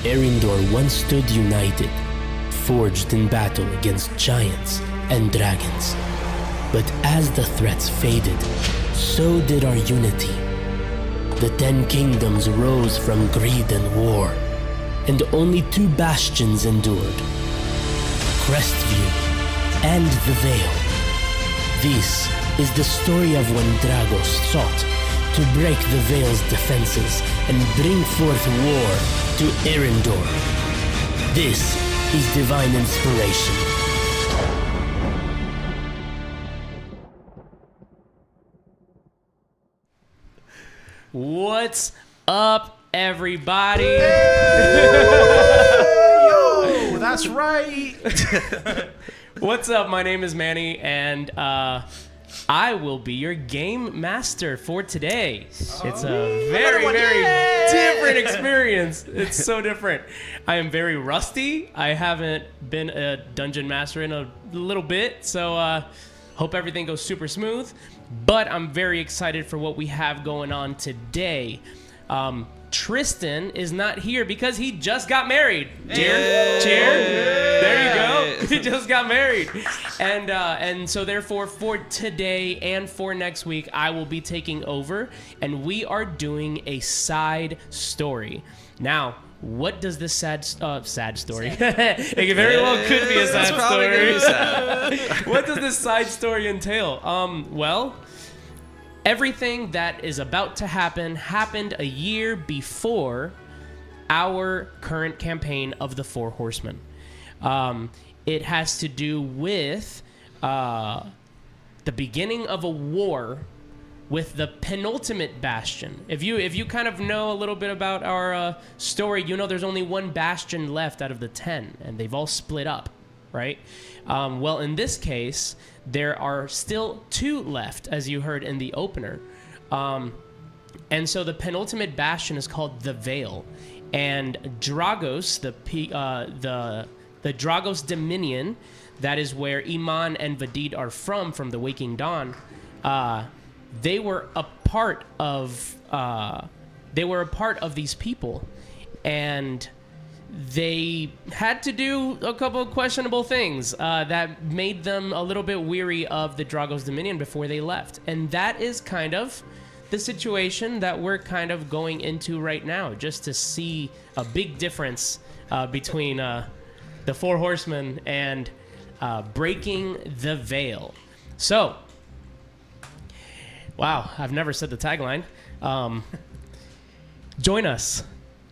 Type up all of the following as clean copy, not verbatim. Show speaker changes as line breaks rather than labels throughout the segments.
Erindor once stood united, forged in battle against giants and dragons. But as the threats faded, so did our unity. The 10 kingdoms rose from greed and war, and only 2 bastions endured: Crestview and the Vale. This is the story of when Dragos sought to break the Vale's defenses and bring forth war to Erindor. This is Divine Inspiration.
What's up, everybody?
Yo, that's right.
What's up? My name is Manny, and I will be your game master for today. It's a very, very different experience. It's so different. I am very rusty. I haven't been a dungeon master in a little bit, so hope everything goes super smooth. But I'm very excited for what we have going on today. Tristan is not here because he just got married. Cheer. There you go. He just got married. And so therefore for today and for next week, I will be taking over, and we are doing a side story. Now, what does this sad story? It very well could be a sad story. What does this side story entail? Well, everything that is about to happen happened a year before our current campaign of the Four Horsemen. It has to do with the beginning of a war with the penultimate bastion. If you kind of know a little bit about our story, you know there's only one bastion left out of the 10, and they've all split up, right? Well, in this case, there are still 2 left, as you heard in the opener. And so the penultimate bastion is called the Vale. And Dragos, the Dragos Dominion, that is where Iman and Vadid are from the Waking Dawn, they were a part of these people, and they had to do a couple of questionable things that made them a little bit weary of the Dragos Dominion before they left. And that is kind of the situation that we're kind of going into right now, just to see a big difference between the Four Horsemen and breaking the Veil. So, wow, I've never said the tagline. Join us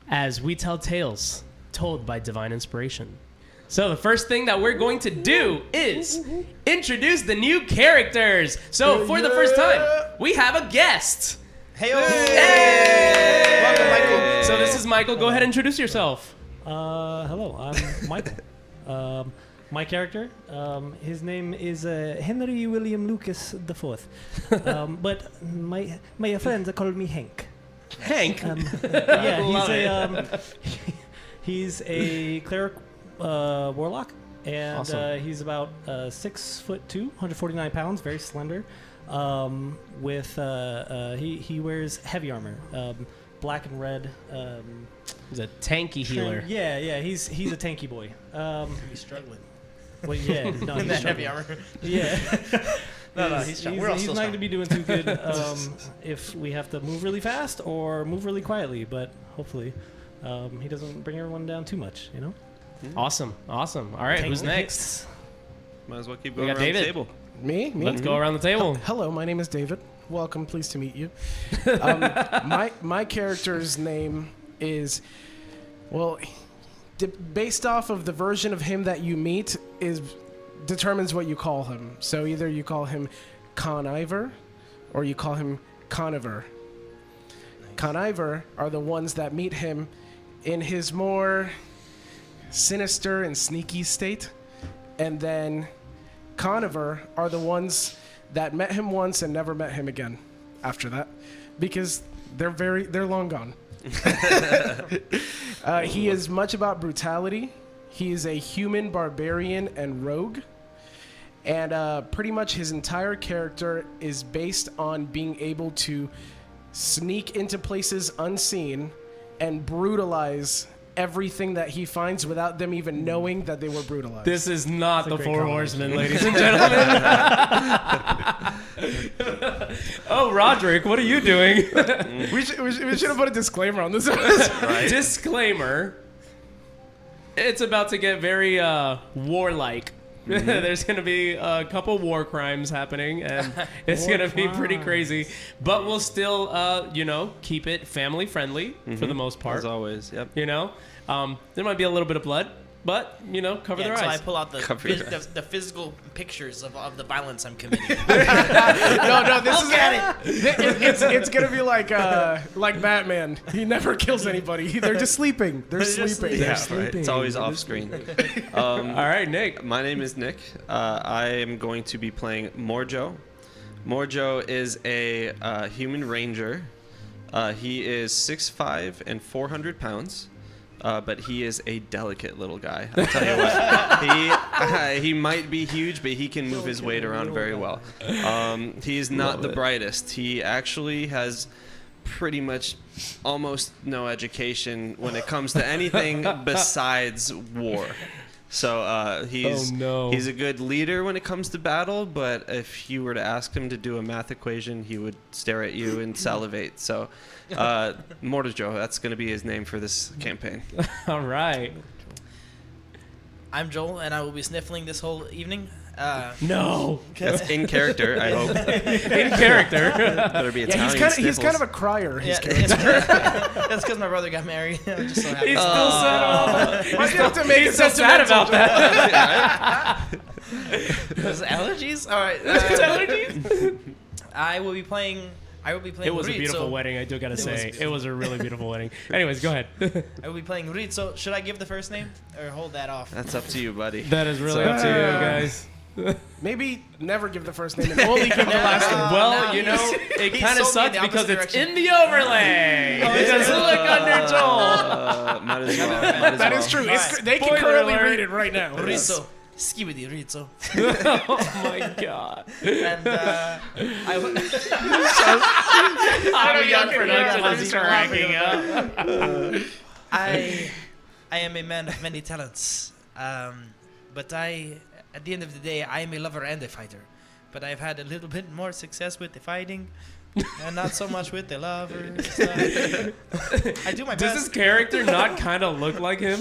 as we tell tales told by Divine Inspiration. So the first thing that we're going to do is introduce the new characters. So for the first time, we have a guest.
Hey!
Welcome, Michael. So this is Michael. Go ahead and introduce yourself.
Hello, I'm Michael. My character, his name is Henry William Lucas IV. But my friends call me Hank.
Hank?
Yeah, he's a cleric warlock, and
Awesome.
he's about 6'2", 149 pounds, very slender. He wears heavy armor, black and red.
He's a tanky healer.
Yeah, he's a tanky boy.
He's struggling.
Well, yeah, no, he's
Heavy armor.
Yeah.
No, he's strong. We're all
he's
still
not
strong.
going to be doing too good if we have to move really fast or move really quietly, but hopefully he doesn't bring everyone down too much, you know?
Awesome. All right, who's next?
Might as well keep
We
going
got
around
David.
the table.
Me?
Let's go around the table.
Hello, my name is David. Welcome, pleased to meet you. My character's name is, well, based off of the version of him that you meet determines what you call him. So either you call him Conniver or you call him Conniver. Conniver are the ones that meet him in his more sinister and sneaky state, and then Conniver are the ones that met him once and never met him again after that, because they're long gone. He is much about brutality. He is a human barbarian and rogue, and pretty much his entire character is based on being able to sneak into places unseen and brutalize everything that he finds without them even knowing that they were brutalized.
This is not the
great
Four
combination.
Horsemen, ladies and gentlemen. Oh, Roderick, what are you doing?
we should have put a disclaimer on this.
Right.
Disclaimer. It's about to get very warlike. There's going to be a couple war crimes happening, and it's going to be pretty crazy. But we'll still, keep it family friendly for the most part.
As always, yep.
There might be a little bit of blood, but, cover their
So I
eyes.
pull out the
Cover your eyes.
the physical pictures of the violence I'm committing.
no, this
Look at it.
it's gonna be like Batman. He never kills anybody. They're just sleeping. They're sleeping.
Yeah, right. It's always off screen.
All right, Nick.
My name is Nick. I am going to be playing Morjo. Morjo is a human ranger. He is 6'5" and 400 pounds. But he is a delicate little guy. I'll tell you what. He might be huge, but he can move his weight around very well. He is not the brightest. He actually has pretty much almost no education when it comes to anything besides war. So he's a good leader when it comes to battle, but if you were to ask him to do a math equation, he would stare at you and salivate. So Morjo, that's going to be his name for this campaign.
All right.
I'm Joel, and I will be sniffling this whole evening.
No.
That's in character, I hope.
In character.
Better be Italian
He's kind
sniffles.
of a crier.
Yeah, that's because my brother got married. I'm just so happy.
He's still sad.
Why do you have to make it
He's so sad about that.
Those allergies? All right.
Allergies?
I will be playing.
It was a beautiful
Rizzo.
wedding, I do gotta say.
was
It was a really beautiful wedding. Anyways, go ahead.
I will be playing Rizzo. Should I give the first name or hold that off?
That's up to you, buddy.
That is really up to you guys.
Maybe never give the first name and only give the last name.
Well,
no,
it
he
kind of
sold me
sucks
in the
because
opposite
it's
direction.
in the overlay. Just look under Joel.
Might as well.
That is true.
All right.
They can
Spoiler
currently
alert.
read it right now.
Rizzo. Skibidi Rizzo.
Oh my god.
And I will.
Young production is cracking up.
I am a man of many talents, but at the end of the day, I am a lover and a fighter. But I've had a little bit more success with the fighting, and not so much with the lovers. I do my
Does
best.
his character not kind of look like him?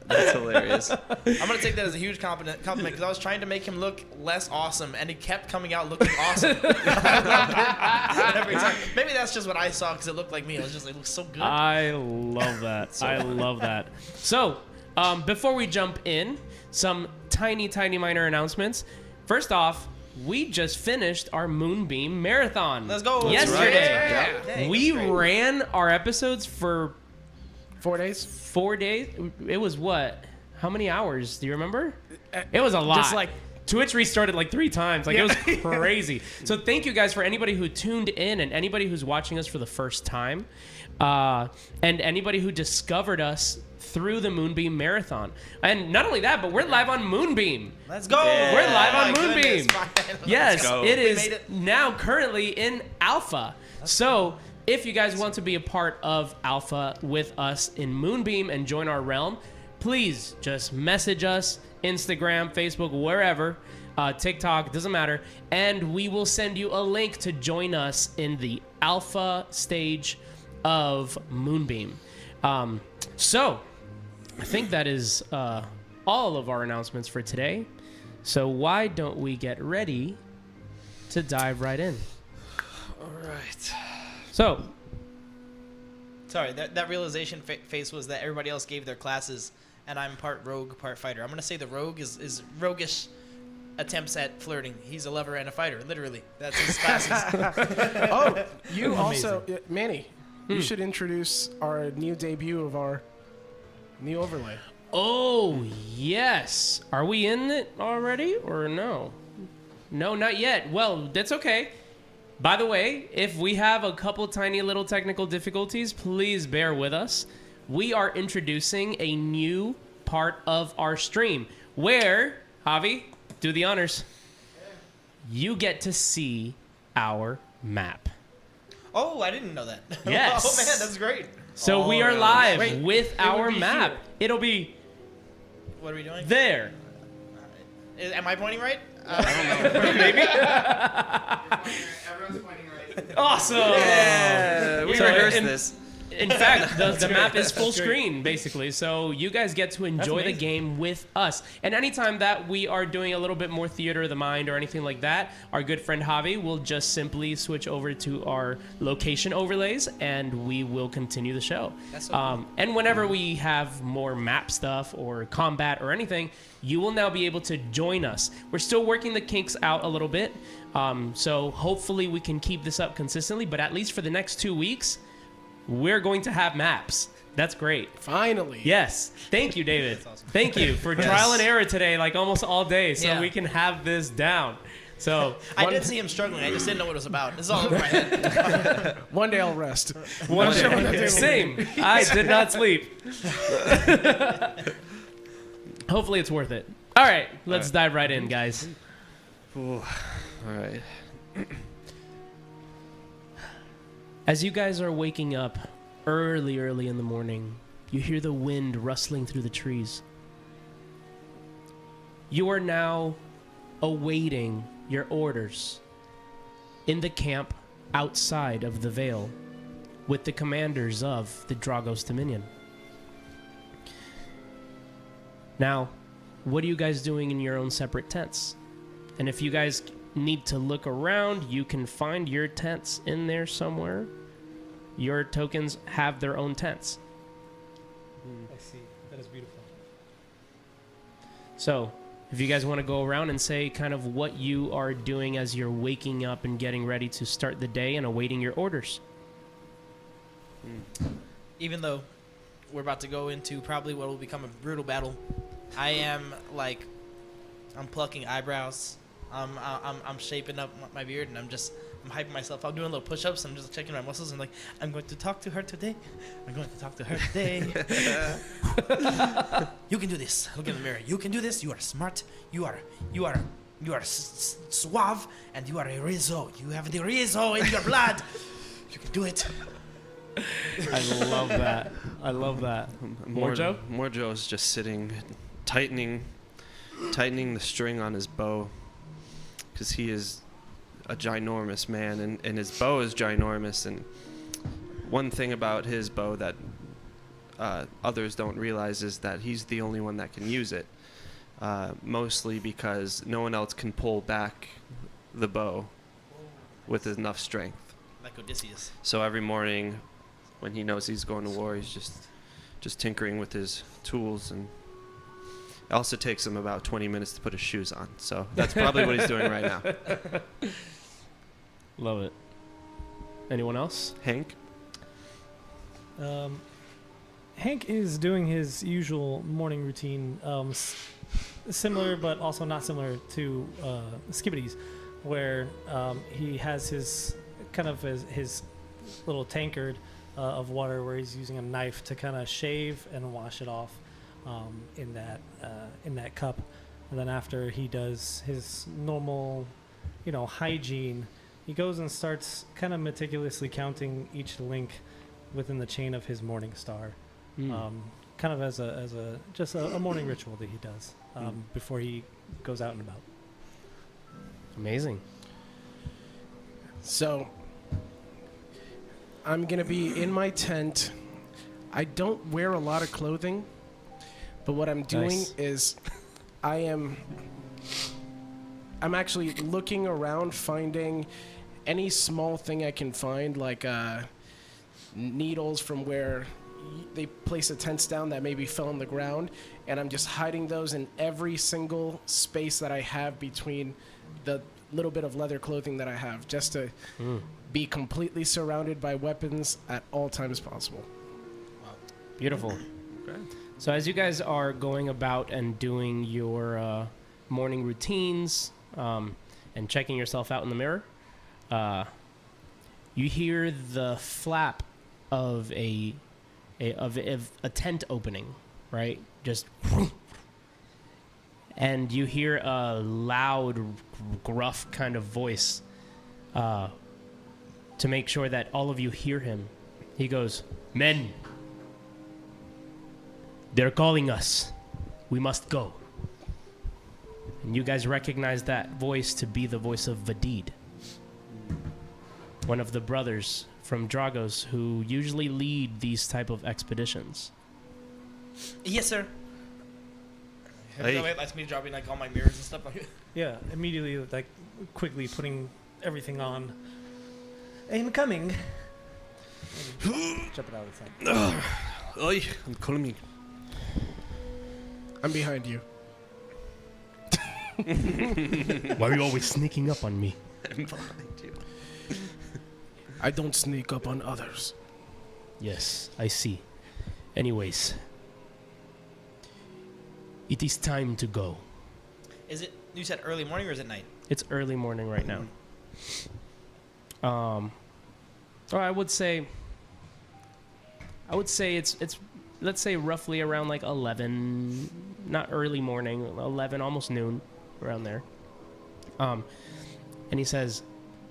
That's hilarious.
I'm gonna take that as a huge compliment because I was trying to make him look less awesome, and he kept coming out looking awesome every time. Maybe that's just what I saw because it looked like me. I was just like, it looks so good.
I love that. I love that. So, before we jump in, some tiny minor announcements. First off, we just finished our Moonbeam marathon.
Let's go.
Yesterday.
Dang,
We
that's great.
ran our episodes for
4 days.
4 days. It was what? How many hours? Do you remember? It was a lot.
Just like
Twitch restarted like 3 times. Like, it was crazy. So thank you guys for anybody who tuned in and anybody who's watching us for the first time. And anybody who discovered us through the Moonbeam Marathon. And not only that, but we're live on Moonbeam.
Let's go.
Yeah.
We're live on
My
Moonbeam.
goodness, finally.
Yes,
go.
it
We
is
made it.
now currently in alpha. So if you guys want to be a part of alpha with us in Moonbeam and join our realm, please just message us, Instagram, Facebook, wherever, TikTok, doesn't matter, and we will send you a link to join us in the alpha stage of Moonbeam. So I think that is all of our announcements for today. So why don't we get ready to dive right in?
All right.
So,
Sorry, that realization face was that everybody else gave their classes, and I'm part rogue, part fighter. I'm gonna say the rogue is roguish attempts at flirting. He's a lover and a fighter, literally. That's his classes.
Oh, you also, Manny, you should introduce our new debut of our new overlay.
oh yes, are we in it already or no? No, not yet. Well, that's okay. By the way, if we have a couple tiny little technical difficulties, please bear with us. We are introducing a new part of our stream where, Javi, do the honors. You get to see our map.
Oh, I didn't know that.
Yes.
Oh man, that's great.
So we are live with our map. It'll be
What are we doing?
there.
Am I pointing right?
Maybe.
Everyone's pointing right.
Awesome.
Yeah, we
So
rehearsed
in-
this.
In fact, the map is full screen, basically, so you guys get to enjoy the
amazing.
game with us. And anytime that we are doing a little bit more theater of the mind or anything like that, our good friend Javi will just simply switch over to our location overlays, and we will continue the show.
That's so cool.
And whenever we have more map stuff or combat or anything, you will now be able to join us. We're still working the kinks out a little bit, so hopefully we can keep this up consistently, but at least for the next 2 weeks, we're going to have maps. That's great.
Finally.
Yes. Thank you, David.
awesome.
Thank you for trial and error today, like almost all day, so
Yeah.
we can have this down. So
I did see him struggling. I just didn't know what it was about. This is all over my head.
One day I'll rest.
one day. Same. I did not sleep. Hopefully it's worth it. All right, let's dive right in, guys.
All right.
As you guys are waking up early in the morning, you hear the wind rustling through the trees. You are now awaiting your orders in the camp outside of the Vale with the commanders of the Dragos Dominion. Now, what are you guys doing in your own separate tents? And if you guys need to look around, you can find your tents in there somewhere. Your tokens have their own tents.
I see. That is beautiful.
So, if you guys want to go around and say kind of what you are doing as you're waking up and getting ready to start the day and awaiting your orders.
Even though we're about to go into probably what will become a brutal battle, I am like, I'm plucking eyebrows. I'm shaping up my beard, and I'm hyping myself. I'm doing little push-ups. I'm just checking my muscles, and like, I'm going to talk to her today. I'm going to talk to her today. You can do this. Look in the mirror. You can do this. You are smart. You are suave, and you are a Rizzo. You have the Rizzo in your blood. You can do it.
I love that. I love that. Morjo?
Morjo is just sitting, tightening the string on his bow, because he is a ginormous man, and his bow is ginormous. And one thing about his bow that others don't realize is that he's the only one that can use it, mostly because no one else can pull back the bow with enough strength.
Like Odysseus.
So every morning when he knows he's going to war, he's just tinkering with his tools, and it also takes him about 20 minutes to put his shoes on. So that's probably what he's doing right now.
Love it. Anyone else?
Hank?
Hank is doing his usual morning routine, similar but also not similar to Skibbity's, where he has his kind of his little tankard of water where he's using a knife to kind of shave and wash it off in that cup, and then after he does his normal, hygiene, he goes and starts kind of meticulously counting each link within the chain of his morning star, kind of as a morning ritual that he does before he goes out and about.
Amazing.
So, I'm going to be in my tent. I don't wear a lot of clothing, but what I'm doing
Nice.
is I'm actually looking around, finding any small thing I can find, like needles from where they place the tents down that maybe fell on the ground, and I'm just hiding those in every single space that I have between the little bit of leather clothing that I have, just to be completely surrounded by weapons at all times possible.
Beautiful.
Okay.
So as you guys are going about and doing your morning routines and checking yourself out in the mirror, you hear the flap of a tent opening, right? Just, and you hear a loud, gruff kind of voice to make sure that all of you hear him. He goes, "Men, They're calling us. We must go. And you guys recognize that voice to be the voice of Vadid, one of the brothers from Dragos who usually lead these type of expeditions.
Yes, sir.
Hey.
It lets me drop in like all my mirrors and stuff.
Yeah, immediately, like, quickly putting everything on. I'm coming. Jump it out of the side.
Oi, I'm coming.
I'm behind you.
Why are you always sneaking up on me?
I'm behind you.
I don't sneak up on others.
Yes, I see. Anyways, it is time to go.
Is it? You said early morning or is it night?
It's early morning right now. Or I would say it's let's say roughly around like 11, not early morning, 11, almost noon, around there. And he says,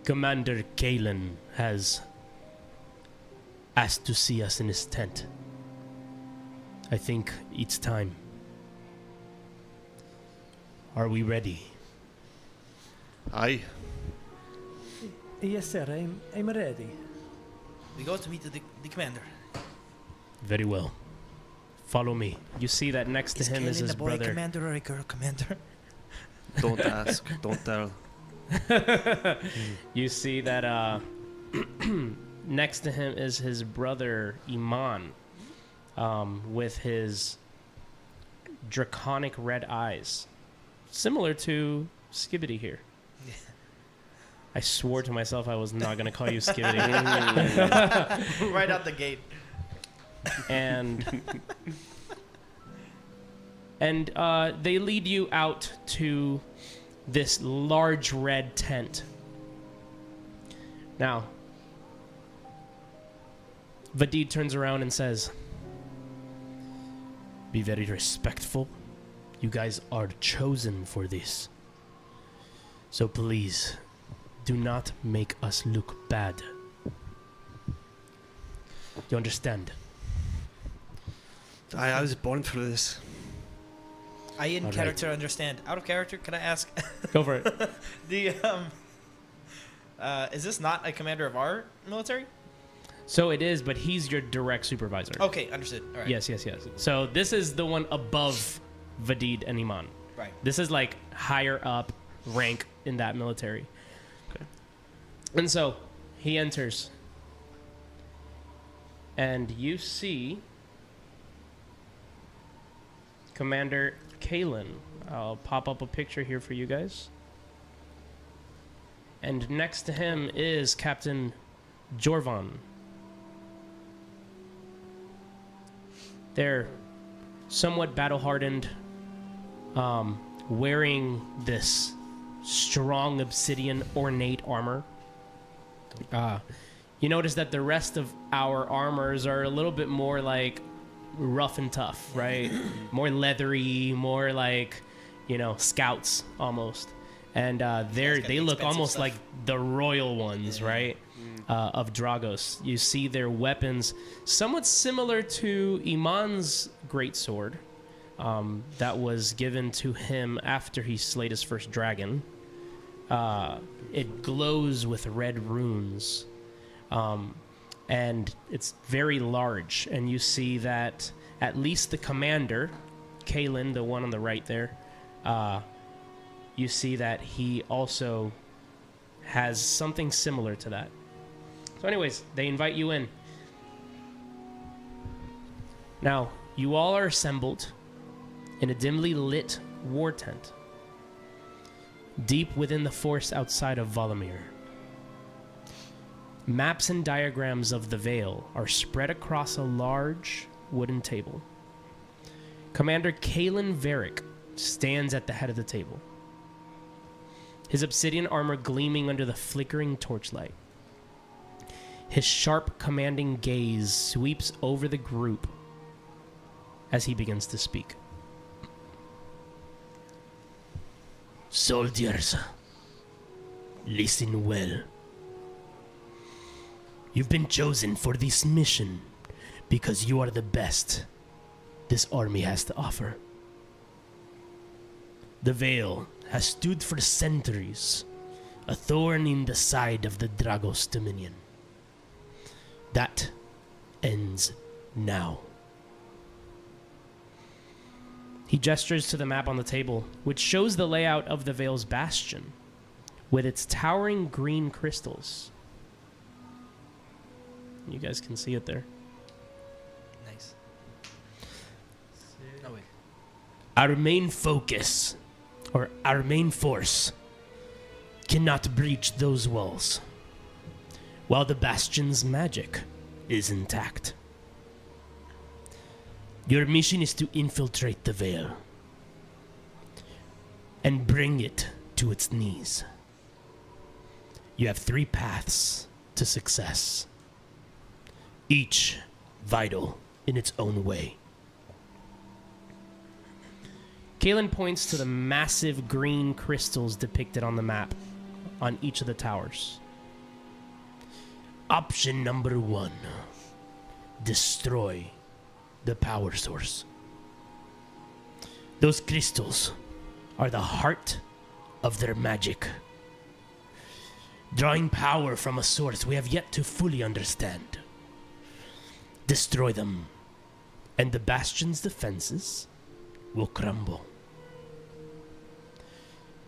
Commander Kalen has asked to see us in his tent. I think it's time. Are we ready?
Aye.
Yes, sir. I'm ready.
We go to meet the commander.
Very well. Follow me. You see that next to him is
Kalen
his
a boy
brother.
commander or a girl commander?
Don't ask. Don't tell.
You see that next to him is his brother Iman, with his draconic red eyes, similar to Skibbity here.
Yeah.
I swore to myself I was not going to call you Skibbity.
Right out the gate.
and they lead you out to this large red tent. Now, Vadid turns around and says, be very respectful. You guys are chosen for this. So please, do not make us look bad. You understand?
I was born for this.
I in
All
character understand. Out of character, can I ask?
Go for it.
Is this not a commander of our military?
So it is, but he's your direct supervisor.
Okay, understood. All right.
Yes. So this is the one above Vadid and Iman.
Right.
This is like higher up rank in that military.
Okay.
And so he enters. And you see Commander Kalen. I'll pop up a picture here for you guys. And next to him is Captain Jorvan. They're somewhat battle-hardened, wearing this strong obsidian ornate armor. You notice that the rest of our armors are a little bit more like rough and tough, right? More leathery, more like, scouts almost. And they look almost
stuff.
like the royal ones, right? Of Dragos. You see their weapons somewhat similar to Iman's greatsword that was given to him after he slayed his first dragon. It glows with red runes. And it's very large. And you see that at least the commander, Kalen, the one on the right there, you see that he also has something similar to that. So anyways, they invite you in. Now, you all are assembled in a dimly lit war tent, deep within the forest outside of Volomir. Maps and diagrams of the Vale are spread across a large wooden table. Commander Kalen Varric stands at the head of the table, his obsidian armor gleaming under the flickering torchlight. His sharp, commanding gaze sweeps over the group as he begins to speak. Soldiers, listen well. You've been chosen for this mission because you are the best.
this army has to offer. The Veil has stood for centuries, a thorn in the side of the Dragos Dominion. That ends now.
He gestures to the map on the table, which shows the layout of the Veil's bastion, with its towering green crystals. You guys can see it there.
Nice. Oh wait.
Our main focus, or our main force, cannot breach those walls, while the bastion's magic is intact. Your mission is to infiltrate the Veil and bring it to its knees. You have 3 paths to success, each vital in its own way.
Kalen points to the massive green crystals depicted on the map on each of the towers.
Option number 1, destroy the power source. Those crystals are the heart of their magic, drawing power from a source we have yet to fully understand. Destroy them, and the bastion's defenses will crumble.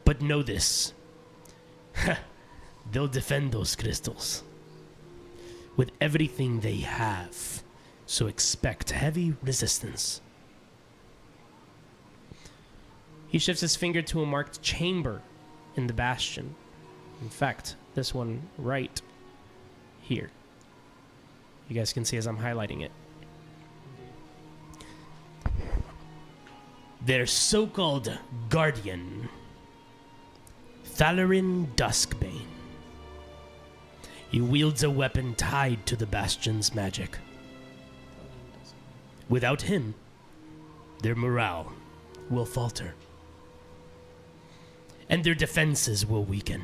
But know this, they'll defend those crystals with everything they have, so expect heavy resistance.
He shifts his finger to a marked chamber in the bastion. In fact, this one right here. You guys can see as I'm highlighting it.
Their so-called guardian, Thalarin Duskbane. He wields a weapon tied to the bastion's magic. Without him, their morale will falter, and their defenses will weaken.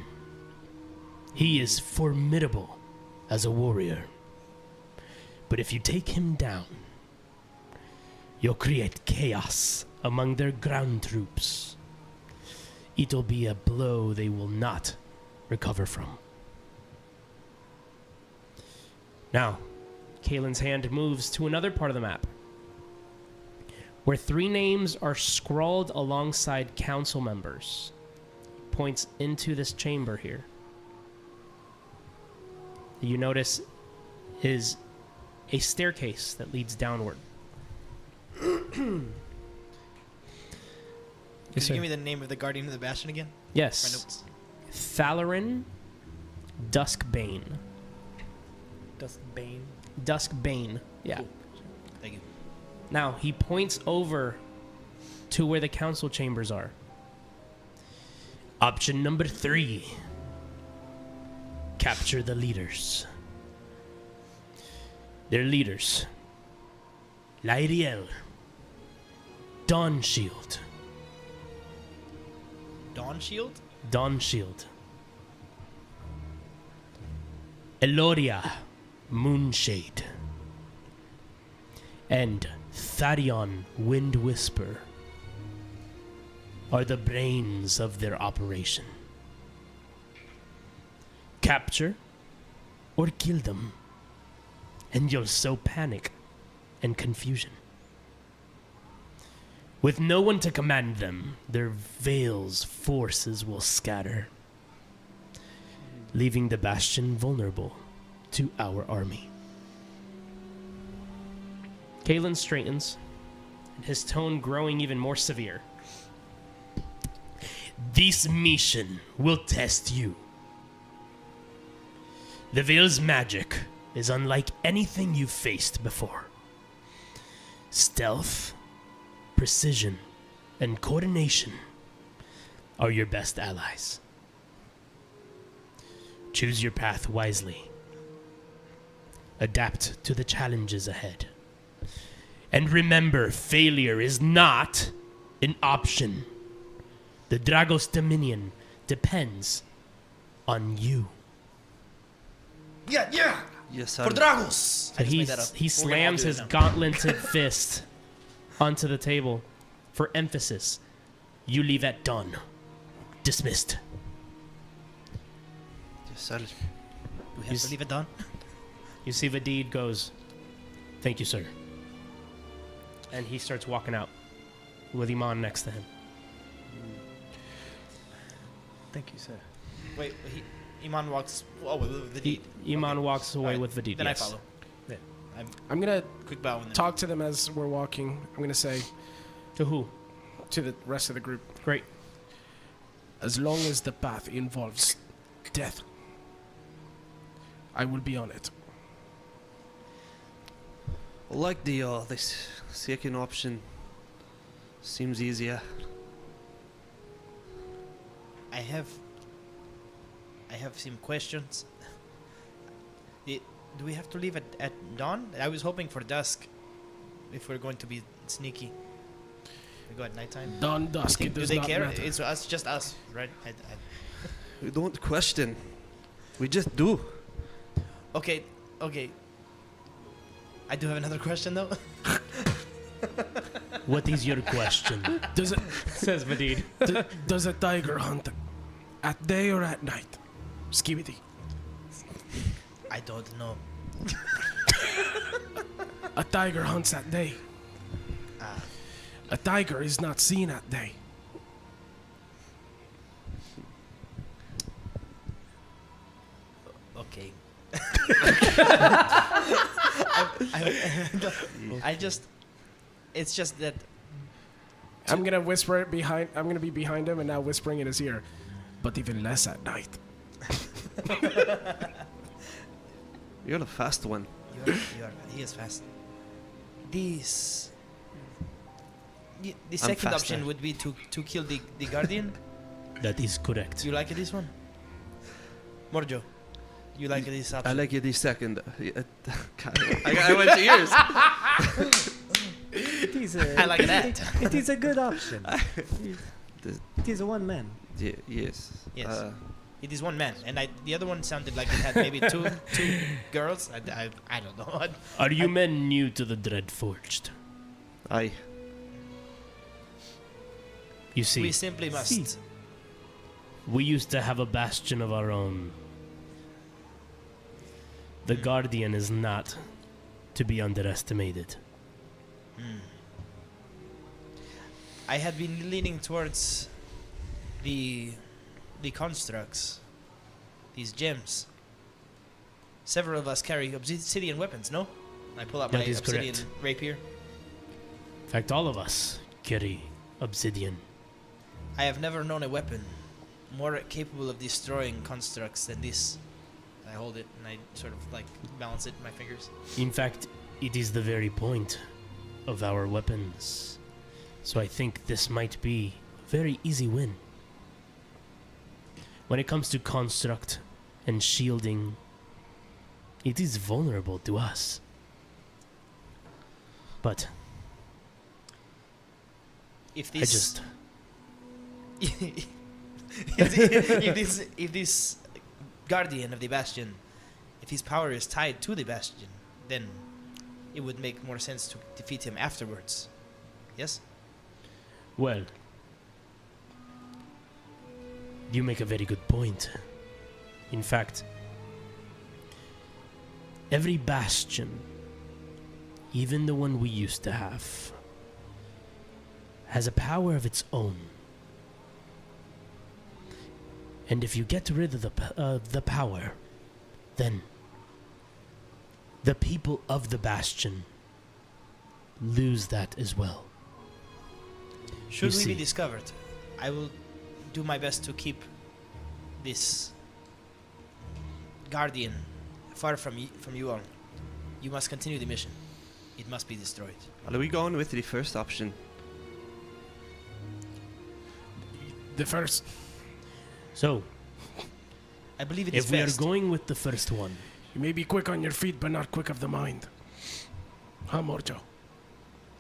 He is formidable as a warrior, but if you take him down, you'll create chaos among their ground troops. It'll be a blow they will not recover from.
Now, Kalen's hand moves to another part of the map, where 3 names are scrawled alongside council members. Points into this chamber here. You notice is a staircase that leads downward.
Could you give me the name of the guardian of the bastion again? My
Yes.
notes.
Thalarin Duskbane.
Duskbane.
Duskbane. Yeah.
Cool. Thank you.
Now, he points over to where the council chambers are.
Option number 3, capture the leaders. Their leaders, Lyriel, Dawnshield,
Dawn Shield?
Dawnshield, Eloria, Moonshade, and Tharion, Wind Whisper, are the brains of their operation. Capture or kill them, and you'll sow panic and confusion. With no one to command them, their Veil's forces will scatter, leaving the bastion vulnerable to our army.
Kalen straightens, and his tone growing even more severe.
This mission will test you. The Veil's magic is unlike anything you've faced before. Stealth, precision, and coordination are your best allies. Choose your path wisely. Adapt to the challenges ahead. And remember, failure is not an option. The Dragos Dominion depends on you.
Yeah!
Yes,
For Dragos! I just made that up.
He
We're gonna all
slams
do it
his
now.
gauntleted fist onto the table. For emphasis, you leave at dawn. Dismissed.
Yes, sir. Do we have
You
to leave it done?
You see Vadid goes, "Thank you, sir." And he starts walking out with Iman next to him.
Thank you, sir.
Wait, Iman walks. Oh, with the deed.
Iman walks away
Alright,
with Vadid.
Then
yes.
I follow.
Yeah.
I'm gonna
Quick bow and then.
talk to them as we're walking. I'm gonna say
To who?
to the rest of the group,
Great.
as long as the path involves death, I will be on it.
Like this second option seems easier.
I have some questions. Do we have to leave at dawn? I was hoping for dusk. If we're going to be sneaky, we go at nighttime.
Dawn, dusk, it
Do
does
they
not
care?
matter.
It's us, just us, right?
We don't question. We just do.
Okay. I do have another question though.
What is your question?
Does it
Says Vadid.
does a tiger hunt at day or at night? Skibidi.
I don't know.
A tiger hunts at day.
Ah.
A tiger is not seen at day.
Okay. It's just that
I'm gonna whisper it behind. I'm gonna be behind him and now whispering in his ear, but even less at night.
You're the fast one.
he is fast. The
I'm
second
faster.
option would be to kill the guardian.
That is correct.
You like this one? Morjo, you like this option?
I like it the second. I went to yours.
It is a,
I like that.
It is a good option.
The-
It is a one man.
Yes.
Yes. It is one man, and the other one sounded like it had maybe two girls. I don't know.
Are you men new to the Dreadforged?
Aye.
You see,
We simply must.
we used to have a bastion of our own. The Guardian is not to be underestimated.
I had been leaning towards the constructs, these gems. Several of us carry obsidian weapons, no? I pull out
That
my
is
obsidian
correct.
rapier.
In fact, all of us carry obsidian.
I have never known a weapon more capable of destroying constructs than this. I hold it and I sort of like balance it in my fingers.
In fact, it is the very point of our weapons. So I think this might be a very easy win. When it comes to construct and shielding, it is vulnerable to us. But
If
I
this,
just...
if this guardian of the bastion, if his power is tied to the bastion, then it would make more sense to defeat him afterwards. Yes?
Well, you make a very good point. In fact, every bastion, even the one we used to have, has a power of its own. And if you get rid of the power, then the people of the bastion lose that as well.
Should
You
we be
see.
discovered, I will do my best to keep this guardian far from you all. You must continue the mission. It must be destroyed.
Are we going with the first option?
The first.
So,
I believe it is
if we are
best.
going with the first one,
You may be quick on your feet, but not quick of the mind. Huh, Morjo?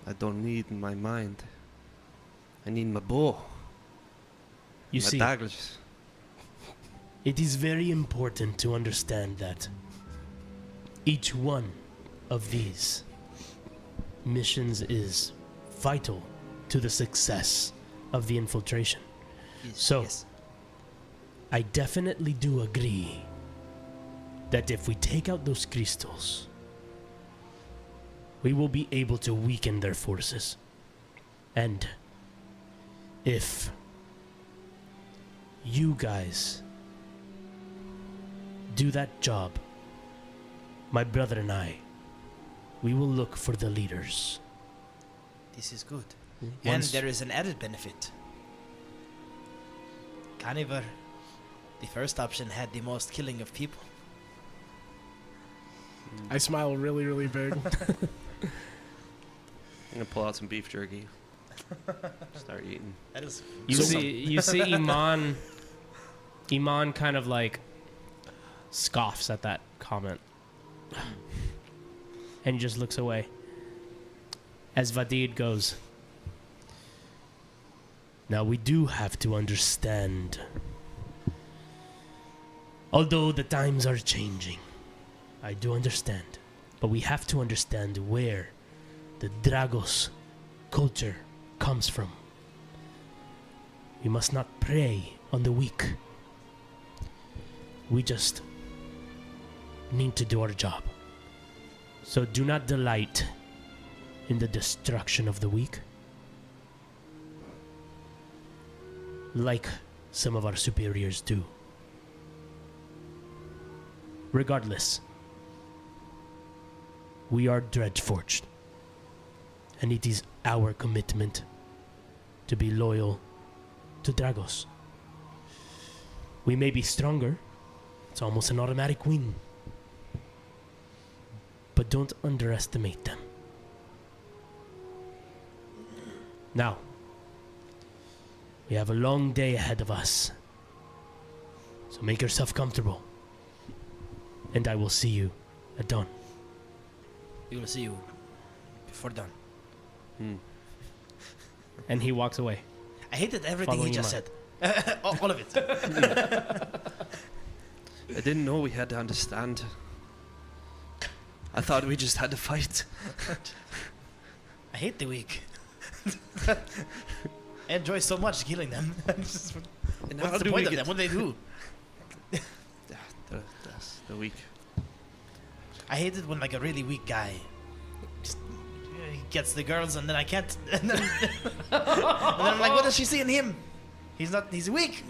I don't need my mind. I need my bow.
you
my
see,
daggers.
it is very important to understand that each one of these missions is vital to the success of the infiltration.
Yes,
So-
yes.
I definitely do agree that if we take out those crystals, we will be able to weaken their forces. And if you guys do that job, my brother and I, we will look for the leaders.
This is good. And
Once-
there is an added benefit. Carnivore, the first option, had the most killing of people.
I smile really, really big.
I'm gonna pull out some beef jerky. Start eating.
That is
You see Iman kind of like scoffs at that comment. And he just looks away. As Vadid goes, now we do have to understand. Although the times are changing, I do understand. But we have to understand where the Dragos culture comes from. We must not prey on the weak. We just need to do our job. So do not delight in the destruction of the weak, like some of our superiors do. Regardless, we are Dreadforged, and it is our commitment to be loyal to Dragos. We may be stronger, it's almost an automatic win, but don't underestimate them. Now, we have a long day ahead of us, so make yourself comfortable, and I will see you at dawn.
We will see you before dawn.
And he walks away.
I hated everything
Following
he just
him
said. All of it.
I didn't know we had to understand. I thought we just had to fight.
I hate the weak. I enjoy so much killing them. What's
And how
the
do
point
we
of them? What do they do?
the weak?
I hate it when like a really weak guy just he gets the girls and then I can't. And then I'm like, what does she see in him? He's weak.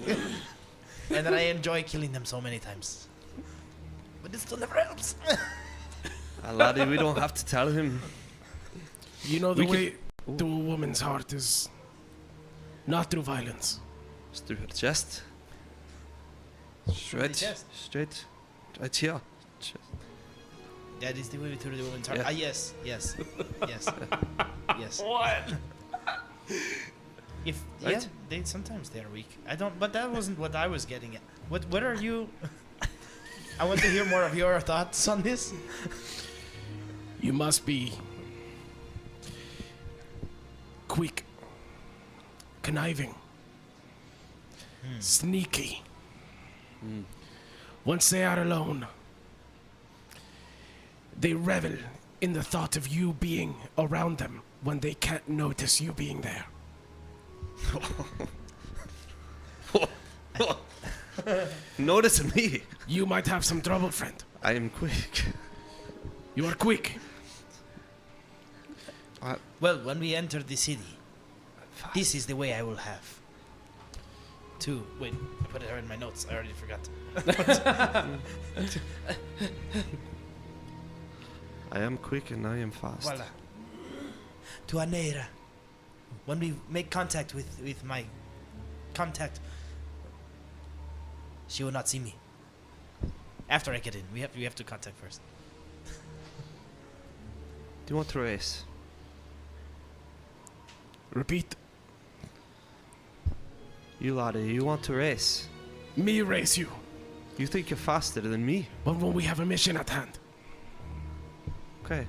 And then I enjoy killing them so many times. But it still never helps.
Laddie, we don't have to tell him.
You know, the
We
way to a woman's heart is not through violence.
It's through her chest. Straight.
chest?
Straight. Right here.
That is the way to the woman's heart.
Yeah.
Ah, yes. Yes. Yes.
What?
If
Right?
they sometimes they're weak. I don't. But that wasn't what I was getting at. What are you? I want to hear more of your thoughts on this.
You must be quick, conniving, sneaky. Once they are alone, they revel in the thought of you being around them when they can't notice you being there.
Notice me.
You might have some trouble, friend.
I am quick.
You are quick.
Well, when we enter the city, this is the way I will have. Wait, I put it in my notes. I already forgot.
I am quick and I am fast.
Voila. To Aneira. When we make contact with my contact, she will not see me. After I get in, we have to contact first.
Do you want to race?
Repeat.
You laddie, you want to race?
Me race you.
You think you're faster than me?
But when we have a mission at hand.
Okay.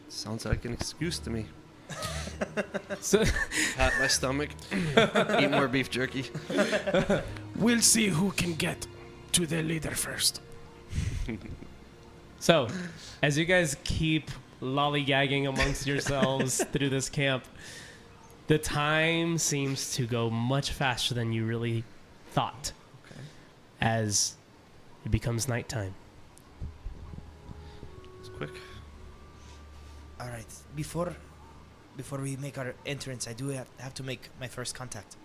Sounds like an excuse to me.
So,
Pat my stomach. Eat more beef jerky.
We'll see who can get to the leader first.
so, as you guys keep lollygagging amongst yourselves through this camp. The time seems to go much faster than you really thought as it becomes nighttime.
It's quick.
All right. Before we make our entrance, I do have to make my first contact.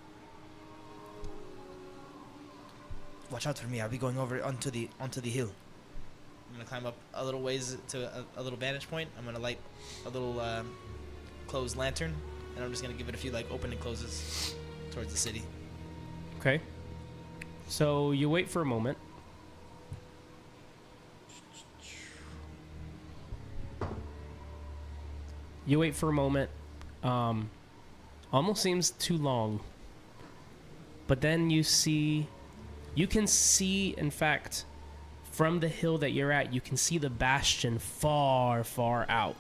Watch out for me. I'll be going over onto the hill. I'm gonna climb up a little ways to a little vantage point. I'm gonna light a little closed lantern, and I'm just gonna give it a few like open and closes towards the city.
Okay. So you wait for a moment. You wait for a moment. Almost seems too long. But then you can see, in fact, from the hill that you're at, you can see the bastion far, far out.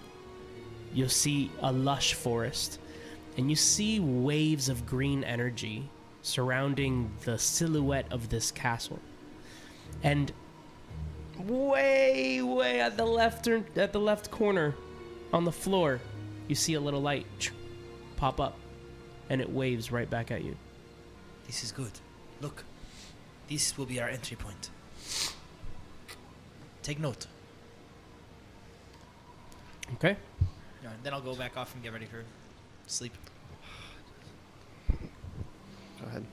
You'll see a lush forest, and you see waves of green energy surrounding the silhouette of this castle. And way, way at the left corner, on the floor, you see a little light pop up, and it waves right back at you.
This is good. Look, this will be our entry point. Take note.
Okay.
Then I'll go back off and get ready for sleep.
Go ahead.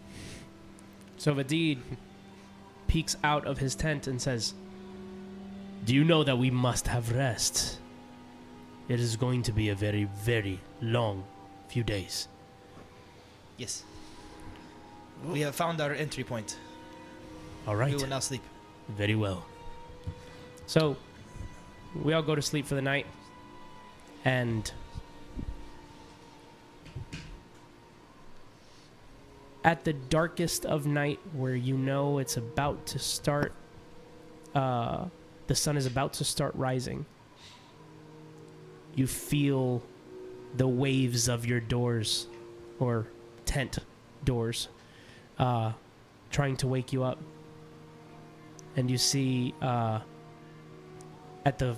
So Vadid peeks out of his tent and says, "Do you know that we must have rest? It is going to be a very, very long few days."
Yes. We have found our entry point.
All right.
We will now sleep.
Very well. So, we all go to sleep for the night, and at the darkest of night, where you know it's about to start, the sun is about to start rising, you feel the waves of your doors, or tent doors, trying to wake you up. And you see, at the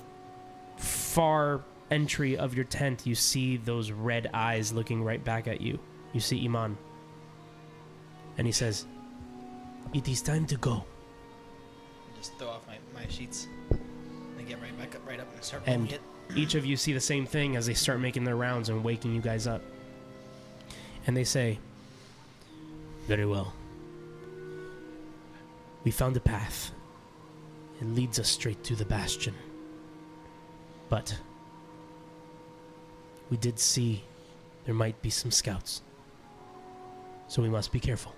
far entry of your tent, you see those red eyes looking right back at you. You see Iman. And he says, "It is time to go."
Just throw off my sheets and get right up and start
And
rolling it.
each of you see the same thing as they start making their rounds and waking you guys up. And they say, "Very well. We found a path. It leads us straight to the bastion. But we did see there might be some scouts. So we must be careful.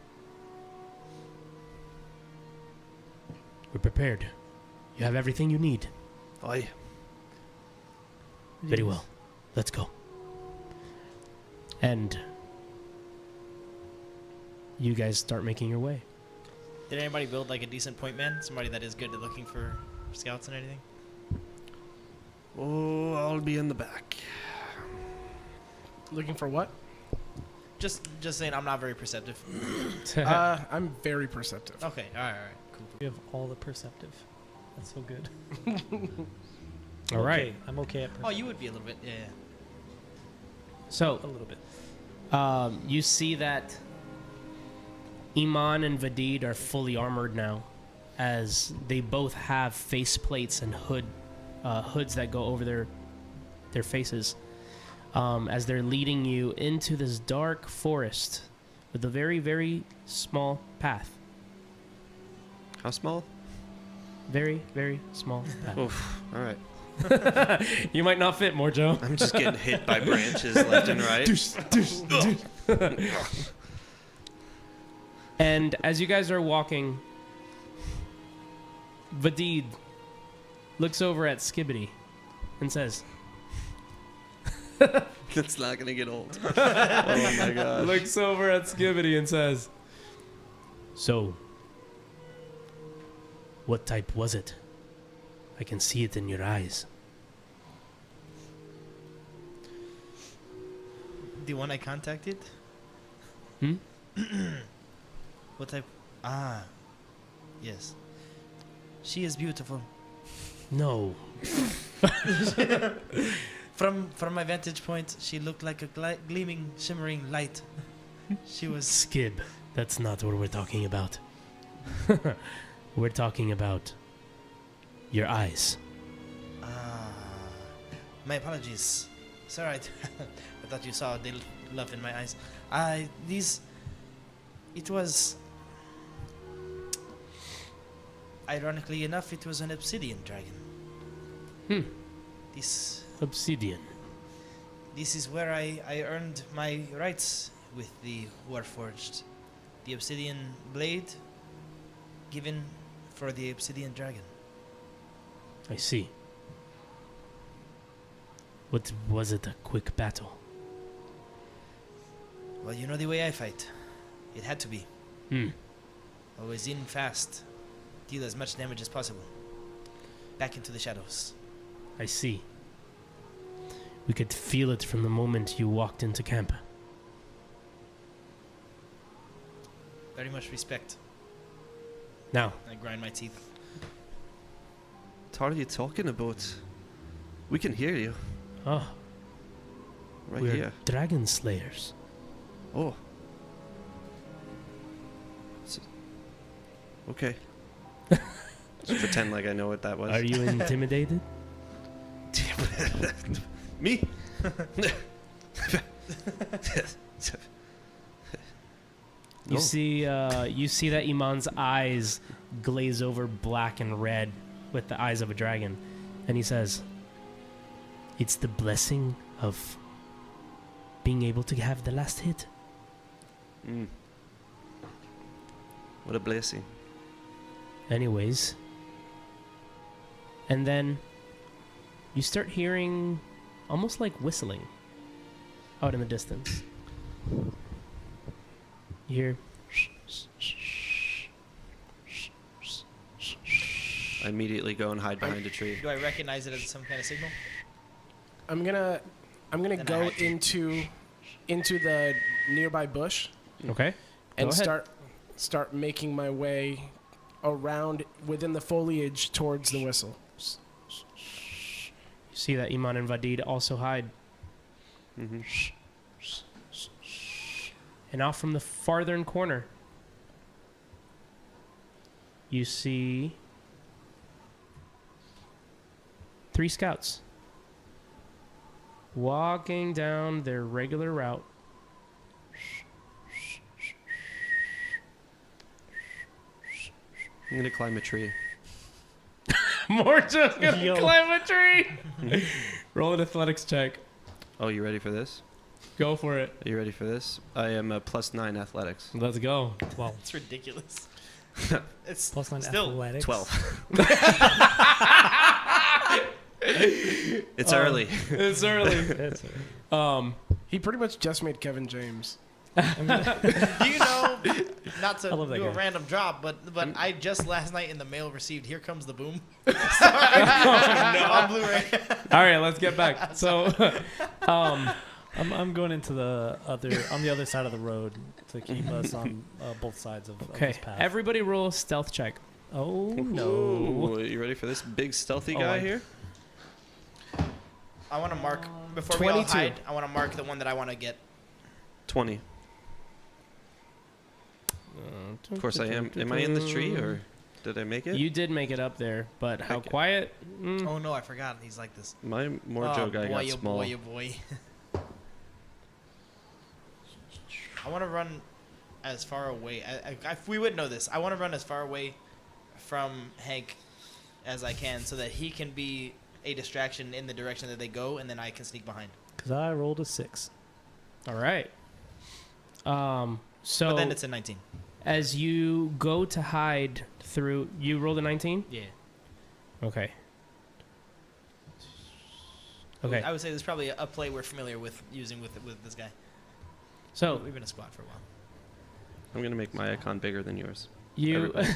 We're prepared. You have everything you need.
Aye.
Very well. Let's go." And you guys start making your way.
Did anybody build like a decent point man? Somebody that is good at looking for scouts and anything?
Oh, I'll be in the back.
Looking for what?
Just saying, I'm not very perceptive.
I'm very perceptive.
Okay, all right, cool.
You have all the perceptive. That's so good.
All right.
Okay, I'm okay at perceptive.
Oh, you would be a little bit, yeah.
So
A little bit.
you see that Iman and Vadid are fully armored now, as they both have face plates and hoods that go over their faces, as they're leading you into this dark forest with a very, very small path.
How small?
Very, very small path.
Oof. All right.
You might not fit more, Joe.
I'm just getting hit by branches left and right.
And as you guys are walking, Vadid looks over at Skibbity and says,
That's not gonna get old. Oh my god.
looks over at Skibbity and says, "So, what type was it? I can see it in your eyes."
The one I contacted?
Hmm?
What type? Ah, yes. She is beautiful.
No.
From my vantage point, she looked like a gleaming, shimmering light. She was.
Skib, that's not what we're talking about. We're talking about your eyes.
My apologies, sir. I thought you saw the love in my eyes. It was. Ironically enough, it was an obsidian dragon. This
Obsidian.
This is where I earned my rights with the Warforged. The obsidian blade given for the obsidian dragon.
I see. What was it? A quick battle?
Well, you know the way I fight. It had to be. Always in fast. Deal as much damage as possible. Back into the shadows.
I see. We could feel it from the moment you walked into camp.
Very much respect.
Now,
I grind my teeth.
What are you talking about? We can hear you.
oh,
Right
we're
here.
dragon slayers.
Oh. Okay. Just pretend like I know what that was.
Are you intimidated?
Me?
You see that Iman's eyes glaze over black and red with the eyes of a dragon, and he says, "It's the blessing of being able to have the last hit."
What a blessing.
Anyways, and then you start hearing almost like whistling out in the distance. You hear.
I immediately go and hide behind a tree.
Do I recognize it as some kind of signal?
I'm gonna
Then I
go
hide.
into the nearby bush
Okay.
and
Go ahead.
start making my way around within the foliage towards the whistle.
You see that Iman and Vadid also hide.
Mm-hmm.
And off from the farthern corner, you see 3 scouts walking down their regular route.
I'm gonna climb a tree.
More just gonna
Yo.
climb a tree. Roll an athletics check.
Oh, you ready for this?
Go for it.
Are you ready for this? I am a +9 athletics.
Let's go.
Wow.
It's ridiculous. It's
Plus 9
still
athletics.
12. It's early.
It's early.
That's
He pretty much just made Kevin James.
Do you know, not to
I love that
do a
guy.
random drop, but I just last night in the mail received "Here Comes the Boom" on Blu-ray.
All right, let's get back. So,
I'm going into the other side of the road to keep us on both sides of
Okay.
this path.
everybody roll a stealth check.
Oh no!
Ooh, you ready for this big stealthy guy here?
I want to mark before we all
22.
hide. I want to mark the one that I want to get.
20. Of course I am. Am I in the tree or did I make it?
You did make it up there, but how
Okay.
quiet?
Oh no, I forgot. He's like this.
My Morjo guy
boy,
got
oh
small.
boy, oh boy. I want to run as far away. We would know this. I want to run as far away from Hank as I can, so that he can be a distraction in the direction that they go, and then I can sneak behind.
Because I rolled a 6.
All right. So
But then it's a 19.
as you go to hide through, you rolled a 19.
Yeah.
Okay. Okay.
I would say this is probably a play we're familiar with using with this guy.
So
We've been a squad for a while.
I'm going to make my icon bigger than yours.
you.
Everybody.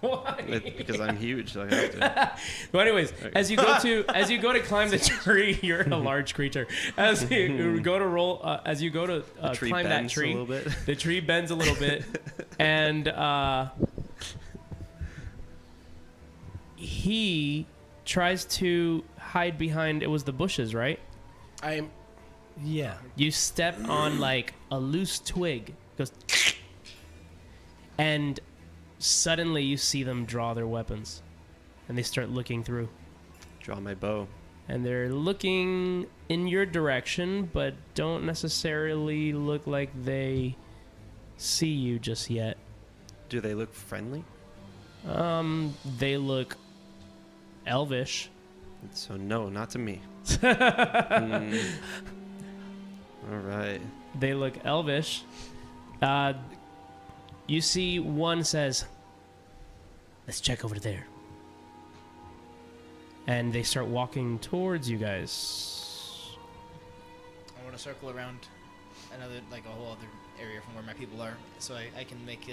Why?
Because I'm huge. So I have to.
Well, anyways,
Okay.
as you go to climb the tree, you're a large creature. As you go to roll, as you go to
The tree
climb that
bends
tree,
a little bit.
the tree bends a little bit, and he tries to hide behind. It was the bushes, right?
I'm.
Yeah.
You step on like a loose twig, goes, and suddenly you see them draw their weapons, and they start looking through,
Draw my bow.
and they're looking in your direction, but don't necessarily look like they see you just yet.
Do they look friendly?
They look elvish.
So no, not to me. Mm. All right.
They look elvish. You see one says, "Let's check over there." And they start walking towards you guys.
I want to circle around another, like a whole other area from where my people are, so I can make.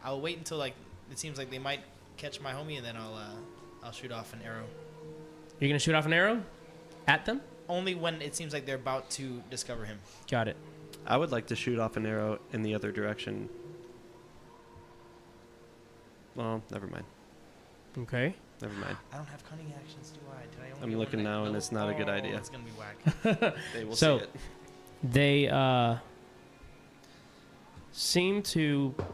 I'll wait until like it seems like they might catch my homie, and then I'll shoot off an arrow.
You're going to shoot off an arrow at them?
Only when it seems like they're about to discover him.
Got it.
I would like to shoot off an arrow in the other direction. Well, never mind.
Okay.
Never mind.
I don't have cunning actions, do I? Did I only
I'm
get
looking
one
now, and
no?
it's not a good idea.
It's gonna be whack.
They will
So-
see it.
They seem to
Dang,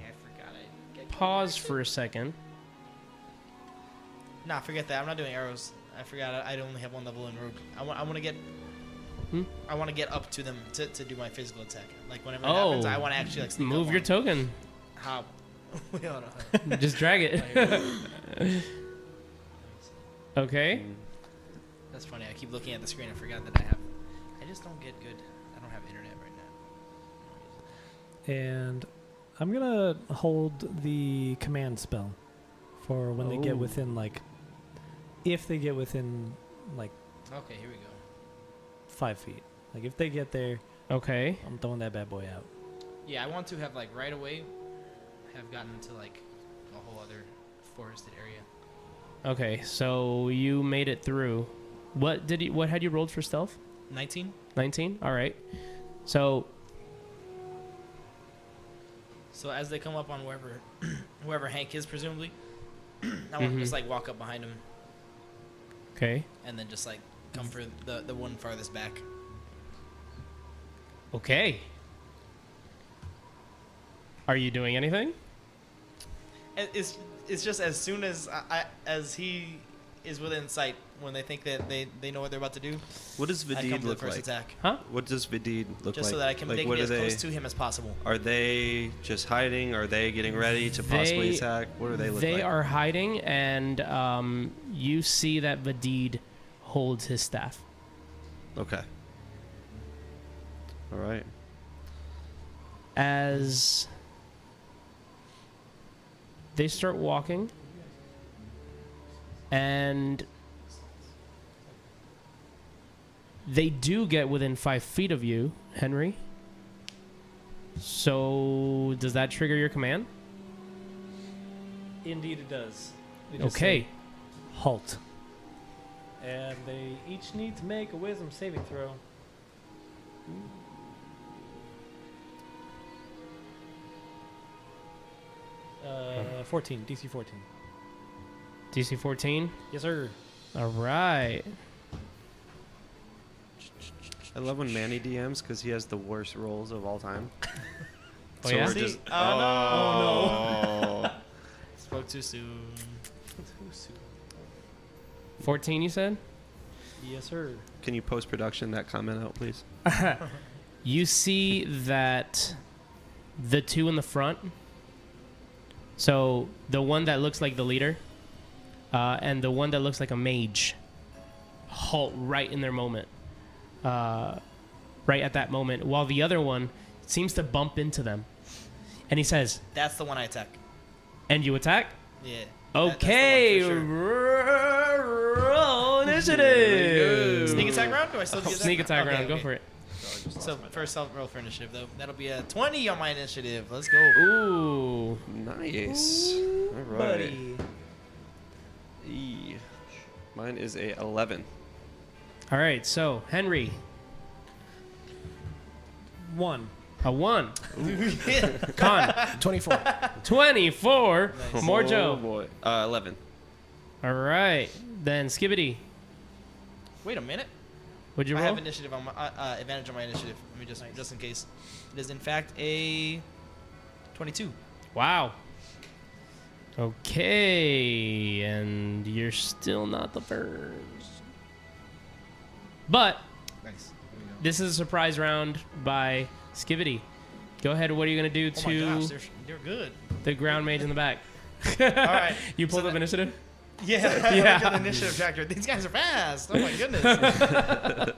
I forgot. I get
pause for a second.
Nah, forget that. I'm not doing arrows. I forgot. I only have one level in rogue. I want to get.
Hmm?
I want to get up to them to do my physical attack. Like whenever it
Oh.
happens, I want to actually like sneak
Move
up
your
on
token.
How? Wait, hold on.
Just drag it. Okay.
Mm.
That's funny. I keep looking at the screen. I forgot that I just don't get good. I don't have internet right now.
And I'm gonna hold the command spell for when they get
Oh.
within like, if they get within like
Okay, here we go.
5 feet. Like if they get there,
Okay.
I'm throwing that bad boy out.
Yeah, I want to have like right away have gotten to like a whole other forested area.
Okay. So you made it through. What had you rolled for stealth?
19.
19? All right. So
So as they come up on wherever Hank is, presumably, I want to just like walk up behind him
okay.
and then just like come for the one farthest back.
Okay. Are you doing anything?
It's just as soon as as he is within sight, when they think that they know what they're about to do,
What does
I come
Vidid
to the
look
first
like?
attack,
Huh?
What does Vidid look
just
like?
so that I can
like,
they can
what
get
are
as
they?
close to him as possible.
Are they just hiding? Are they getting ready to possibly
They-
attack? What do they look
They
like?
are hiding, and you see that Vadid holds his staff.
Okay. All right.
As they start walking, and they do get within 5 feet of you, Henry. So does that trigger your command?
Indeed, it does. They just
Okay.
say, halt. And they each need to make a wisdom saving throw. 14, DC 14.
DC 14.
Yes, sir.
All right.
I love when Manny DMs because he has the worst rolls of all time.
Oh,
So
yeah?
we're
See?
just-
Oh, no. Spoke too soon.
14, you said?
Yes, sir.
Can you post production that comment out, please?
You see that the two in the front, so the one that looks like the leader and the one that looks like a mage, halt right in their moment, right at that moment, while the other one seems to bump into them. And he says,
That's the one I attack.
and you attack?
Yeah.
Okay,
That's the one for sure.
roll initiative.
Sneak attack round? Do I still do that?
Sneak attack
Okay,
round, go
okay.
for it.
So first I'll roll for initiative though. That'll be a 20 on my initiative. Let's go.
Ooh.
Nice. All right.
Buddy.
E. Mine is a 11.
All right, so Henry,
1.
a 1. Con,
24.
24.
Nice.
More
Oh,
Joe.
boy. 11.
All right, then Skibbity,
Wait a minute.
Would you
I
roll?
have initiative on my advantage on my initiative. Let me just in case. It is in fact a 22.
Wow. Okay, and you're still not the first. But
Nice. There we go.
this is a surprise round by Skivity. Go ahead. What are you gonna do
Oh my gosh,
to
they're good.
the ground mage in the back?
All right.
You pulled
So
up initiative.
Yeah.
Yeah.
Look at the initiative tracker. These guys are fast. Oh my goodness.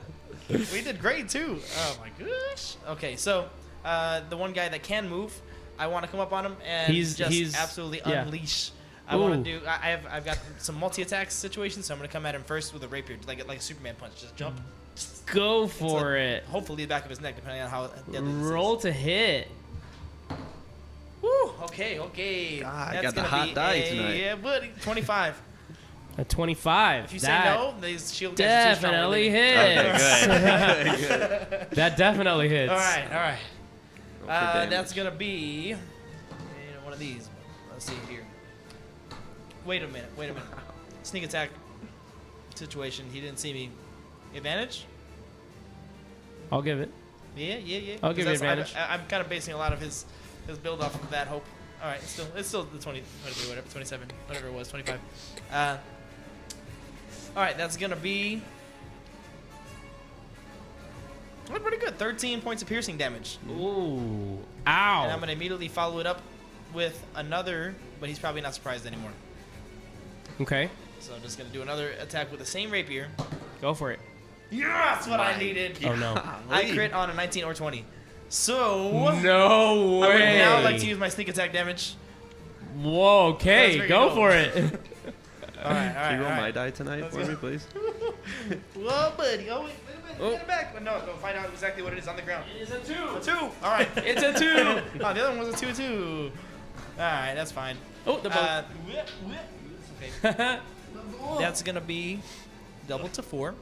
We did great too. Oh my gosh. Okay, so the one guy that can move, I want to come up on him and
He's
absolutely
yeah.
unleash. I want
Ooh.
to do. I've got some multi-attack situations, so I'm gonna come at him first with a rapier, like a Superman punch. Just jump.
Go for it.
Hopefully the back of his neck, depending on how deadly this
Roll
is.
to hit.
Woo. Okay.
God,
That's
got the
gonna
hot
be
die
a,
tonight.
Yeah, buddy. 25.
A 25.
If you say
That
no, these shield guys are too strong.
definitely
Really.
hits.
Okay, good.
That definitely hits.
All right.
Roll for damage.
That's gonna be one of these. Let's see here. Wait a minute. Sneak attack situation. He didn't see me. Advantage?
I'll give it.
Yeah.
I'll give you
'Cause that's-
advantage.
I'm kind of basing a lot of his build off of that hope. All right. It's still the 20, 23, whatever, 27, whatever it was, 25. All right. That's gonna be. That's pretty good. 13 points of piercing damage.
Ooh.
And I'm
Ow.
going to immediately follow it up with another, but he's probably not surprised anymore.
Okay.
So I'm just going to do another attack with the same rapier.
Go for it.
Yeah, that's what I needed.
Oh, no.
I crit on a 19 or 20. So
No
I would
way.
now like to use my sneak attack damage.
Whoa,
That's
okay.
where you
Go
go.
for it.
All right.
Can you roll my die tonight
Let's
for
go.
me, please?
Whoa, buddy. Oh, wait a minute. Get it back. No, go find out exactly what it is on the ground.
It is a 2.
A 2. All right.
It's a 2.
Oh, the other one was a 2 too. All right, that's fine.
Oh, the boat.
Okay. That's gonna be double to 4,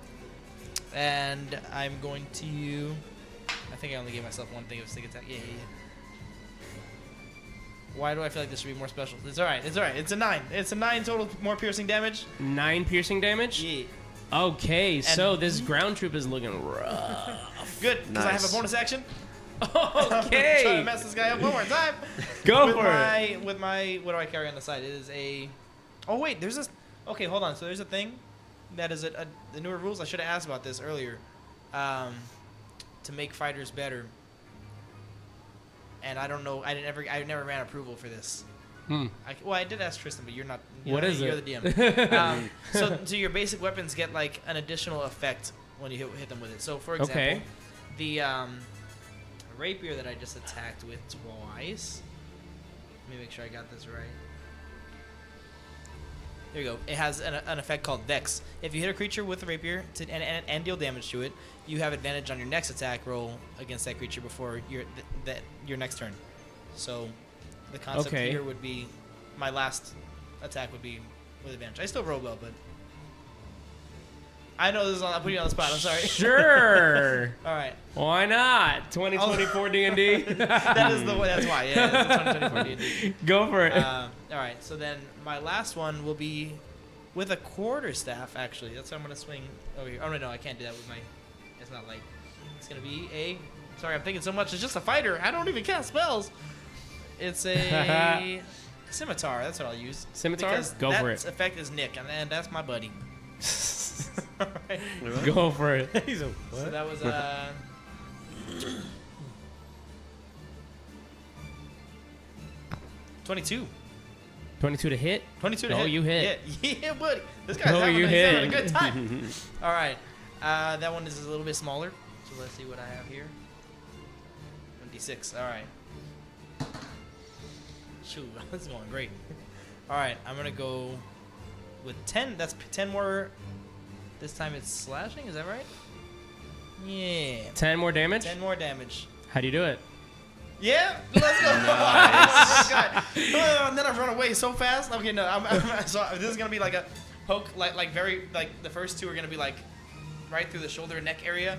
and I'm going to. I think I only gave myself one thing of sneak attack. Yeah. Why do I feel like this should be more special? It's all right. It's a 9. It's a 9 total more piercing damage.
9 piercing damage?
Yeah.
Okay, so this ground troop is looking rough.
Good, because I have a
Nice.
bonus action. Try to
Okay.
mess this guy up one more time.
Go
with
for it.
With my, what do I carry on the side? It is a. Oh wait, there's this. Okay, hold on. So there's a thing that is the newer rules. I should have asked about this earlier. To make fighters better. And I don't know. I never ran approval for this. I did ask Tristan, but you're not.
What is
you're
it?
the DM. So your basic weapons get like an additional effect when you hit them with it. So for example,
Okay.
the rapier that I just attacked with twice. Let me make sure I got this right. There you go. It has an effect called Vex. If you hit a creature with a rapier and deal damage to it, you have advantage on your next attack roll against that creature before your next turn. So the concept
Okay.
here would be my last attack would be with advantage. I still roll well, but I know this is I'm putting you on the spot. I'm sorry.
Sure.
All right.
Why not? 2024 D&D.
That is the way. That's why. Yeah. That's the 2024 D&D.
Go for it.
All right, so then my last one will be with a quarterstaff. Actually, that's how I'm gonna swing over here. Oh no, I can't do that with my. It's not light. It's gonna be a. Sorry, I'm thinking so much. It's just a fighter. I don't even cast spells. It's a scimitar. That's what I'll use.
Scimitar?
Because
Go for
that
it.
effect is Nick, and that's my buddy. All right.
Go for it.
He's a
So
what?
that was 22.
22 to hit.
22 to
Oh,
hit.
you hit.
Yeah, buddy. This guy's
Oh,
having,
you
he's
hit.
having a good time. All right. That one is a little bit smaller. So let's see what I have here. 26. All right. Shoot, this is going great. All right, I'm going to go with 10. That's 10 more. This time it's slashing. Is that right? Yeah.
10 more damage?
10 more damage.
How do you do it?
Yeah, let's go. Oh, God. And then I run away so fast. Okay, no, so this is gonna be like a poke, like very, like the first two are gonna be like right through the shoulder and neck area,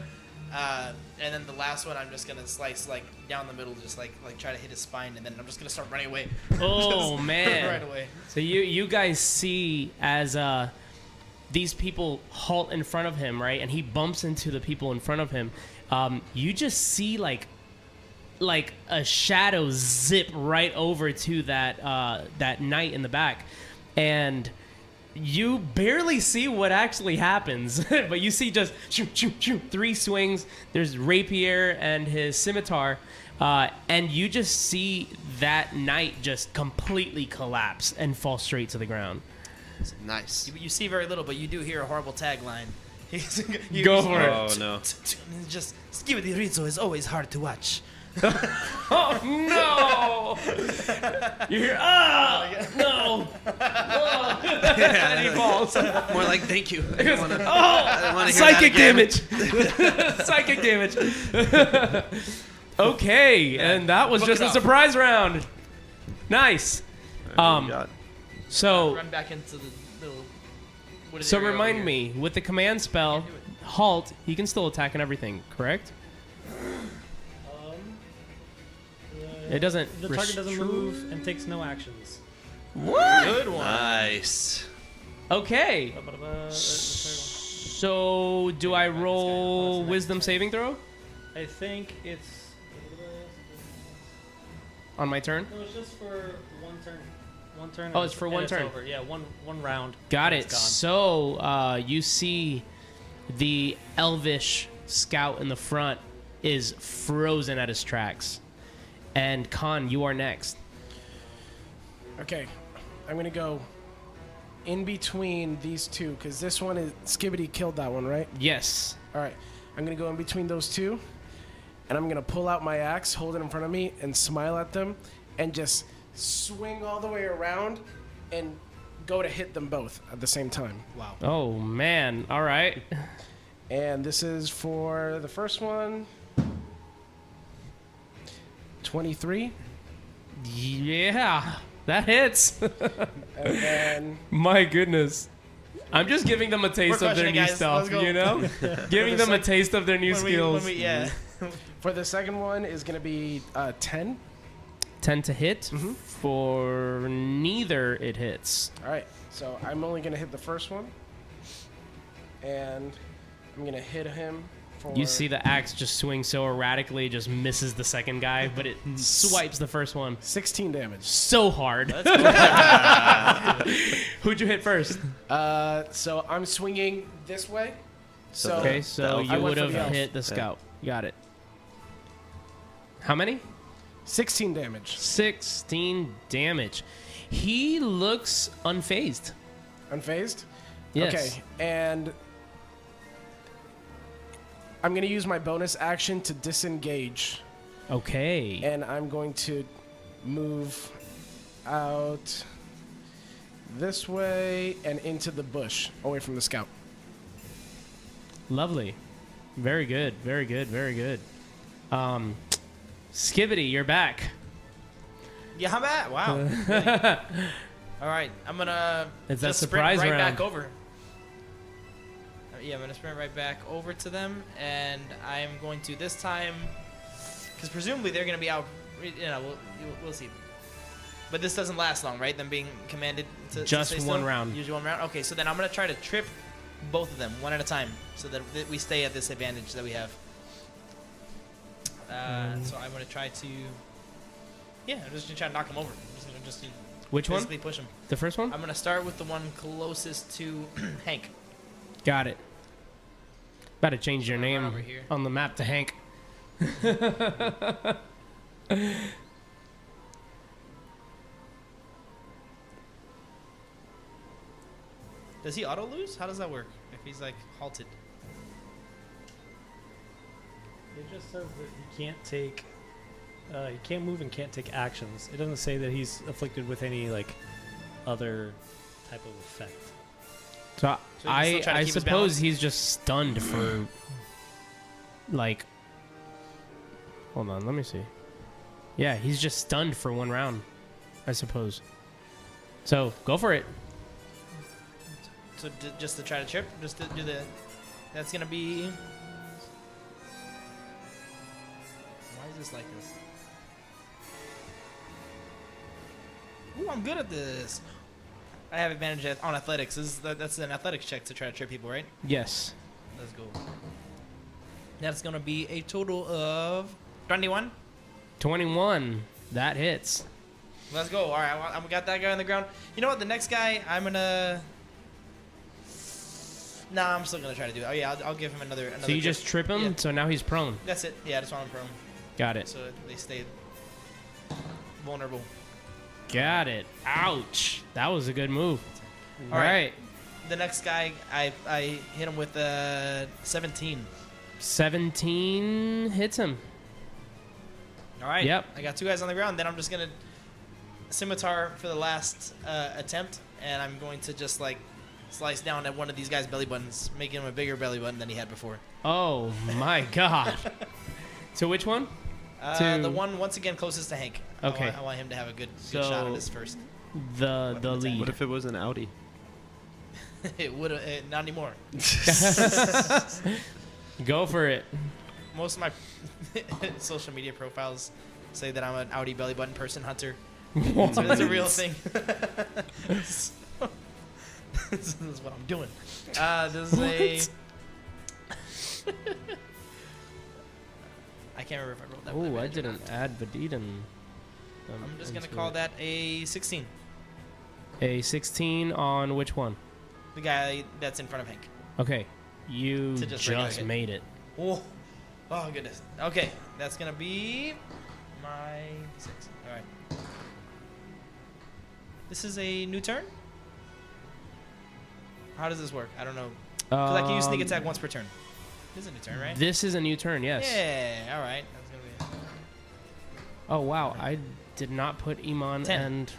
and then the last one I'm just gonna slice like down the middle, just like try to hit his spine, and then I'm just gonna start running away.
Oh,
Just
man.
right away.
So you guys see as these people halt in front of him, right? And he bumps into the people in front of him. You just see like a shadow zip right over to that knight in the back, and you barely see what actually happens, but you see just shoot, shoot, shoot, 3 swings. There's rapier and his scimitar, and you just see that knight just completely collapse and fall straight to the ground.
Nice.
You see very little, but you do hear a horrible tagline.
Go for it.
Oh no.
Just Skibidi Rizzo is always hard to watch.
Oh no! You hear, no! Oh. And he falls.
More like thank you. I don't wanna hear
Psychic
that again.
damage. Psychic damage. Okay, and that was
Book
just
it
a
up.
surprise round. Nice.
Alright, what do we got?
So,
Run back into the little. What is
so
it over
remind
here?
me, with the command spell, halt, he can still attack and everything, correct? It doesn't.
The target doesn't
restrict-
move and takes no actions.
Good one.
Nice.
Okay.
I
So, do I roll wisdom saving throw
think it's.
on my turn?
No, it's just for one turn. One turn.
Oh,
and
it's for
and
one turn.
Over. Yeah, one round.
Got
and
it.
it's gone.
So, you see the elvish scout in the front is frozen at his tracks. And Khan, you are next.
Okay, I'm gonna go in between these two because this one is Skibbity killed that one, right?
Yes.
All right, I'm gonna go in between those two, and I'm gonna pull out my axe, hold it in front of me, and smile at them, and just swing all the way around, and go to hit them both at the same time. Wow.
Oh, man. All right.
And this is for the first one. 23,
Yeah. That hits.
and then
My goodness. I'm just giving them a taste
We're
of their
crushing it,
new
guys.
stuff,
Let's go.
you know? Giving them a taste of their new skills.
Yeah.
for the second one is gonna be 10.
10 to hit. For neither, it hits.
All right, so I'm only gonna hit the first one, and I'm gonna hit him for.
You see the axe just swing so erratically, just misses the second guy, but it swipes the first one
16 damage.
so hard. Who'd you hit first?
So I'm swinging this way. So
Okay, so
elf.
you
I
would
went for
have
the elf.
hit the scout. Got it. How many?
16 damage.
16 damage. He looks unfazed.
Unfazed?
Yes.
Okay, and I'm gonna use my bonus action to disengage,
Okay.
and I'm going to move out this way and into the bush, away from the scout.
Lovely. Very good. Very good. Very good. Skivity, you're back.
Yeah, I'm at. Wow. Really? All right, I'm gonna
It's that
just
surprise
sprint right
round.
back over. Yeah, I'm gonna sprint right back over to them, and I'm going to this time, because presumably they're gonna be out. You know, we'll see. But this doesn't last long, right? Them being commanded to
Just
stay
one
still?
round.
Usually one round. Okay, so then I'm gonna try to trip both of them one at a time, so that we stay at this advantage that we have. So I'm gonna try to. Yeah, I'm just gonna try to knock him over. I'm just gonna
Which one?
physically push him.
The first one?
I'm gonna start with the one closest to Hank.
Got it. About to change your
Run
name
over here.
on the map to Hank.
Does he auto lose? How does that work? If he's like halted.
It just says that he can't take. He can't move and can't take actions. It doesn't say that he's afflicted with any like other type of effect.
So,
So he can still try to
I
keep his
suppose
balance?
he's just stunned for like. Hold on, let me see. Yeah, he's just stunned for one round, I suppose. So go for it.
So just to try to trip, just to do the. That's gonna be. Why is this like this? Ooh, I'm good at this. I have advantage on athletics. That's an athletics check to try to trip people, right?
Yes.
Let's go. That's gonna be a total of 21.
21. That hits.
Let's go. All right, I got that guy on the ground. You know what? The next guy, I'm gonna. Nah, I'm still gonna try to do it. Oh yeah, I'll give him another.
So you just trip him,
Yeah.
so now he's prone.
That's it. Yeah, I just want him prone,
Got it.
so they stay vulnerable.
Got it. Ouch. That was a good move.
All
All
right.
right.
The next guy, I hit him with 17.
17 hits him.
All right.
Yep.
I got 2 guys on the ground. Then I'm just gonna scimitar for the last attempt, and I'm going to just like slice down at one of these guys' belly buttons, making him a bigger belly button than he had before.
Oh my god. So which one? To-
The one once again closest to Hank.
Okay.
I want him to have a good
So-
shot at his first.
The
What
lead.
if it was an Audi?
It would not anymore.
Go for it.
Most of my social media profiles say that I'm an Audi belly button person hunter.
What?
So it's a real thing. This is what I'm doing. This is a. I can't remember if I wrote that.
Oh, I
advantage or
didn't
not.
add Vadiden.
I'm just gonna call that a 16.
A 16 on which one?
The guy that's in front of Hank.
Okay. You
To just regular
just
hit.
made it.
Oh, oh goodness. Okay, that's gonna be my 6. All right. This is a new turn. How does this work? I don't know. 'Cause I can use sneak attack once per turn. This is a new turn, right?
This is a new turn, yes.
Yeah. All right. That's gonna be.
Oh, wow. I did not put Iman
10.
and...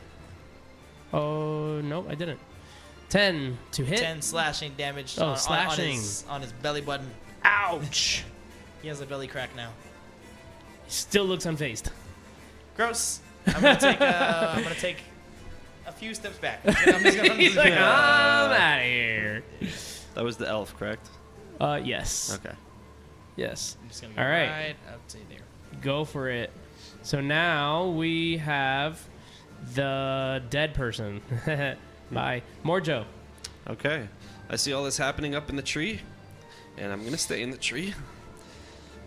Oh, no, I didn't. 10 to hit.
10 slashing damage
Oh,
on
slashing.
on his belly button.
Ouch.
He has a belly crack now.
Still looks unfazed.
Gross. I'm gonna take a few steps back. I'm just gonna,
He's like, I'm out of here.
That was the elf, correct?
Yes.
Okay.
Yes.
I'm just gonna go
All right.
right up to there.
Go for it. So now we have the dead person. Bye. Morjo.
Okay. I see all this happening up in the tree, and I'm gonna stay in the tree.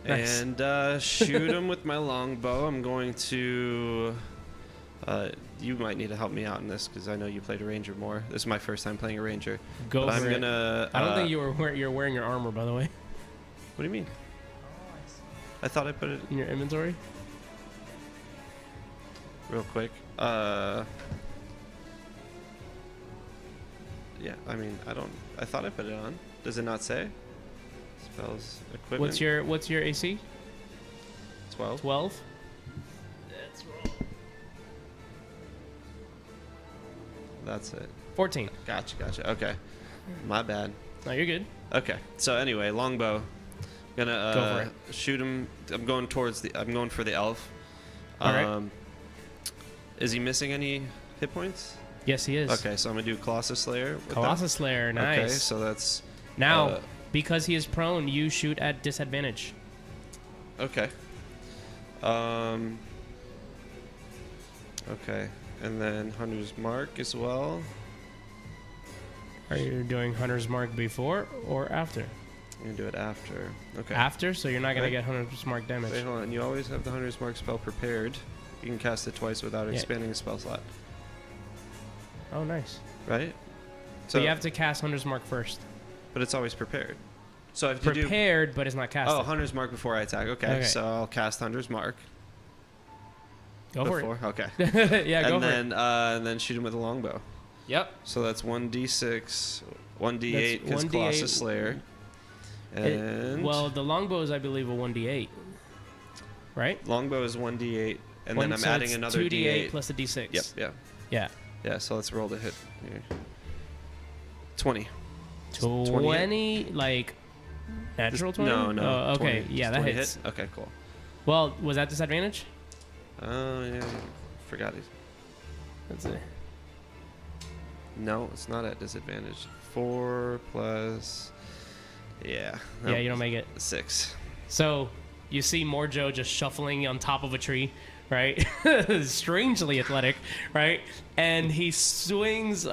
Nice.
And shoot him with my longbow. I'm going to. You might need to help me out in this because I know you played a ranger more. This is my first time playing a ranger.
Go
But
for
I'm
it.
gonna.
I don't think you're wearing your armor, by the way,
What do you mean? I thought I put it
in your inventory.
real quick. Yeah, I mean, I thought I put it on. Does it not say? Spells, equipment.
What's your AC?
12?
12. That's wrong.
That's it.
14.
Gotcha. Okay. My bad.
No, you're good.
Okay. So anyway, longbow. Gonna
Go for
shoot him. I'm going for the elf.
All right.
Is he missing any hit points?
Yes, he is.
Okay, so I'm gonna do Colossus Slayer. with that.
Colossus Slayer. Nice.
Okay, so that's
Now, because he is prone, you shoot at disadvantage.
okay. Okay, and then Hunter's Mark as well.
Are you doing Hunter's Mark before or after?
I'm gonna do it after. Okay.
After, so you're not going to
Okay.
get Hunter's Mark damage.
Wait, hold on. You always have the Hunter's Mark spell prepared. You can cast it twice without
Yeah.
expanding a spell slot,
Oh, nice.
right?
So you have to cast Hunter's Mark first.
but it's always prepared. So if you do
Prepared, but it's not casted.
Hunter's Mark before I attack. Okay,
Okay.
so I'll cast Hunter's Mark
Go for
before. Okay.
it. Yeah, go
and
for
then and then shoot him with a longbow.
it. Yep.
So that's 1d6, 1d8
That's
because
1d8.
Colossus Slayer. And
Well, the longbow is, I believe, a 1d8. Right?
longbow is 1d8, and
One-
then I'm
so
adding
it's
another
2d8
d8.
plus a d6.
Yep, yeah.
Yeah.
Yeah, so let's roll the hit here. 20.
20, like, natural 20?
No.
Oh, okay.
20.
Yeah,
Just
that
20
hits.
hit? Okay, cool.
Well, was that disadvantage?
Oh, yeah. Forgot it.
Let's see.
No, it's not at disadvantage. 4 plus. Yeah.
Yeah, you don't make it.
6.
So, you see Morjo just shuffling on top of a tree, right? Strangely athletic, right? And he swings,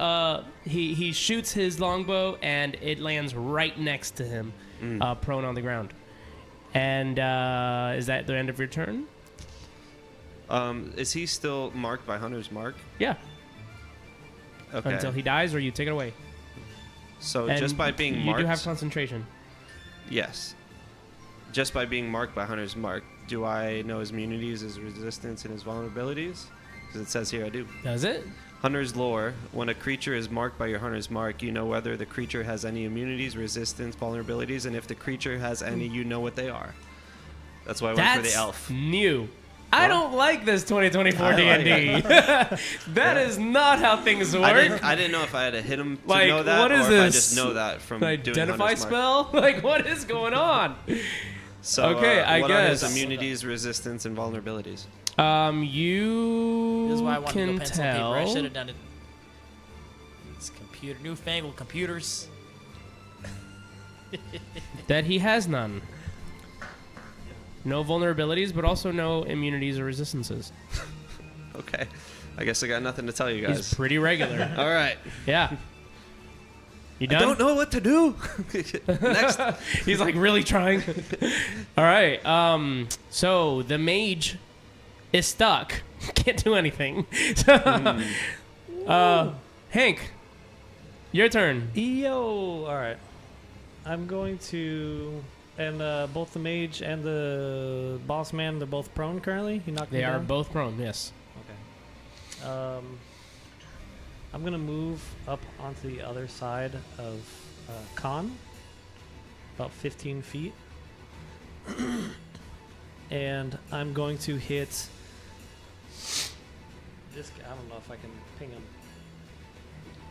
he shoots his longbow, and it lands right next to him, prone on the ground. And is that the end of your turn?
Is he still marked by Hunter's Mark?
Yeah.
Okay.
Until he dies, or you take it away.
So
And
just by being
you
marked.
do have concentration.
Yes. Just by being marked by Hunter's Mark, do I know his immunities, his resistance, and his vulnerabilities? Because it says here I do.
Does it?
Hunter's Lore. When a creature is marked by your Hunter's Mark, you know whether the creature has any immunities, resistance, vulnerabilities, and if the creature has any, you know what they are. That's why I went for the elf.
New. I don't like this 2024
I like
D&D. That is not how things work.
I didn't know if I had to hit him to
Like,
know that,
what
or
is
if I
this?
just know that from
An
doing
identify
Hunter's Mark.
spell? Like, what is going on?
So,
Okay, I
what are his
guess.
immunities, resistance, and vulnerabilities?
You
This is why I wanted to go
can
pencil and paper. I should
tell
have done it. It's newfangled computers.
that he has none. No vulnerabilities, but also no immunities or resistances.
Okay. I guess I got nothing to tell you guys.
He's pretty regular.
All right.
Yeah. You done?
I don't know what to do. Next.
He's like really trying. All right. So the mage is stuck. Can't do anything. Hank, your turn.
Yo! Alright. I'm going to... And both the mage and the boss man, they're both prone currently? You knocked me
They are
down?
both prone. Yes.
Okay. I'm going to move up onto the other side of Khan. About 15 feet. And I'm going to hit... this guy. I don't know if I can ping him.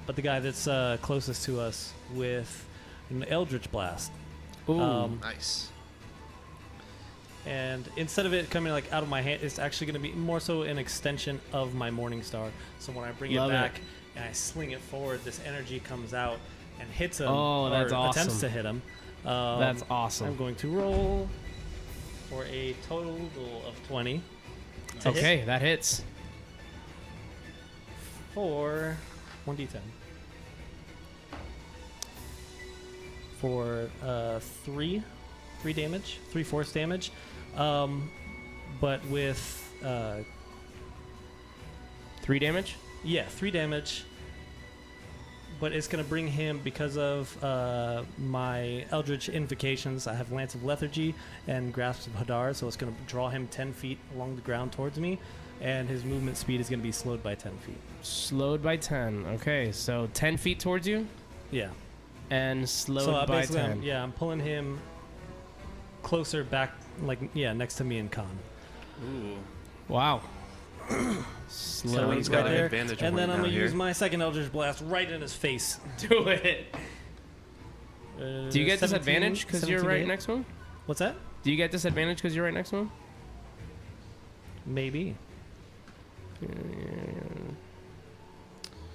But the guy that's closest to us with an Eldritch Blast.
Ooh.
Nice.
And instead of it coming like out of my hand, it's actually going to be more so an extension of my Morning Star. So when I bring
Love
it
it.
back and I sling it forward, this energy comes out and hits him.
Oh, that's
or
awesome.
attempts to hit him.
That's
I'm
awesome.
going to roll for a total of 20. to hit
Okay, that hits.
For 1d10. For 3 damage, 3 force damage, but with
3 damage.
3 damage. But it's gonna bring him because of my Eldritch Invocations. I have Lance of Lethargy and Grasp of Hadar, so it's gonna draw him 10 feet along the ground towards me, and his movement speed is gonna be slowed by 10 feet.
Slowed by 10. Okay, so 10 feet towards you
Yeah.
and slowed
So
by
basically,
10.
I'm pulling him closer back, next to me and Khan.
Ooh.
Wow.
So
Slowed
he's
by
got an
there.
advantage
And
point
then I'm
now
gonna
here.
use my second Eldritch Blast right in his face.
Do it. Do you get
17
disadvantage because you're
17
right
to hit?
next to him?
What's that?
Do you get disadvantage because you're right next to him?
Maybe.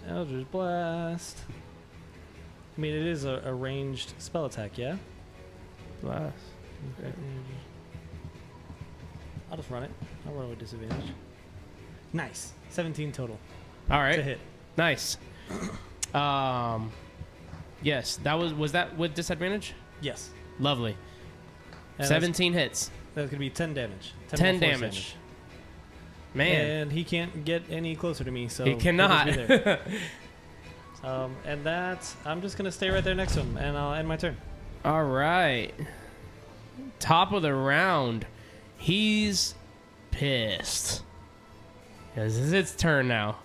Eldritch Blast. I mean, it is a ranged spell attack, yeah?
Blast.
I'll just run it. I'll roll with disadvantage. Nice. 17 total
All
to
right.
hit.
Nice. Yes, that was that with disadvantage?
Yes.
Lovely.
And
17 hits.
That's going to be 10 damage.
10
more force
damage. Man,
And he can't get any closer to me, so
he
he'll
cannot.
just be there. And that, I'm just going to stay right there next to him, and I'll end my turn.
All right. Top of the round. He's pissed. Because it's its turn now.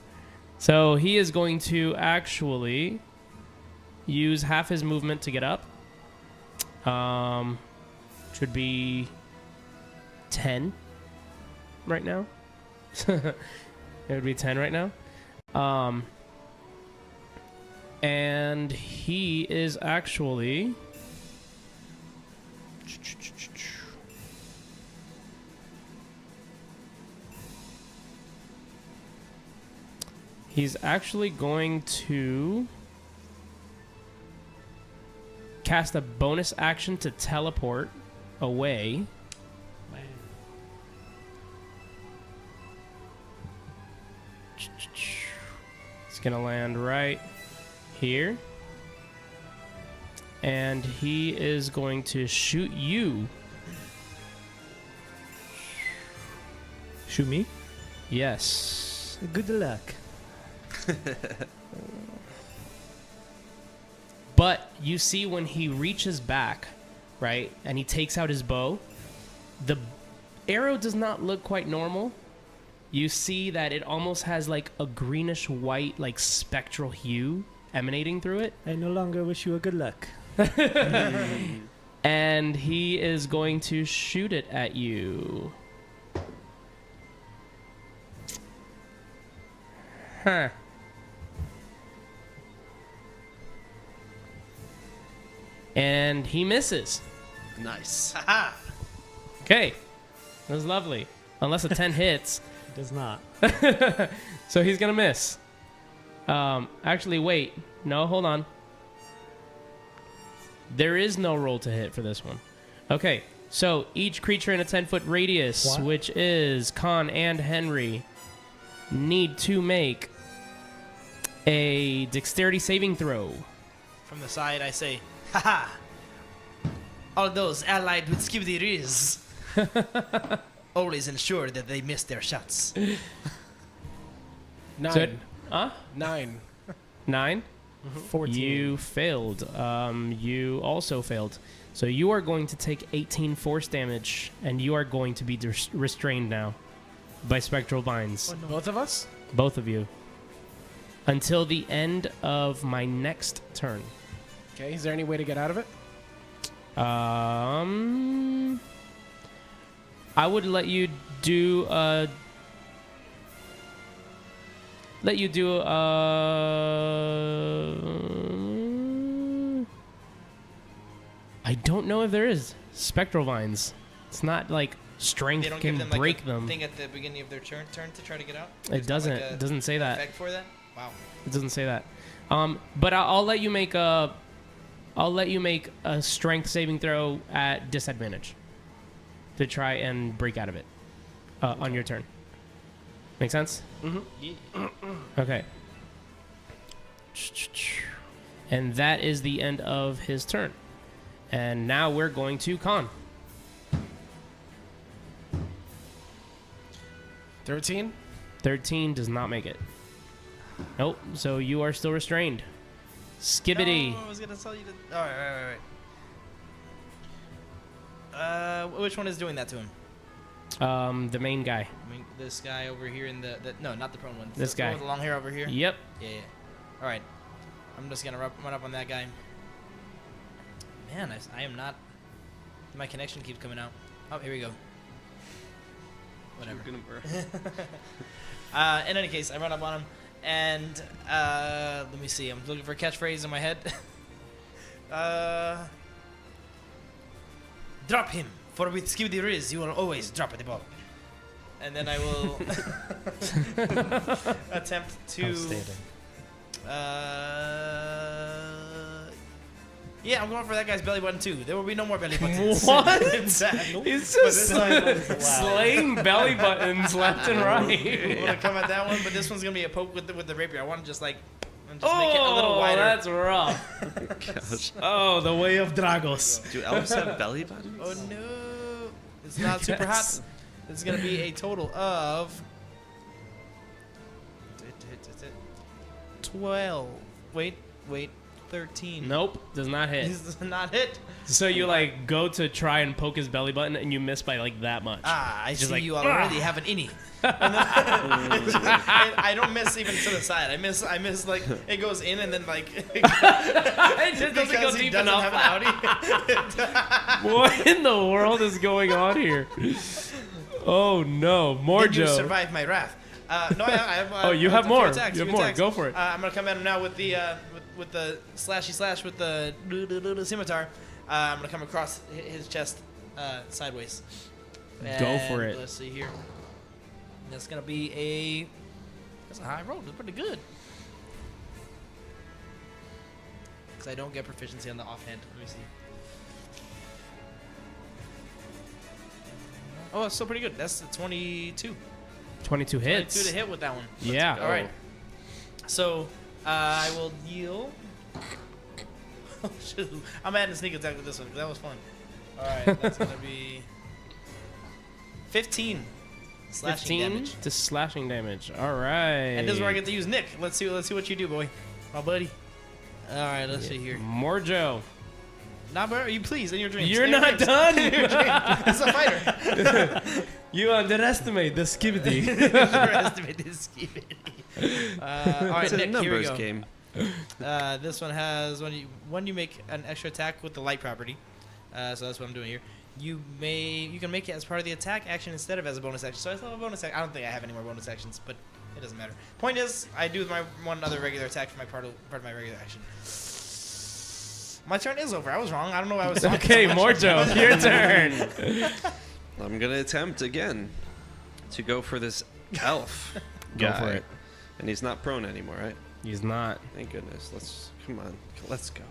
So he is going to actually use half his movement to get up. Should be 10 right now. It would be 10 right now. And he is actually... He's actually going to cast a bonus action to teleport away.
Man.
It's gonna land right here. And he is going to shoot you.
Shoot me.
Yes.
Good luck.
But you see when he reaches back, right, and he takes out his bow, the arrow does not look quite normal. You see that it almost has like a greenish white, like spectral hue emanating through it.
I no longer wish you a good luck.
And he is going to shoot it at you. Huh. And he misses.
Nice.
Okay. That was lovely. Unless a 10 hits.
It does not.
So he's going to miss. Actually, wait. No, hold on. There is no roll to hit for this one. Okay. So each creature in a 10-foot radius,
What?
which is Con and Henry, need to make a dexterity saving throw.
From the side, I say, haha. All those allied with Skibidi Riz always ensure that they miss their shots.
9.
So, huh?
9.
9?
14.
You failed. You also failed. So you are going to take 18 force damage, and you are going to be restrained now by spectral binds.
Both of us?
Both of you. Until the end of my next turn.
Okay, is there any way to get out of it?
I would let you do a... I don't know if there is spectral vines. It's not like strength
They don't
can
give them like
break
a
them.
thing at the beginning of their turn to try to get out?
It
There's not
doesn't.
like a
It doesn't say that.
effect for that? Wow.
It doesn't say that. But I'll let you make a. I'll let you make a strength saving throw at disadvantage to try and break out of it on your turn. Make sense?
Yeah.
Okay. And that is the end of his turn. And now we're going to Con.
13?
13 does not make it. Nope. So you are still restrained. Skibbity.
No, I was gonna tell you to. All right. Which one is doing that to him?
The main guy.
I mean, this guy over here in the no, not the prone one.
This
The one
guy.
with the long hair over here.
Yep.
Yeah. All right. I'm just gonna run up on that guy. Man, I am not. My connection keeps coming out. Oh, here we go. Whatever. In any case, I run up on him, and let me see. I'm looking for a catchphrase in my head. Drop him, for with Skibidi Riz, you will always drop the ball. And then I will attempt to.
Outstanding.
Yeah, I'm going for that guy's belly button too. There will be no more belly buttons.
What?
It's sad.
He's
But
just
this time,
slaying belly buttons left and
I'm
right.
gonna come at that one, but this one's gonna be a poke with the rapier. I want to just make it a little
Oh,
wider.
that's rough.
Gosh.
Oh, the way of Dragos.
Do elves have belly buttons?
Oh no, it's not super hot.
Yes.
It's gonna be a total of 12. Wait, 13.
Nope, does not hit.
He's not hit.
So you like go to try and poke his belly button and you miss by like that much.
I
Just
see
like,
you already have an innie. And then- I don't miss even to the side. I miss like it goes in and then like
It just doesn't go
because he
deep
doesn't
enough.
have an outie.
What in the world is going on here? Oh no, more
Did you
Joe.
survive my wrath? No, I have.
Oh, you have
a few
more.
attacks,
You have
few
more.
attacks.
Go for it.
I'm gonna come at him now with the with the slashy slash with the scimitar. I'm gonna come across his chest sideways.
Go for
And
it.
Let's see here. That's gonna be that's a high roll. That's pretty good. Because I don't get proficiency on the offhand. Let me see. Oh, it's still pretty good. That's the 22.
22 hits.
22 to hit with that one.
Yeah.
All right. So I will deal. Oh, shit. I'm adding a sneak attack with this one because that was fun. All right, that's gonna be 15 slashing
15
damage.
to slashing damage. All right.
And this is where I get to use Nick. Let's see what you do, boy, my buddy. All right, let's see here.
Morjo.
Nah, bro, you please in your dreams.
You're
In your
not
dreams.
done.
It's a fighter.
You underestimate the skibidi.
Underestimate this skibidi. All right,
It's a
Nick, here we
numbers
go.
game.
This one has when you make an extra attack with the light property. So that's what I'm doing here. You can make it as part of the attack action instead of as a bonus action. So I still have a bonus action. I don't think I have any more bonus actions, but it doesn't matter. Point is, I do my one other regular attack for my part of my regular action. My turn is over. I was wrong. I don't know why I was talking
Okay,
so much.
Morjo, your turn.
I'm gonna attempt again to go for this elf
Go
guy.
for it.
And he's not prone anymore, right?
He's not.
Thank goodness. Come on. Let's go.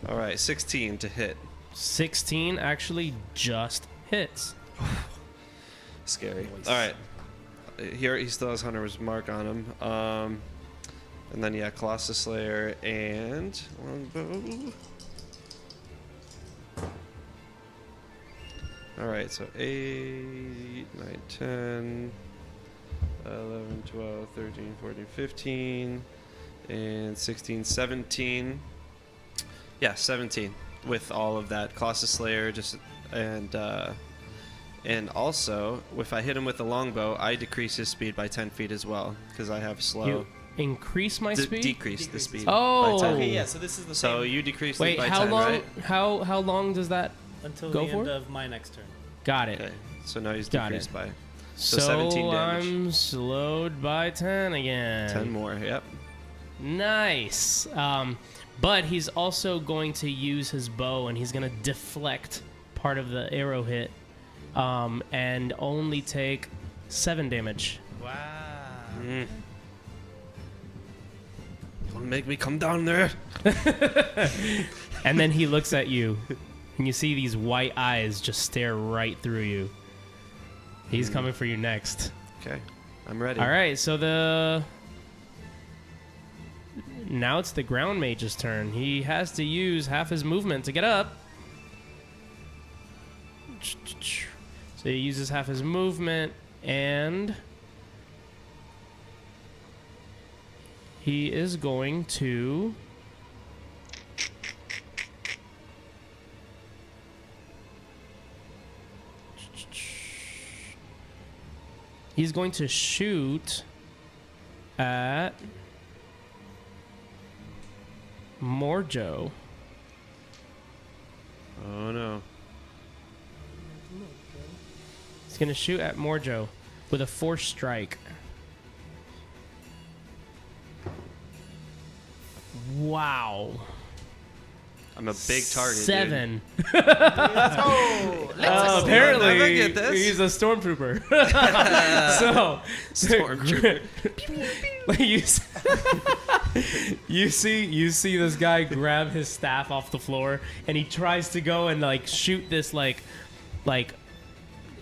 All right, 16 to hit.
16 actually just hits.
Scary. All right. Here he still has Hunter's mark on him. And then yeah, Colossus Slayer and longbow. All right, so 8, 9, 10, 11, 12, 13, 14, 15, and 16, 17. Yeah, 17 with all of that Colossus Slayer and also if I hit him with the longbow, I decrease his speed by 10 feet as well because I have slow.
You increase my speed?
Decrease the speed.
Oh.
by 10.
Okay, yeah. So this is the
So
same.
you decrease
Wait,
it by
how
10,
long?
right?
How long does that?
Until
Go
the
for
end
it?
of my next turn.
Got it.
Okay, so now he's
Got
decreased
it.
by
So
17 damage.
I'm slowed by 10 again.
10 more. Yep.
Nice. But he's also going to use his bow and he's going to deflect part of the arrow hit and only take 7 damage.
Wow.
Don't make me come down there.
And then he looks at you and you see these white eyes just stare right through you. He's coming for you next.
Okay, I'm ready.
All right, so now it's the ground mage's turn. He has to use half his movement to get up. So he uses half his movement and he is going to shoot at Morjo.
Oh no.
He's going to shoot at Morjo with a force strike. Wow.
I'm a big target.
7.
Oh, let's
Apparently,
I'll never get this.
he's a stormtrooper. So,
Stormtrooper.
you see this guy grab his staff off the floor, and he tries to go and like shoot this like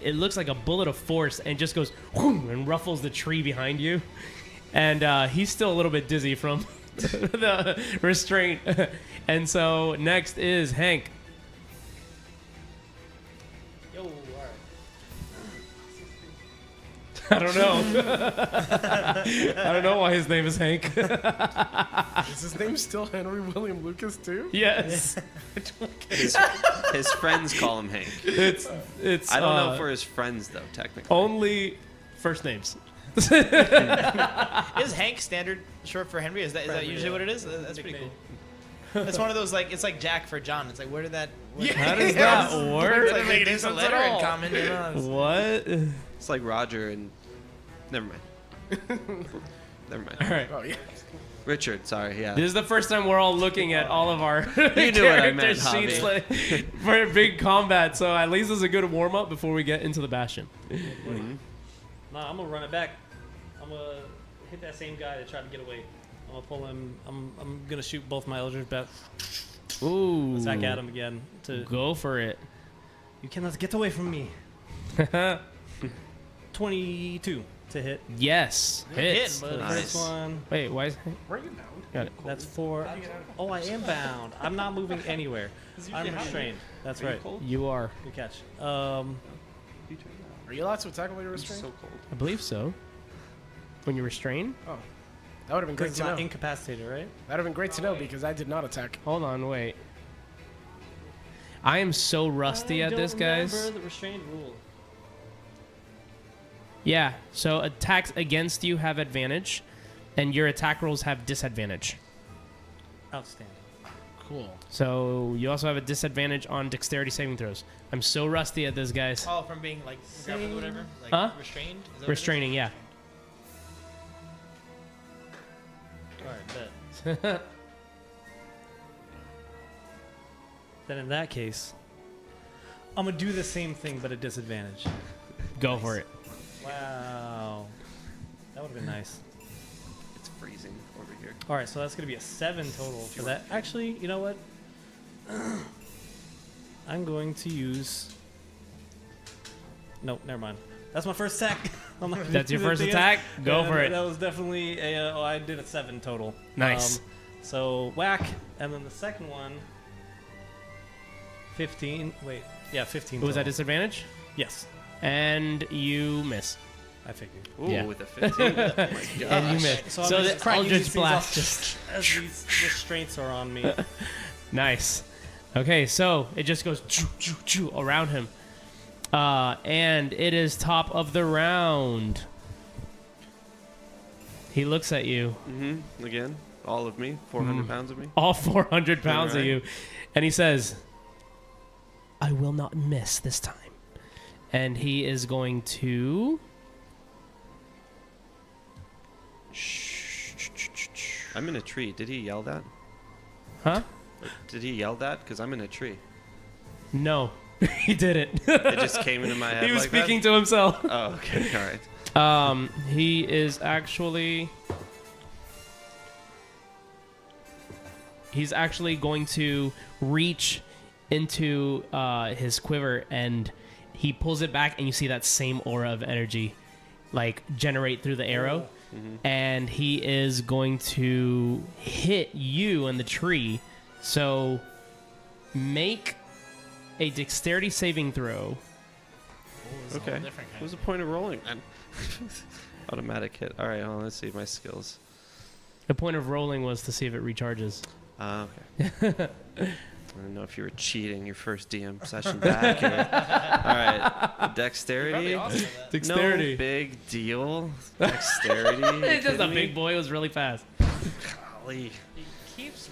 it looks like a bullet of force, and just goes whoom, and ruffles the tree behind you, and he's still a little bit dizzy from the restraint. And so next is Hank.
Yo, alright.
I don't know. I don't know why his name is Hank.
Is his name still Henry William Lucas too?
Yes.
His friends call him Hank.
It's
I don't know for his friends though, technically.
only first names.
Is Hank standard short for Henry? Is that
Probably,
usually
yeah.
what it is? That's pretty
Nickname.
cool. It's one of those like it's like Jack for John. It's like where did that? Where
How does that
It's
work?
like
make any
there's a
sense at
letter in
all.
common. You know?
What?
It's like Roger and never mind. Never mind.
All right.
Oh yeah.
Richard, sorry, yeah.
This is the first time we're all looking at all of our
knew what I
character
meant,
sheets
Javi.
like, for a big combat. So at least it's a good warm up before we get into the Bastion.
Nah, I'm gonna run it back. I'm gonna hit that same guy that tried to get away. I'm gonna pull him. I'm gonna shoot both my Eldritch Blast.
Ooh.
Attack at him again. To
Go for it.
you cannot get away from me. 22 to hit.
Yes, hits.
Hit,
The
bud.
first one.
Wait, why is
Where are you bound?
got it?
That's 4. Oh, I am bound. I'm not moving anywhere. I'm restrained. That's right.
You are.
Good catch.
Are you allowed to attack while you're restrained?
So cold.
I believe so. When you're restrained?
Oh, that would have been great
Because
to
it's
know.
not incapacitated, right?
That would have been great to know because I did not attack.
Hold on, wait. I am so rusty at this, guys.
Remember the restrained rule.
Yeah, so attacks against you have advantage, and your attack rolls have disadvantage.
Outstanding.
Cool.
So you also have a disadvantage on dexterity saving throws. I'm so rusty at this, guys.
Oh, from being like grappled or whatever? Like
Huh?
restrained? Is that what it is?
Restraining, yeah.
Alright, bet. Then in that case, I'm gonna do the same thing but at disadvantage.
Go for it.
Wow. That would have been nice.
It's freezing over here.
Alright, so that's gonna be a 7 total for that. Actually, you know what? I'm going to use... Nope, never mind. That's my first attack. I'm not gonna
That's your
do that
first
thing.
attack? Go
And
for it.
That was definitely a... oh, I did a 7 total.
Nice.
So, whack. And then the second one... 15. Wait. Yeah, 15
Was that
total.
disadvantage?
Yes.
And you miss.
I figured.
Ooh,
Yeah.
with a 15. Oh my gosh.
And you miss.
So,
So
I'm
the
just cracking
Eldritch
these things
Blast
off
just...
as these restraints are on me.
Nice. Okay, so it just goes choo, choo, choo around him. And it is top of the round. He looks at you,
Mm-hmm. Again, all of me, 400 pounds of me.
all 400 pounds of
Alright.
you, and he says, I will not miss this time. And he is going to...
I'm in a tree. Did he yell that?
Huh?
Did he yell that? Because I'm in a tree.
No, he didn't.
It just came into my head.
He was
like
speaking to himself.
That? Oh, okay. All right.
He is actually... He's actually going to reach into his quiver, and he pulls it back, and you see that same aura of energy like generate through the arrow. And he is going to hit you in the tree. So make a dexterity saving throw.
Okay. What's the point of rolling then? Automatic hit. All right. Well, let's see my skills.
The point of rolling was to see if it recharges.
Okay. I don't know if you were cheating your first DM session back. All right. Dexterity.
Dexterity.
No big deal. Dexterity.
It's just a
Kidding me?
big boy. It was really fast.
Golly.
He keeps.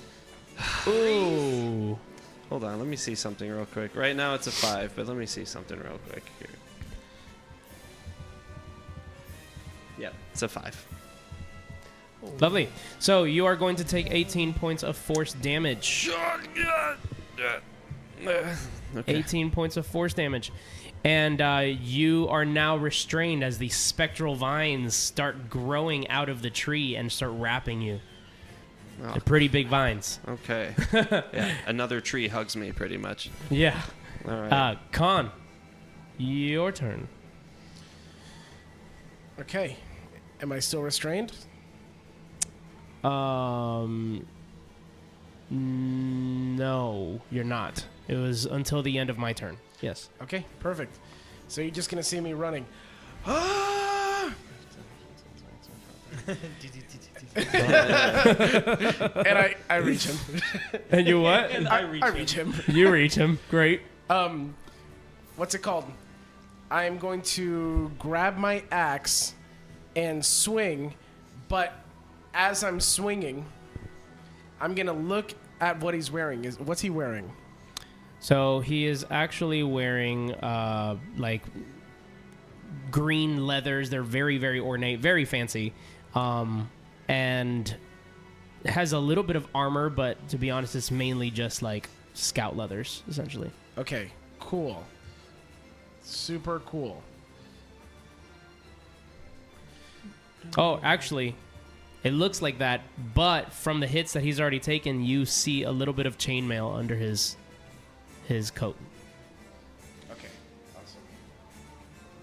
Ooh.
Hold on. Let me see something real quick. Right now it's a 5, but let me see something real quick here. Yep, it's a 5.
Lovely. So you are going to take 18 points of force damage.
Okay.
18 points of force damage. And you are now restrained as the spectral vines start growing out of the tree and start wrapping you.
Oh,
They're pretty big vines.
okay. Yeah, another tree hugs me pretty much.
Yeah.
All right.
Khan, your turn.
Okay. Am I still restrained?
No, you're not. It was until the end of my turn. Yes.
Okay, perfect. So you're just gonna see me running. Ah! And I reach him.
And you what?
And
I reach him.
You reach him. Great.
What's it called? I'm going to grab my axe and swing, but as I'm swinging, I'm gonna look at what he's wearing. What's he wearing?
So he is actually wearing like green leathers. They're very, very ornate, very fancy, and has a little bit of armor. But to be honest, it's mainly just like scout leathers, essentially.
Okay, cool. Super cool.
Oh, actually, it looks like that. But from the hits that he's already taken, you see a little bit of chainmail under his coat.
Okay, awesome.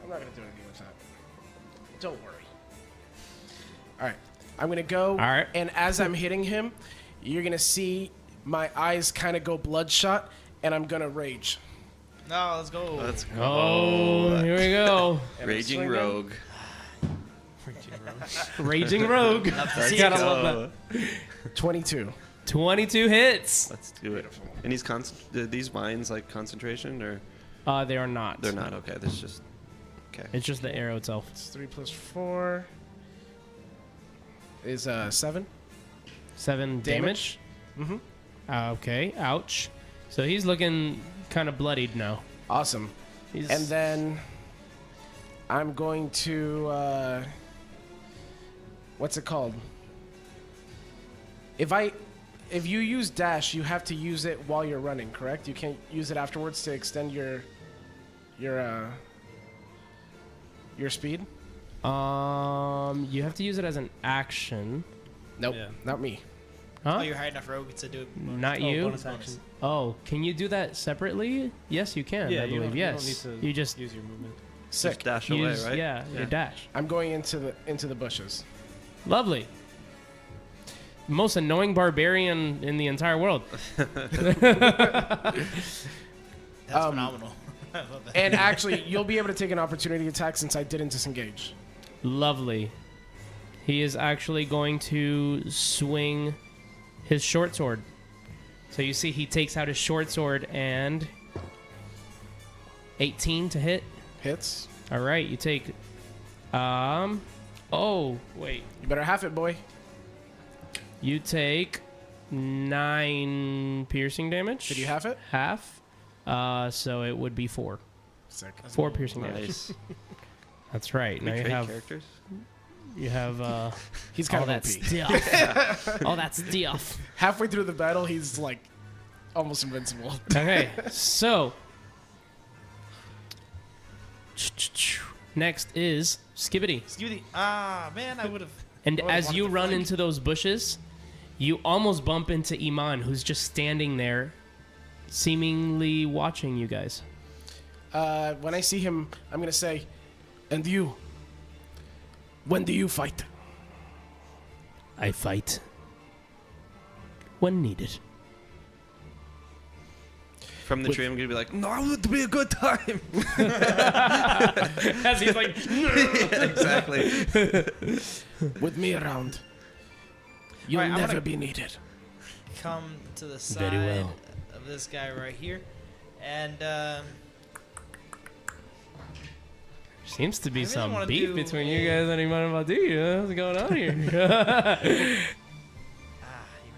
I'm not gonna do anything with that. Don't worry. All right. I'm going to go.
All right.
And as I'm hitting him, you're going to see my eyes kind of go bloodshot, and I'm going to rage.
No, let's go.
Let's go.
Oh, here we go.
And I'm
Raging
swinging.
Rogue.
Raging Rogue.
Let's
Gotta
go.
love that.
22.
22 hits.
Let's do it. And these mines like concentration or
They are not.
they're not? Okay, that's just okay.
It's just the arrow itself.
It's 3 plus 4 is 7.
7 damage.
Mm-hmm.
Okay. Ouch. So he's looking kind of bloodied now.
Awesome.
He's,
And then I'm going to what's it called? If you use dash, you have to use it while you're running, correct? You can't use it afterwards to extend your speed?
you have to use it as an action.
Nope,
Yeah.
not me.
Huh?
Oh, you're high enough rogue to do it.
Not
Oh,
you.
bonus action.
Oh, can you do that separately? Yes, you can.
Yeah,
I
you
believe.
don't,
Yes.
you don't need to
You just
use your movement.
Sick.
Just dash
use,
away, right?
Yeah, your dash.
I'm going into the bushes.
Lovely. Most annoying barbarian in the entire world.
That's phenomenal. I love that.
And actually, you'll be able to take an opportunity attack since I didn't disengage.
Lovely. He is actually going to swing his short sword. So you see he takes out his short sword and 18 to hit.
Hits.
All right, you take oh, wait.
You better have it, boy.
You take 9 piercing damage.
Did you have it?
Half. So it would be 4.
Sick.
4 piercing damage.
Nice.
That's right.
We
Now you
trade
have
characters.
He's kind
all
of
that
OP.
stuff. All that stuff.
Halfway through the battle, he's like almost invincible.
Okay, so next is Skibbity.
Excuse me. Ah, man, I would have.
And
I would've
as
wanted
you
to
run
flank.
into those bushes, you almost bump into Iman, who's just standing there, seemingly watching you guys.
When I see him, I'm gonna say, "And you? When do you fight?"
I fight when needed.
From the tree, I'm gonna be like, no, it would be a good time.
As he's like,
Exactly.
With me around, you'll
Alright, I'm
never
gonna-
be needed.
Come to the side
Very well.
of this guy right here. And,
seems to be
I really
some
wanna
beef
do
between
a-
you guys and Iman about you. What's going on here?
he ran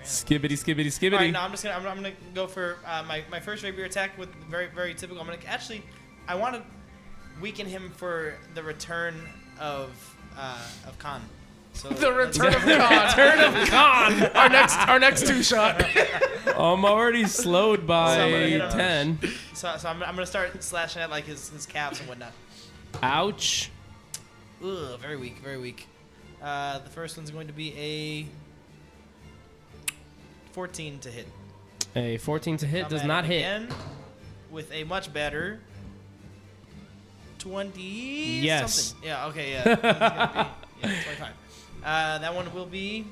Skibbity, skibbity, skibbity.
All right, no, I'm gonna go for my first rapier attack with very very typical. I'm gonna I want to weaken him for the return of Khan. So
The
let's-
return of Khan.
Turn of Khan.
Our next 2 shot.
I'm already slowed by
So I'm gonna hit him.
10.
So I'm gonna start slashing at like his calves and whatnot.
Ouch.
Ugh, very weak, very weak. The first one's going to be a 14 to hit.
A 14 to hit
Come
does
at
not
him
hit.
again with a much better 20.
Yes.
Something. Yeah. Okay. Yeah. It's gonna be, 25. That one will be.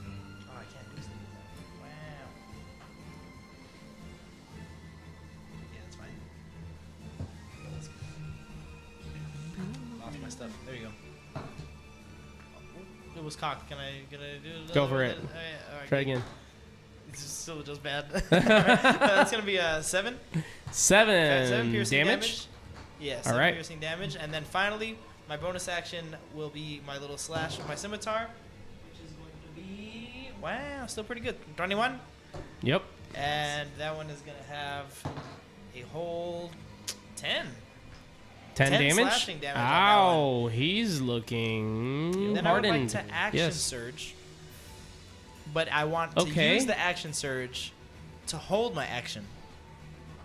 Oh, I can't do something. Wow. Yeah, that's fine. Lost my stuff. There you go. It was cocked. Can I do it?
Go for it.
All right,
Try
good.
again.
It's still just bad. That's gonna be a 7.
7
piercing
damage.
Yeah, 7
All right.
piercing damage. And then finally, my bonus action will be my little slash with my scimitar, which is going to be, wow, still pretty good. 21.
Yep.
And that one is going to have a whole 10.
10 damage.
slashing damage on that
Ow, he's looking
Then I would
hardened.
like to action
yes.
surge. But I want to
Okay.
use the action surge to hold my action.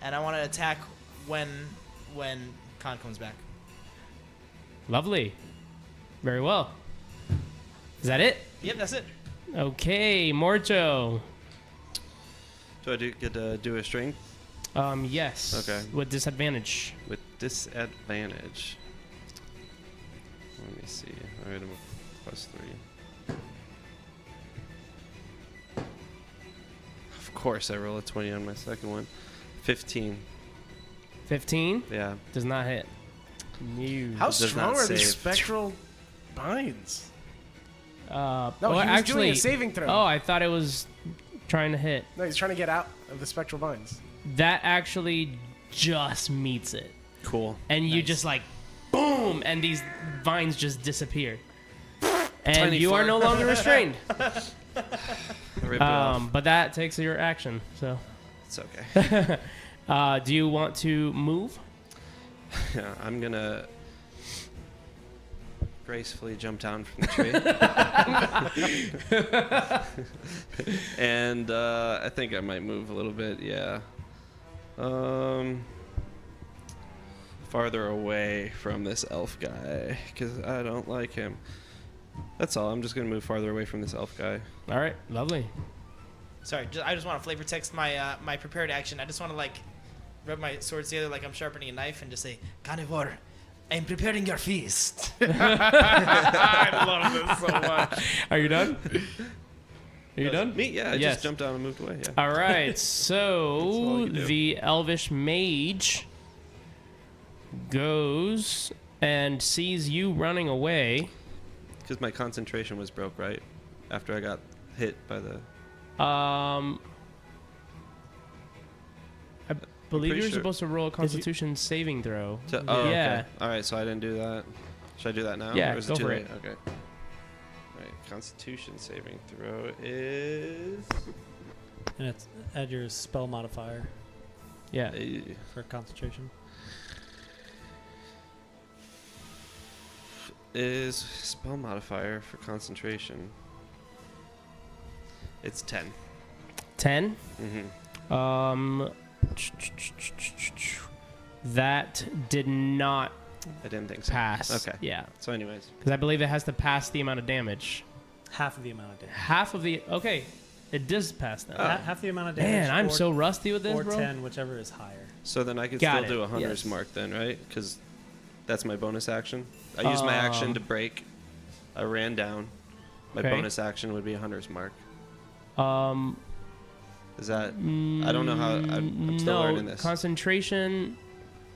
And I want to attack when Khan comes back.
Lovely. Very well. Is that it?
Yep, that's it.
Okay, Morjo.
Do I get to do a strength
Yes.
Okay.
With disadvantage.
with disadvantage? Let me see. I'm gonna move +3. Of course, I roll a 20 on my second one. 15.
15
Yeah.
does not hit. No.
How
Does
strong
not
are these
save.
spectral binds?
No,
No, he was doing a saving throw.
Oh, I thought it was trying to hit.
No, he's trying to get out of the spectral binds.
That actually just meets it.
Cool.
And you just like, boom, and these vines just disappear. And
Tiny
you are
fart.
no longer restrained.
Rip it off.
But that takes your action. So,
It's okay.
do you want to move?
Yeah, I'm gonna gracefully jump down from the tree. And I think I might move a little bit, yeah. Farther away from this elf guy, because I don't like him. That's all. I'm just going to move farther away from this elf guy.
All right, lovely.
Sorry, I just want to flavor text my my prepared action. I just want to like rub my swords together like I'm sharpening a knife and just say, Carnivore, I'm preparing your feast.
I love this so much. Are you done? Are you done?
Me? Yeah, I
Yes.
just jumped down and moved away, yeah.
All right,
all
so
you can do.
the elvish mage goes and sees you running away.
Because my concentration was broke, right? After I got hit by the...
I believe
pretty
you're
sure.
supposed to roll a Constitution saving throw.
Oh,
Yeah.
okay. All right, so I didn't do that. Should I do that now?
Yeah,
or is
go
it too
for
late?
it.
Okay. All right, Constitution saving throw is...
And it's add your spell modifier
Yeah.
for concentration.
Is spell modifier for concentration. It's 10.
10.
Mm-hmm.
That did not
I didn't think so.
pass.
Okay.
Yeah.
So anyways.
Because I believe it has to pass the amount of damage.
Half of the amount of damage.
Half of the... Okay. It does pass that.
Half the amount of damage.
Man, I'm
or,
so rusty with this,
or
bro.
10, whichever is higher.
So then I could
Got
still
it,
do a hunter's
yes.
mark then, right? Because that's my bonus action. I used my action to break. I ran down. My
Okay.
bonus action would be a hunter's mark. Is that... I don't know how... I'm still
no,
learning this.
concentration...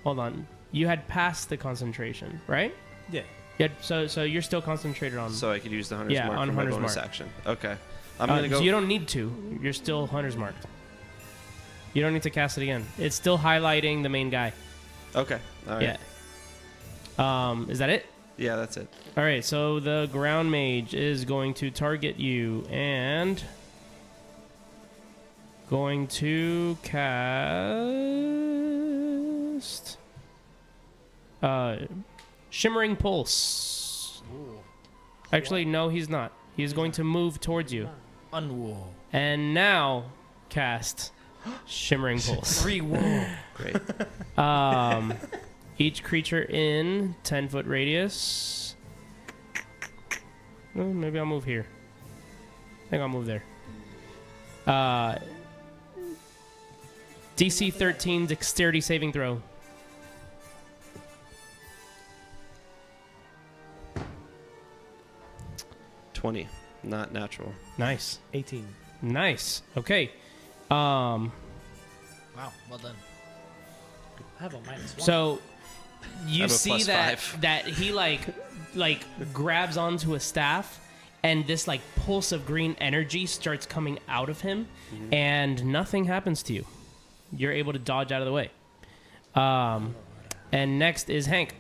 Hold on. You had passed the concentration, right?
Yeah.
Yeah. So you're still concentrated on...
So I could use the hunter's
Yeah,
mark
on
for my
hunter's
bonus
mark.
action. Okay. I'm going to go...
So you don't need to. You're still hunter's marked. You don't need to cast it again. It's still highlighting the main guy.
Okay. All right.
Yeah. Is that it?
Yeah, that's it.
All right. So the ground mage is going to target you and going to cast Shimmering Pulse. Actually, no, he's not. He's going to move towards you
Unwool.
and now cast Shimmering Pulse.
Rewool.
Great.
Each creature in 10-foot radius. Oh, maybe I'll move here. I think I'll move there. DC 13 dexterity saving throw.
$20. Not natural.
Nice.
18.
Nice. Okay.
Wow, well done.
I have a -1.
So you
have a
see
plus
that
5.
that he like grabs onto a staff and this like pulse of green energy starts coming out of him and nothing happens to you. You're able to dodge out of the way. And next is Hank.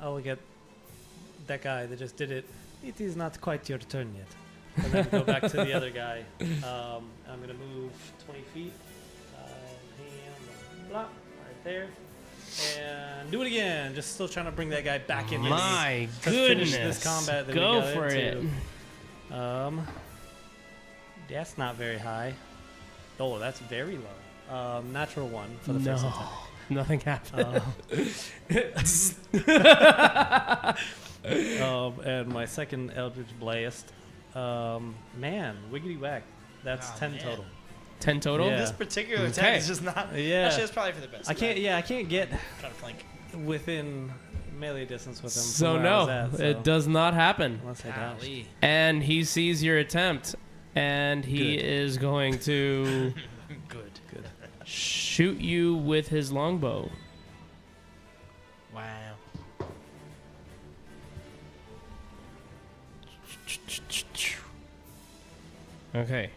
Oh, look at that guy that just did it. It is not quite your turn yet. And then go back to the other guy. I'm going to move 20 feet. Blah, right there. And do it again. Just still trying to bring that guy back in.
My
to finish
goodness.
this combat that
Go
we got
for
into.
it.
That's not very high. Oh, that's very low. Natural 1 for the first attack.
Nothing happened.
And my second Eldritch Blast. Man, wiggity whack. That's 10
man.
total.
10 total?
Yeah.
This particular
Okay.
attack is just not.
Yeah.
Actually, that's probably for the best.
I can't. Yeah, I can't get
Try to flank.
within melee distance with him. from
So
where I was
no,
at, so
it does not happen.
Unless I dash.
Golly.
And he sees your attempt, and he
Good.
is going to
Good.
shoot you with his longbow.
Wow.
Okay.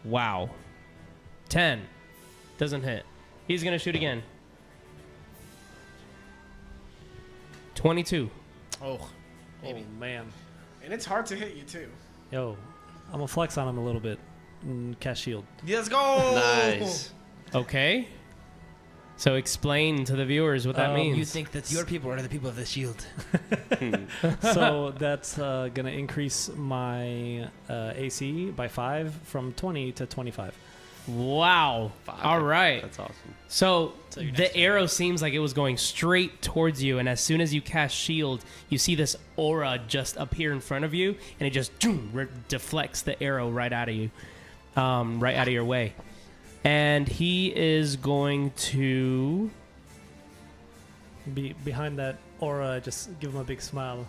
Wow. 10. Doesn't hit. He's going to shoot again. 22.
Oh.
Oh man.
And it's hard to hit you too.
Yo, I'm gonna flex on him a little bit. Cast shield.
Let's go.
Nice.
Okay. So explain to the viewers what that means.
You think that your people are the people of the shield?
So that's gonna increase my AC by 5 from 20 to 25.
Wow. All right.
That's awesome.
So
your next
the arrow seems like it was going straight towards you, and as soon as you cast shield, you see this aura just appear in front of you, and it just deflects the arrow right out of you, right out of your way. And he is going to
Behind that aura, just give him a big smile.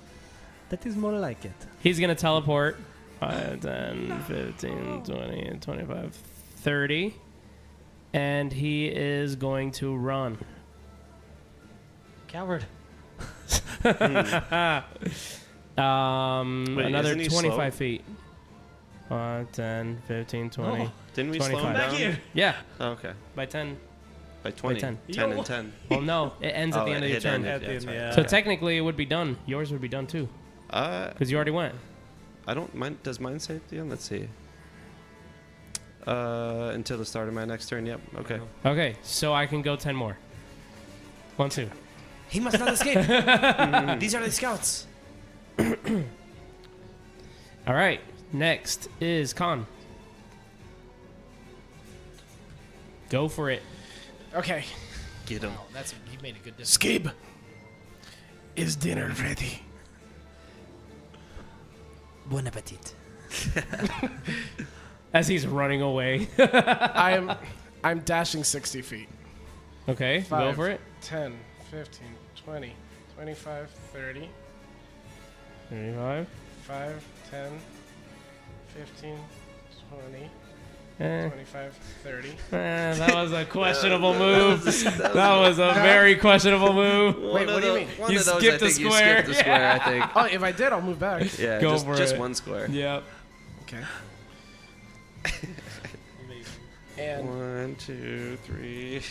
That is more like it.
He's going to teleport 5, 10, 15, 20, 25, 30. And he is going to run.
Coward.
Wait,
Another
isn't he
25
slow?
feet. 5, 10, 15, 20.
Oh.
Didn't we slow him
25.
down?
Yeah,
Oh, okay.
by 10.
By 20.
10.
10
Yo.
and 10.
Well, no, it ends at the
Oh,
end of
it
your
hit
turn.
ended.
At the
that's
end,
right.
yeah.
So technically, it would be done. Yours would be done too, because you already went.
I don't mind. Does mine say at the end? Let's see. Until the start of my next turn. Yep. Okay.
Okay, so I can go 10 more. 1, 2.
He must not escape. These are the scouts.
All right, next is Khan. Go for it.
Okay.
Get him.
He made a good decision.
Skib. Is dinner ready?
Bon appetit.
As he's running away.
I'm dashing 60 feet.
Okay, go
5,
for it.
10, 15, 20, 25, 30,
35.
5, 10, 15, 20,
Eh,
25, 30.
that was a questionable move. That was a very questionable move.
Wait, what do you mean?
One
You
of those,
skipped
I
a
think you
square.
skipped the square, I think.
Oh, if I did, I'll move back.
Yeah,
Go
just,
for
just
it.
one square.
Yep.
Okay. And
1, 2, 3.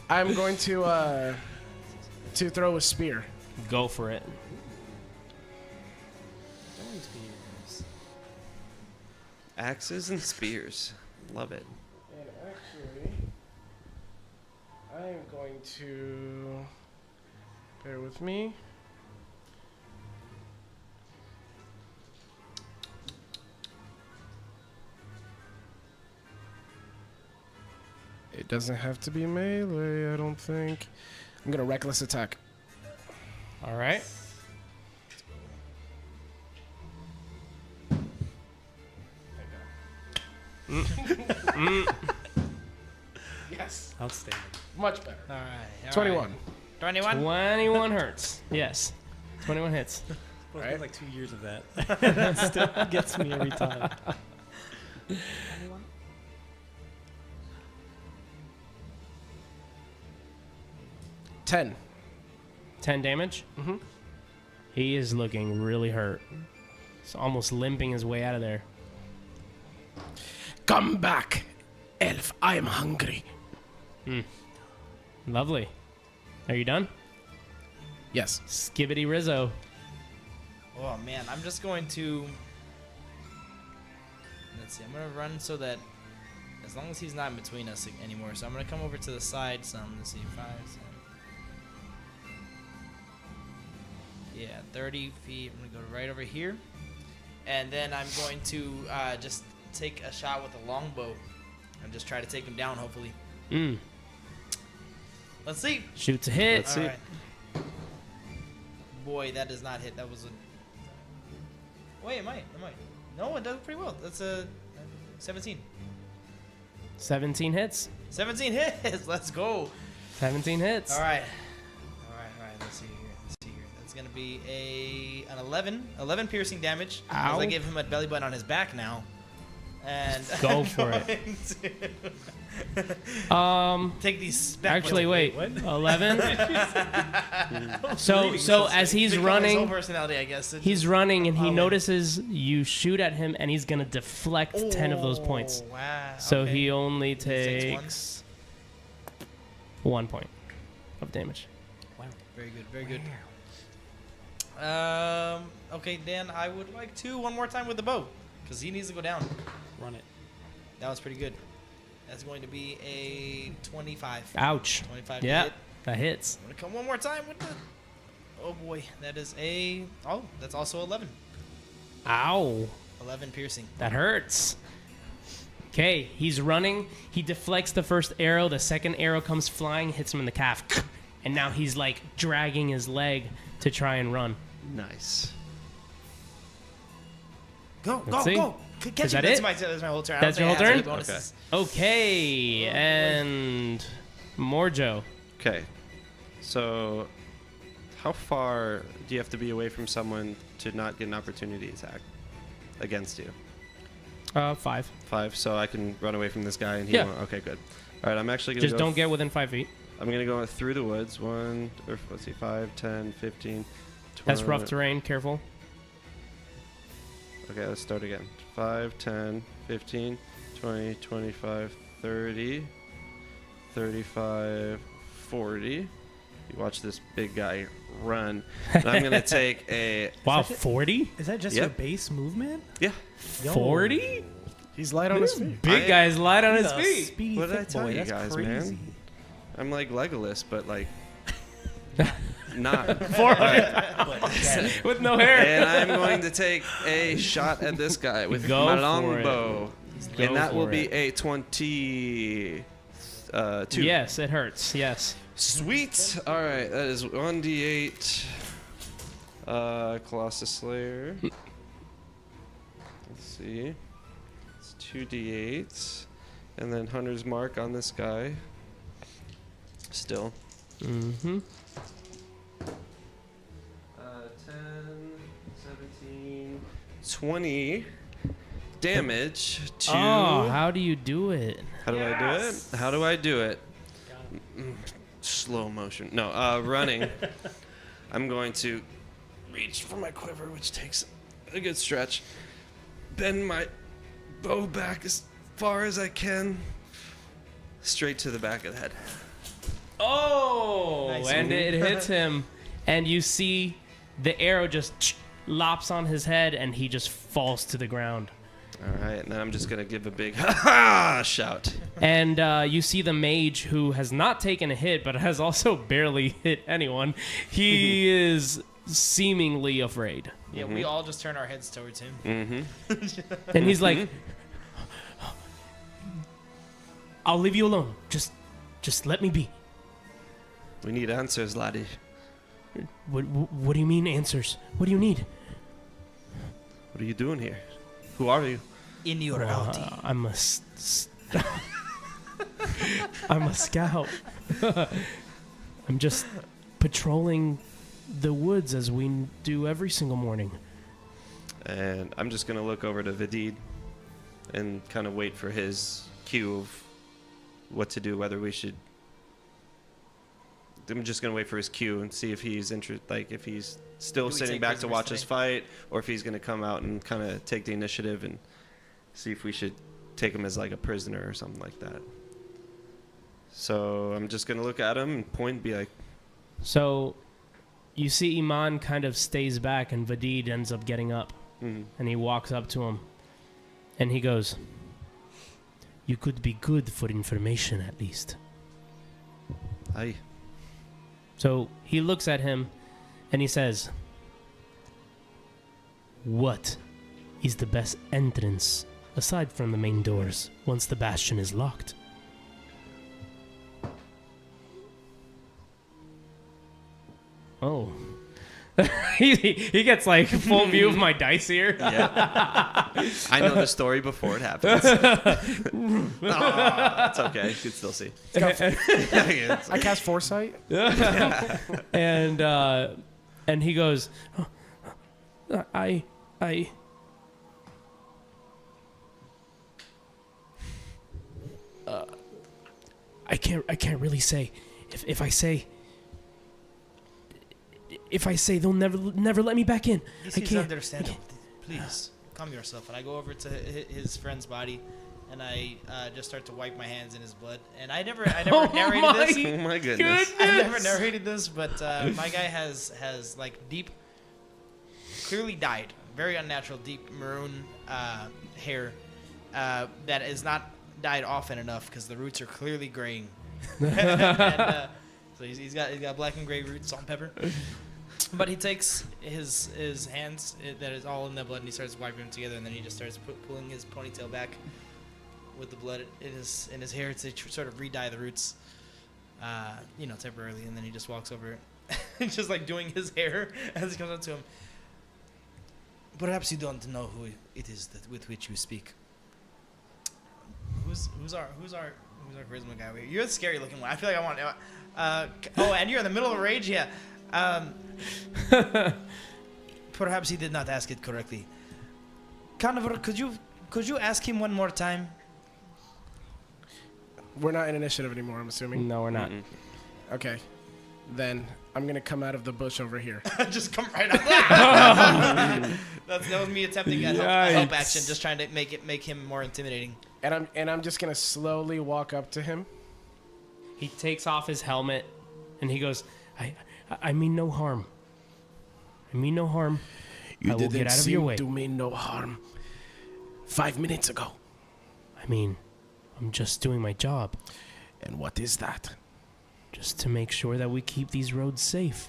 I'm going to throw a spear.
Go for it.
Axes and spears. Love it.
And actually, I am going to bear with me. It doesn't have to be melee, I don't think. I'm gonna reckless attack.
All right.
Yes,
Outstanding.
much better.
All right.
21.
21.
21 hurts. Yes. 21 hits.
Well,
Right.
it's been like 2 years of that. That still gets me every time.
10.
10 damage.
Mhm.
He is looking really hurt. He's almost limping his way out of there.
Come back, elf. I am hungry.
Lovely. Are you done?
Yes.
Skibbity Rizzo.
Oh man, I'm just going to. Let's see. I'm gonna run so that as long as he's not in between us anymore. So I'm gonna come over to the side some. Let's see, 5, 7. Yeah, 30 feet. I'm gonna go right over here, and then I'm going to just take a shot with a longbow and just try to take him down. Hopefully. Let's see.
Shoot to hit.
Let's see.
Alright. Boy, that does not hit. That was a. Wait, it might. No, it does pretty well. That's a 17.
17 hits.
17 hits. Let's go.
17 hits.
All right. Let's see here. That's gonna be an 11 piercing damage.
Ow.
As I give him a belly button on his back now. And
Go
I'm
for it.
going to take these back.
Actually, wait.
What?
11. so as he's
His own
running,
personality, I guess.
he's running and he notices you shoot at him and he's gonna deflect 10 of those points.
Wow.
So
okay.
he only
takes one?
takes 1 point of damage.
Wow.
Very good. Very good. Okay, Dan, I would like to one more time with the bow because he needs to go down.
Run it.
That was pretty good. That's going to be a 25.
Ouch.
25 to
Yeah,
hit.
that hits.
I'm going to come one more time with the... Oh, boy. That is a... Oh, that's also 11.
Ow.
11 piercing.
That hurts. Okay, he's running. He deflects the first arrow. The second arrow comes flying, hits him in the calf. And now he's like dragging his leg to try and run.
Nice.
Go,
Let's see.
go. Catch
Is that
him.
it?
That's my whole turn.
That's your whole turn? Okay,
Okay.
and Morjo.
Okay. So, how far do you have to be away from someone to not get an opportunity attack against you?
5.
5. So I can run away from this guy and he
Yeah.
won't. Okay, good. All right, I'm actually gonna
Just
go
don't get within 5 feet.
I'm gonna go through the woods. 5, 10, 15. 20.
That's rough terrain. Careful.
Okay, let's start again. 5, 10, 15, 20, 25, 30, 35, 40. You watch this big guy run. And I'm going to take a...
Wow,
Is that it?
40?
Is that just
Yep.
your base movement?
Yeah.
Yo.
40?
He's light on his feet.
Big guy's light on his
The
feet.
Speedy
What did I
thick
tell
boy.
you
That's
guys,
crazy.
man? I'm like Legolas, but like... not.
400 with no hair.
And I'm going to take a shot at this guy with
Go
my
for
longbow.
Go
And that will
for
be
it.
a 22.
Yes, it hurts. Yes.
Sweet. All right, that is 1d8. Colossus Slayer. Let's see. It's 2d8. And then Hunter's Mark on this guy. Still.
Mm-hmm.
10, 17, 20 damage to...
Oh, how do you do it?
How do I do it? How do I do it? Slow motion. No, running. I'm going to reach for my quiver, which takes a good stretch. Bend my bow back as far as I can. Straight to the back of the head.
Oh,
Nice.
and it hits him. And you see the arrow just lops on his head and he just falls to the ground.
All right, and then I'm just going to give a big ha-ha shout.
And you see the mage who has not taken a hit but has also barely hit anyone. He is seemingly afraid.
Yeah, we all just turn our heads towards him.
Mm-hmm.
And he's like, I'll leave you alone. Just let me be.
We need answers, laddie.
What do you mean answers? What do you need?
What are you doing here? Who are you?
In your outie.
I'm a I'm a scout. I'm just patrolling the woods as we do every single morning.
And I'm just going to look over to Vidid and kind of wait for his cue of what to do, whether we should... I'm just going to wait for his cue and see if he's if he's still
Do we
sitting
take
back to watch
prisoners
us fight, or if he's going to come out and kind of take the initiative and see if we should take him as like a prisoner or something like that. So I'm just going to look at him and point and be like,
So you see Iman kind of stays back and Vidid ends up getting up. And he walks up to him and he goes, "You could be good for information at least."
aye.
So he looks at him and he says, "What is the best entrance aside from the main doors once the bastion is locked?" Oh, he gets like full view of my dice here.
Yeah. I know the story before it happens. It's okay. You can still see.
I cast Foresight.
And he goes, I can't really say. If I say they'll never let me back in.
This
I
is
can't.
understandable. Please calm yourself. And I go over to his friend's body, and I just start to wipe my hands in his blood. And I never narrated this.
Oh my goodness.
I never narrated this, but my guy has like deep, clearly dyed, very unnatural, deep maroon hair that is not dyed often enough because the roots are clearly graying. And, so he's got black and gray roots, salt and pepper. But he takes his hands that is all in the blood and he starts wiping them together, and then he just starts pulling his ponytail back with the blood in his hair to sort of re-dye the roots, temporarily, and then he just walks over, just like doing his hair as he comes up to him. Perhaps you don't know who it is with which you speak. Who's our charisma guy? You're the scary looking one. I feel like I want. And you're in the middle of a rage. Yeah. Perhaps he did not ask it correctly. Carnivore, could you ask him one more time?
We're not in initiative anymore, I'm assuming.
No, we're not.
Okay. Then I'm going to come out of the bush over here.
Just come right out. That was me attempting a help action, just trying to make him more intimidating.
And I'm just going to slowly walk up to him.
He takes off his helmet and he goes, I mean no harm. I mean no harm.
You
I will
didn't
get out of your way.
to mean no harm 5 minutes ago.
I mean, I'm just doing my job.
And what is that?
Just to make sure that we keep these roads safe.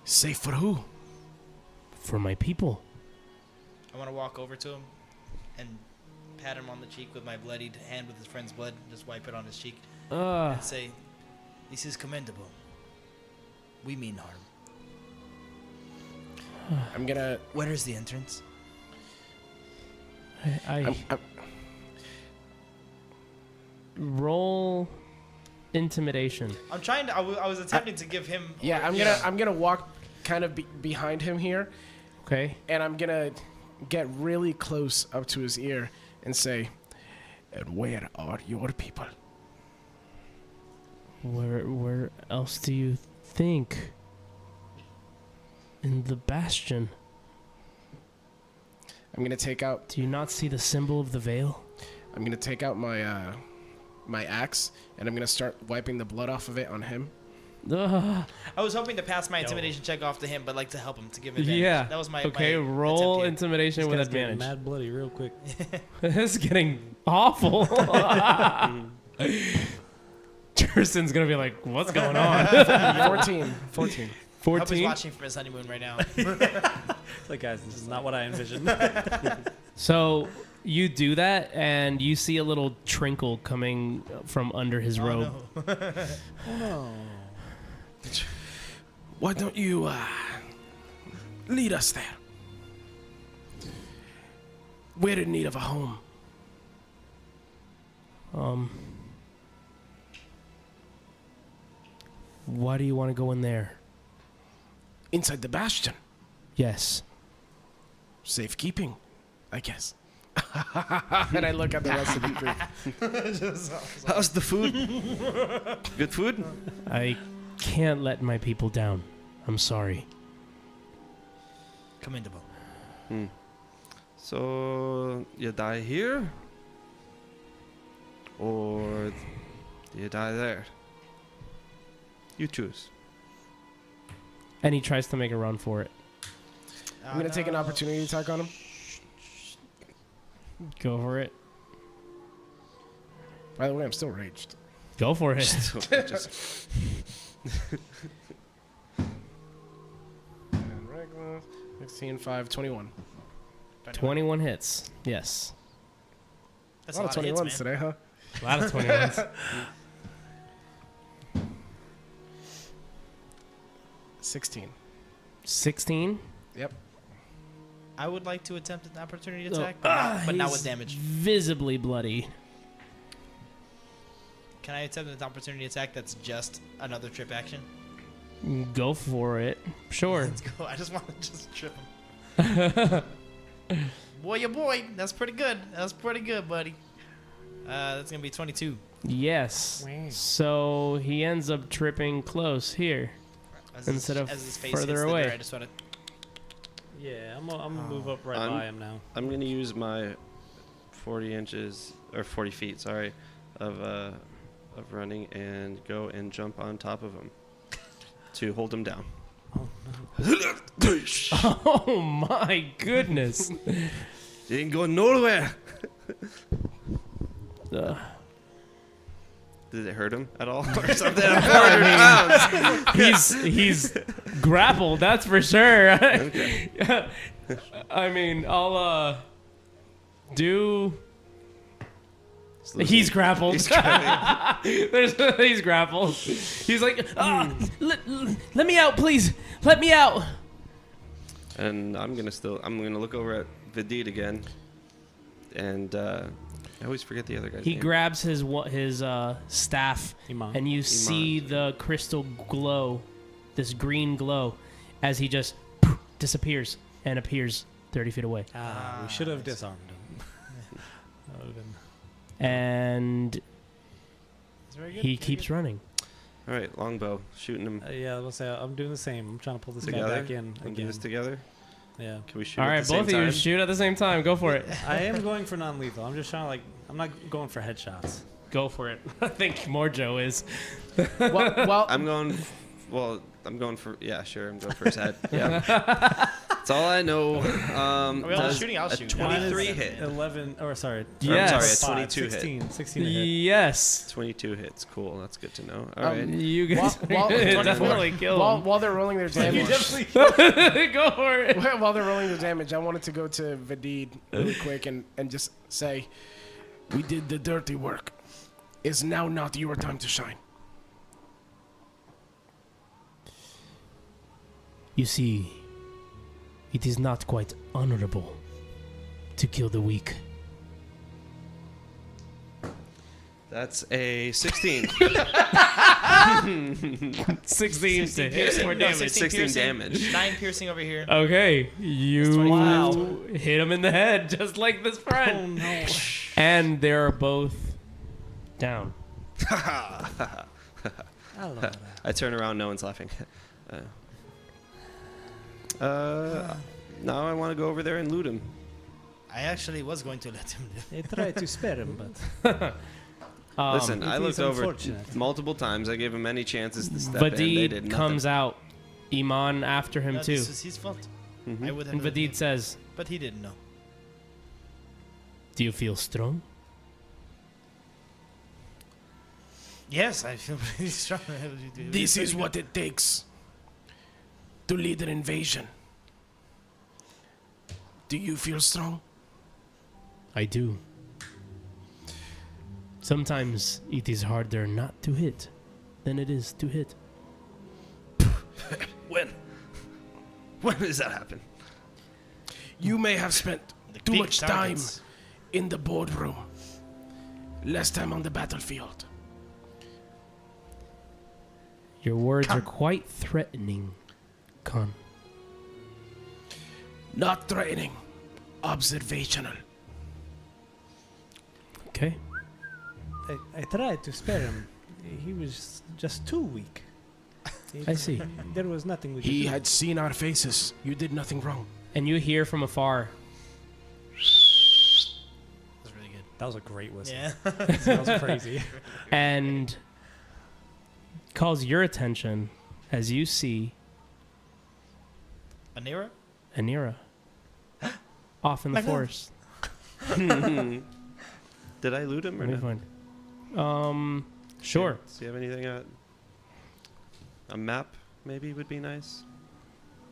Safe for who?
For my people.
I want to walk over to him and pat him on the cheek with my bloodied hand with his friend's blood, just wipe it on his cheek, and say, "This is commendable. We mean harm."
I'm gonna.
Where is the entrance?
I roll intimidation.
I'm trying to. I was attempting to give him.
Yeah, I'm gonna walk kind of behind him here,
Okay.
and I'm gonna get really close up to his ear and say, "And where are your people?"
Where else do you think? In the bastion.
I'm gonna take out.
Do you not see the symbol of the veil?
I'm gonna take out my my axe, and I'm gonna start wiping the blood off of it on him.
Ugh.
I was hoping to pass my intimidation check off to him, but like to help him, to give him advantage.
Yeah.
That was my
okay.
my
Roll
attempt
intimidation with
This guy's getting
advantage.
mad bloody real quick.
This is getting awful. Tristan's gonna be like, "What's going on?"
14. 14.
here. I hope he's
14.
watching from his honeymoon right now.
It's like, guys, this is not what I envisioned.
So you do that, and you see a little trinkle coming from under his robe.
No.
Why don't you lead us there? We're in need of a home.
Why do you want to go in there?
Inside the bastion.
Yes.
Safekeeping, I guess. And I look at the rest of the group.
How's the food? Good food?
I can't let my people down. I'm sorry.
Commendable.
So, you die here? Or do you die there? You choose.
And he tries to make a run for it.
I'm going to take an opportunity attack on him.
Go for it.
By the way, I'm still raged.
Go for it.
Just-
And regular, 16, 5, 21.
21 hits. Yes.
That's
A lot of 21s
hits, man.
today, huh?
A lot of 21s.
16.
16.
Yep.
I would like to attempt an opportunity
Oh,
attack, but not with
he's
damage.
Visibly bloody.
Can I attempt an opportunity attack that's just another trip action?
Go for it. Sure.
Let's go. I just want to just trip him. Boy, that's pretty good. That's pretty good, buddy. That's gonna be 22.
Yes. So he ends up tripping close here. Instead of
his face
further
hits the
away.
dirt, I just want to.
Yeah, I'm gonna move up right
I'm-
by him now.
I'm gonna use my 40 inches or 40 feet, sorry, of running and go and jump on top of him to hold him down.
Oh my goodness.
You ain't going nowhere.
Uh,
Did it hurt him at all or something? I'm 400 pounds.
he's grappled, that's for sure.
Okay.
I mean, I'll do.
Just losing.
He's grappled.
He's grabbing.
He's grappled. He's like, let me out, please. Let me out.
And I'm gonna look over at Vidit again, and I always forget the other guy's
He
name.
grabs his staff,
Iman.
and you see the crystal glow, this green glow, as he just disappears and appears 30 feet away.
We should have disarmed him. That would've been-
And
It's very good.
he
very
keeps
good.
running.
All right, longbow, shooting him
yeah, let's say I'm doing the same. I'm trying to pull this guy
together.
back in
We'll do
again.
this together.
Yeah,
Can we shoot?
All
at
right,
the same
both of you
time?
shoot at the same time. Go for it.
I am going for non-lethal. I'm just trying to I'm not going for headshots.
Go for it. I think Morjo is.
Well,
I'm going. Well, I'm going for. Yeah, sure. I'm going for his head. Yeah. That's all I know.
Are we all
Does
shooting? I'll
a
shoot.
23 hit.
11. Or sorry.
Yes.
I'm sorry, a 22
16,
hit.
16 to hit.
Yes.
22 hits. Cool. That's good to know. All right.
You guys
While-
definitely kill him.
while they're rolling their damage,
Go for it.
while they're rolling their damage, I wanted to go to Vidid really quick and just say, we did the dirty work. Is now not your time to shine.
You see, it is not quite honorable to kill the weak.
That's a 16.
16 to hit more
No,
damage.
16
piercing,
damage.
9 piercing over here.
Okay, you
25.
hit him in the head just like this
Oh
friend.
no.
And they're both down.
I love that.
I turn around. No one's laughing. Now I want to go over there and loot him.
I actually was going to let him live.
I tried to spare him, but
Listen,
it
I
is
looked over
unfortunate.
multiple times. I gave him many chances to step in. They did
Vadid
nothing.
comes out. Iman after him
No,
too.
This is his fault.
Mhm.
I would have.
And
let him,
Vadid says,
but he didn't know.
Do you feel strong?
Yes, I feel pretty strong.
This is what it takes to lead an invasion. Do you feel strong?
I do. Sometimes it is harder not to hit than it is to hit.
When? When does that happen?
You may have spent
The
too
big
much
targets.
time in the boardroom, less time on the battlefield.
Your words are quite threatening, Khan.
Not threatening, observational.
Okay.
I tried to spare him. He was just too weak.
I see.
There was nothing we could
He
do.
had seen our faces. You did nothing wrong.
and you hear from afar,
That's really good.
That was a great whistle.
Yeah.
That was crazy.
and calls your attention as you see
Anira?
Anira off in the
My glove.
forest.
Did I loot him or
Let me
no?
find. Sure.
Do you have anything? A map maybe would be nice.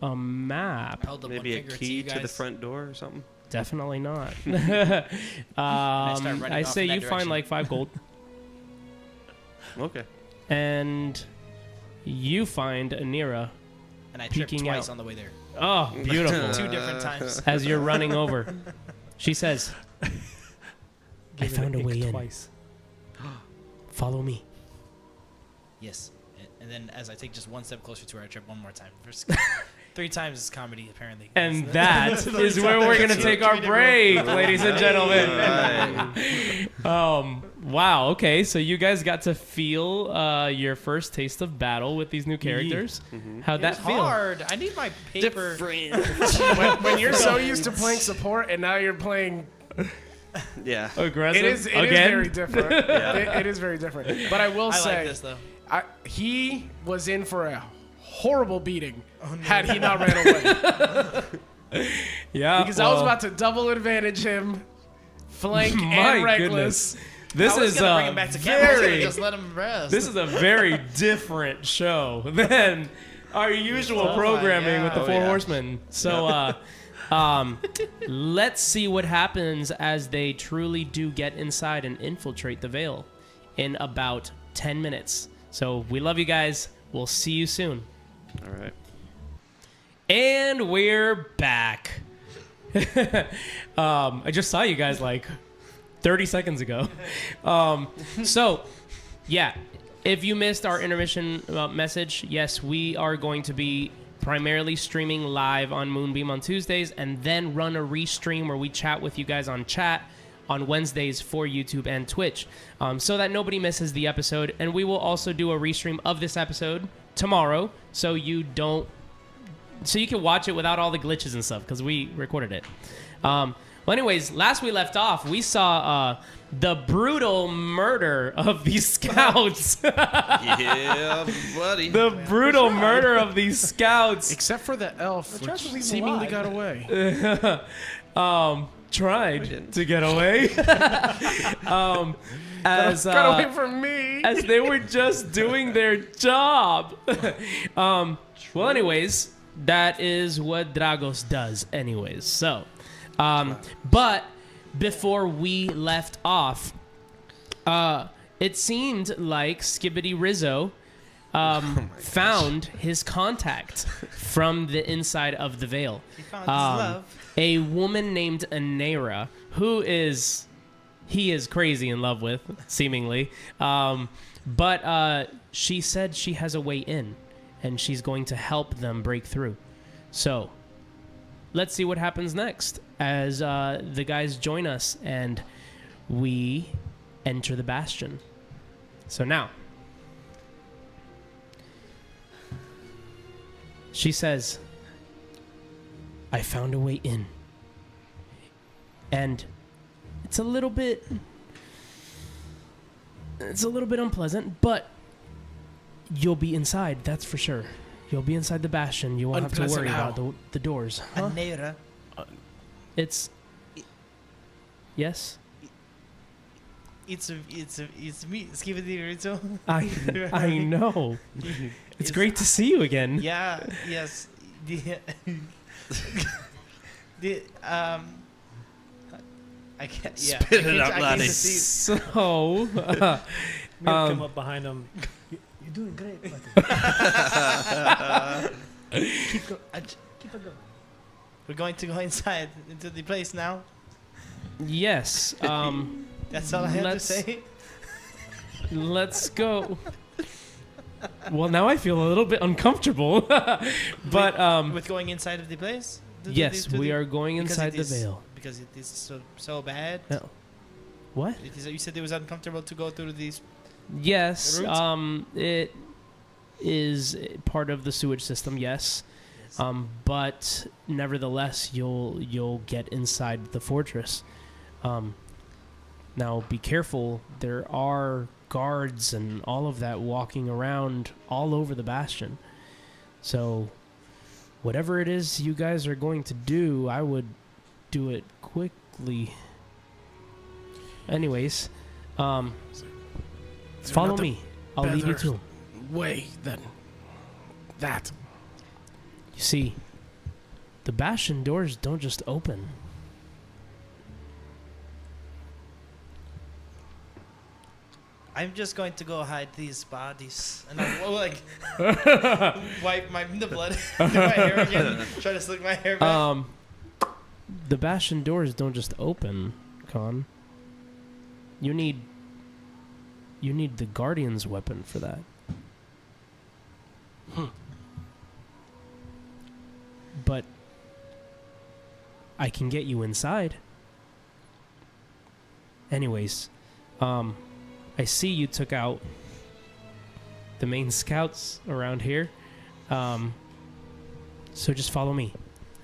A map?
Held up
Maybe
one
a
finger
key
you
to the
guys.
front door or something.
Definitely not.
start running
I
off
say
in that
you find
direction.
like 5 gold,
Okay.
and you find Anira
And I tripped
peeking
twice
out.
on the way there.
Oh, beautiful.
2 different times.
As you're running over, she says, I
Give it
found a
ink
way in.
twice.
Follow me.
Yes. And then as I take just one step closer to her, I trip one more time. 3 times is comedy, apparently.
And that is where we're going to take our break, ladies and gentlemen. Wow. Okay. So you guys got to feel your first taste of battle with these new characters. How'd that
It's
feel?
hard. I need my paper.
when you're so used to playing support and now you're playing,
Yeah.
Aggressive?
it is
Again?
very different. It is very different. But I will
I
say,
like this, though.
he was in for a horrible beating had he not ran away.
Yeah.
Because I was about to double advantage him, flank
My
and reckless.
This
I was
is
gonna bring him back to camp. I was gonna
very.
just let him rest.
This is a very different show than our usual
Oh,
programming
my
with the
God.
Four
Oh, yeah.
Horsemen. So, let's see what happens as they truly do get inside and infiltrate the Veil in about 10 minutes. So we love you guys. We'll see you soon.
All right.
And we're back. I just saw you guys like 30 seconds ago. So, yeah, if you missed our intermission message, yes, we are going to be primarily streaming live on Moonbeam on Tuesdays and then run a restream where we chat with you guys on chat on Wednesdays for YouTube and Twitch, so that nobody misses the episode. And we will also do a restream of this episode tomorrow, so you can watch it without all the glitches and stuff, because we recorded it. Well, anyways, last we left off, we saw the brutal murder of these scouts.
Yeah, buddy.
The brutal murder of these scouts.
Except for the elf,
tried
which
to leave him
seemingly
alive.
got away.
Tried to get away. As
got away from me.
as they were just doing their job. Well, anyways, that is what Dragos does anyways. So, but before we left off, it seemed like Skibbity Rizzo found his contact from the inside of the Veil.
He found his love.
A woman named Anera, who he is crazy in love with, seemingly. But she said she has a way in, and she's going to help them break through. So, let's see what happens next as the guys join us and we enter the Bastion. So now, she says, I found a way in. And it's a little bit unpleasant, but you'll be inside, that's for sure. You'll be inside the Bastion. You won't have to
Unpleasant
worry
how?
about the doors. Huh?
Anera.
It's yes.
It's me, Skibbity Rizzo.
I know. It's great to see you again.
Yeah. Yes. I can't. Yeah.
Spit it out,
I can't
laddie.
see.
So,
We'll come up behind him. You're doing great, buddy. Keep it going.
We're going to go inside into the place now.
yes.
That's all I have to
Let's-
say.
Let's go. Well, now I feel a little bit uncomfortable, but
With going inside of the place.
yes, we are going
because
inside
it
the
is-
Veil.
Because it is so bad.
No. What?
It is, you said it was uncomfortable to go through these.
Yes,
The
it is part of the sewage system. Yes, but nevertheless, you'll get inside the fortress. Now, be careful. There are guards and all of that walking around all over the bastion. So, whatever it is you guys are going to do, I would do it quickly. Anyways, follow
not a
me. I'll lead you
better
to him.
way than that.
You see, the bastion doors don't just open.
I'm just going to go hide these bodies, and I'll like wipe the blood into my hair again. Try to slick my hair back.
The bastion doors don't just open, Con. You need the Guardian's weapon for that. But I can get you inside. Anyways, I see you took out the main scouts around here. So just follow me.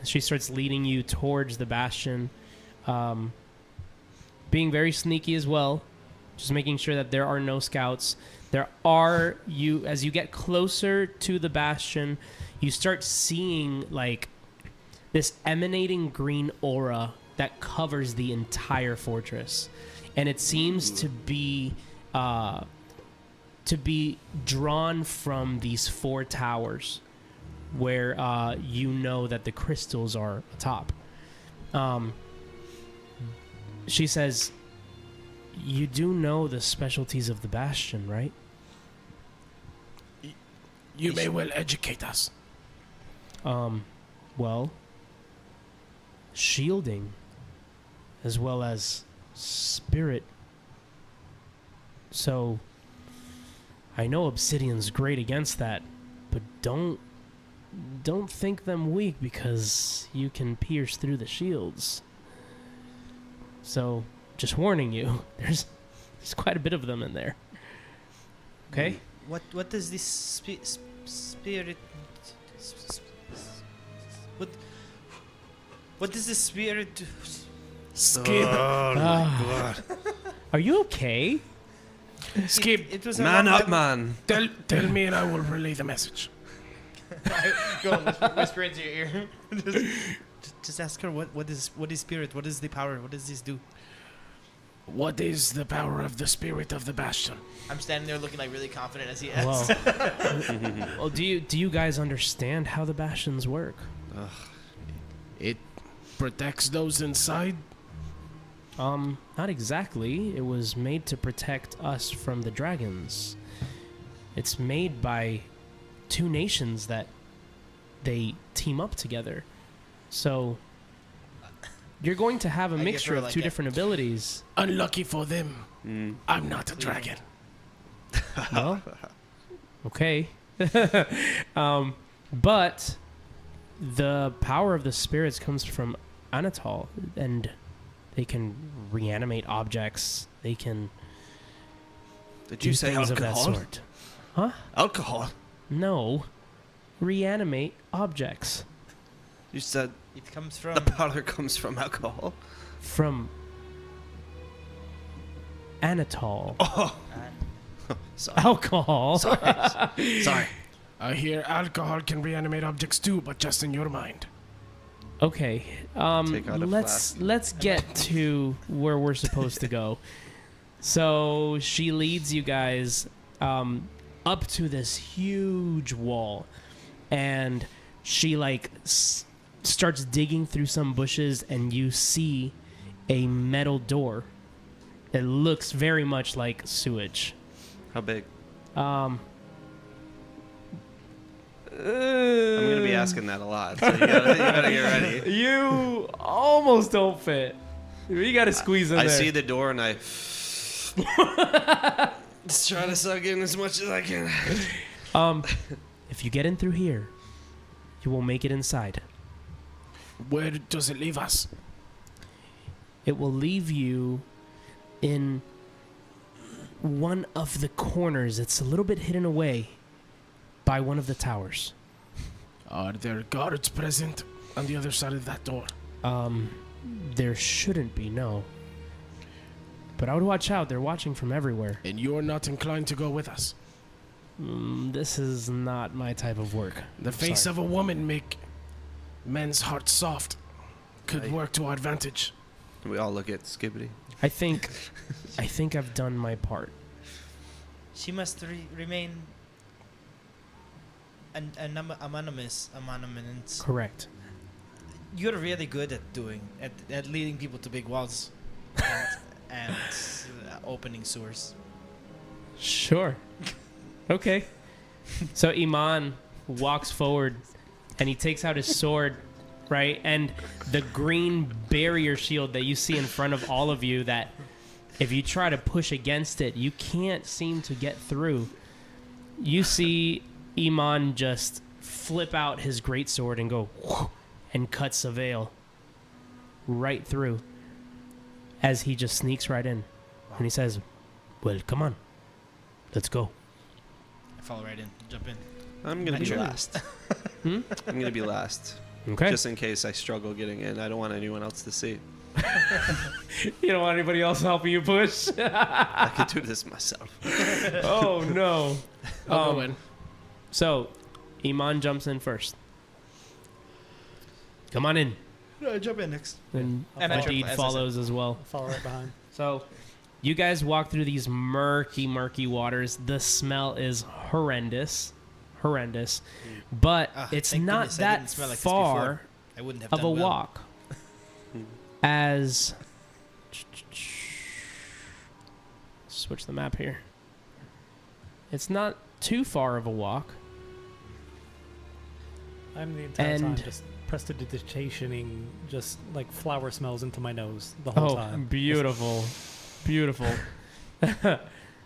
She starts leading you towards the bastion, being very sneaky as well, just making sure that there are no scouts. As you get closer to the bastion, you start seeing like this emanating green aura that covers the entire fortress, and it seems to be drawn from these 4 towers where you know that the crystals are atop. She says, you do know the specialties of the bastion, right?
You may well educate us.
Well, shielding as well as spirit. So I know Obsidian's great against that, but don't think them weak because you can pierce through the shields. So, just warning you, there's quite a bit of them in there. Okay?
What does this spirit? What does this spirit do?
Skip.
Oh my god.
Are you okay?
Skip.
It was a
Man
long
up,
time-
man.
Tell me and I will relay the message.
Go whisper into your ear. Just ask her what is spirit? What is the power? What does this do?
What is the power of the spirit of the bastion?
I'm standing there looking like really confident as he asks.
Well, do you guys understand how the bastions work?
It protects those inside.
Not exactly. It was made to protect us from the dragons. It's made by 2 nations that they team up together. So you're going to have a
I give
mixture
her
of
like
2
a-
different abilities.
Unlucky for them, I'm not a dragon.
Well, okay. But the power of the spirits comes from Anatol, and they can reanimate objects. They can
Did
do
you say
things
alcohol?
of that sort. Huh?
Alcohol?
No. Reanimate objects
You said
It comes from.
the powder comes from alcohol?
from Anatol.
Oh,
and
sorry.
Alcohol.
Sorry.
I hear alcohol can reanimate objects too, but just in your mind.
Okay.
Take out a
Let's get to where we're supposed to go. So she leads you guys up to this huge wall, and she like starts digging through some bushes, and you see a metal door. It looks very much like sewage.
How big?
I'm
I'm gonna be asking that a lot, so you gotta get ready.
You almost don't fit. You gotta squeeze in
I
there.
see the door and I just try to suck in as much as I can.
If you get in through here, you will make it inside.
Where does it leave us?
It will leave you in one of the corners. It's a little bit hidden away by one of the towers.
Are there guards present on the other side of that door?
There shouldn't be, no. But I would watch out. They're watching from everywhere.
And you're not inclined to go with us?
This is not my type of work.
The face of a woman make men's hearts soft. Could
Right.
work to our advantage.
We all look at Skibbity.
I think I've done my part.
she must remain anonymous.
Correct.
You're really good at leading people to big walls and opening sewers.
Sure. Okay. So Iman walks forward and he takes out his sword, right? And the green barrier shield that you see in front of all of you, that if you try to push against it, you can't seem to get through. You see Iman just flip out his greatsword and go whoosh, and cuts the veil right through as he just sneaks right in. And he says, well, come on. Let's go.
I fall right in. Jump in.
I'm gonna be
Sure.
last.
Hmm?
I'm gonna be last,
Okay.
just in case I struggle getting in. I don't want anyone else to see.
You don't want anybody else helping you push?
I could do this myself.
Oh, no.
I'll go in.
So, Iman jumps in first. Come on in.
Jump in next.
And
And I jump,
Hadid
as I
follows as well.
I'll follow right behind.
So, you guys walk through these murky, murky waters. The smell is horrendous. Horrendous. But it's
thank
not
goodness I
that
didn't smell like this
far
before. I wouldn't have
of a
done well.
walk. As... Switch the map here. It's not too far of a walk.
I'm the entire time
And-
just prestidigitationing just like flower smells into my nose the whole
Oh,
time.
beautiful. Beautiful.
I don't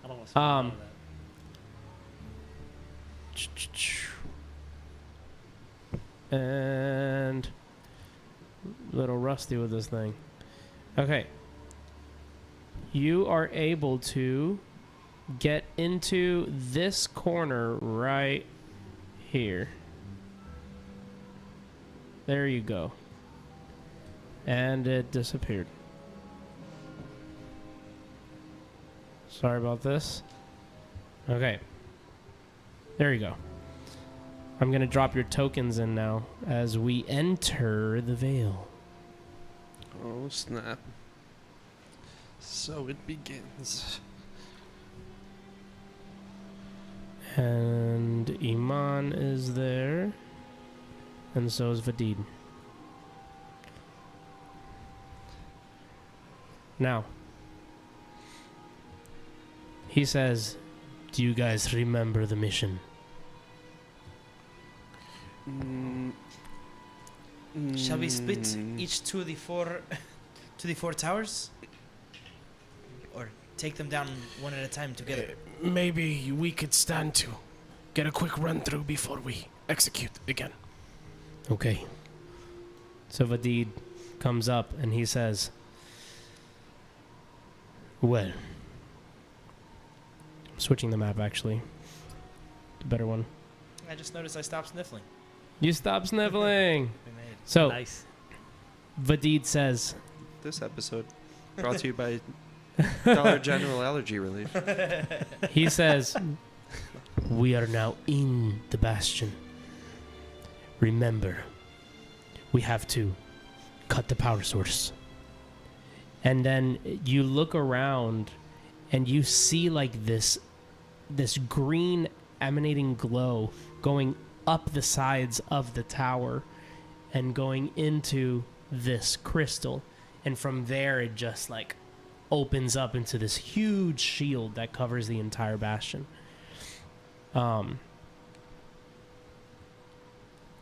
want to smell
Um,
none of that.
And little rusty with this thing. Okay. You are able to get into this corner right here. There you go. And it disappeared. Sorry about this. Okay. There you go. I'm going to drop your tokens in now as we enter the veil.
Oh snap! So it begins.
And Iman is there. And so is Vadid. Now, he says, do you guys remember the mission?
Shall we split each to the four towers, or take them down one at a time together?
Maybe we could stand to get a quick run through before we execute again.
Okay. So Vadid comes up and he says, well, I'm switching the map actually. The better one.
I just noticed I stopped sniffling.
You stop sniffling.
We made it.
So
Nice.
Vadid says,
This episode brought to you by Dollar General Allergy Relief.
he says, we are now in the bastion. Remember, we have to cut the power source. And then you look around and you see like this green emanating glow going up the sides of the tower and going into this crystal. And from there it just like opens up into this huge shield that covers the entire bastion.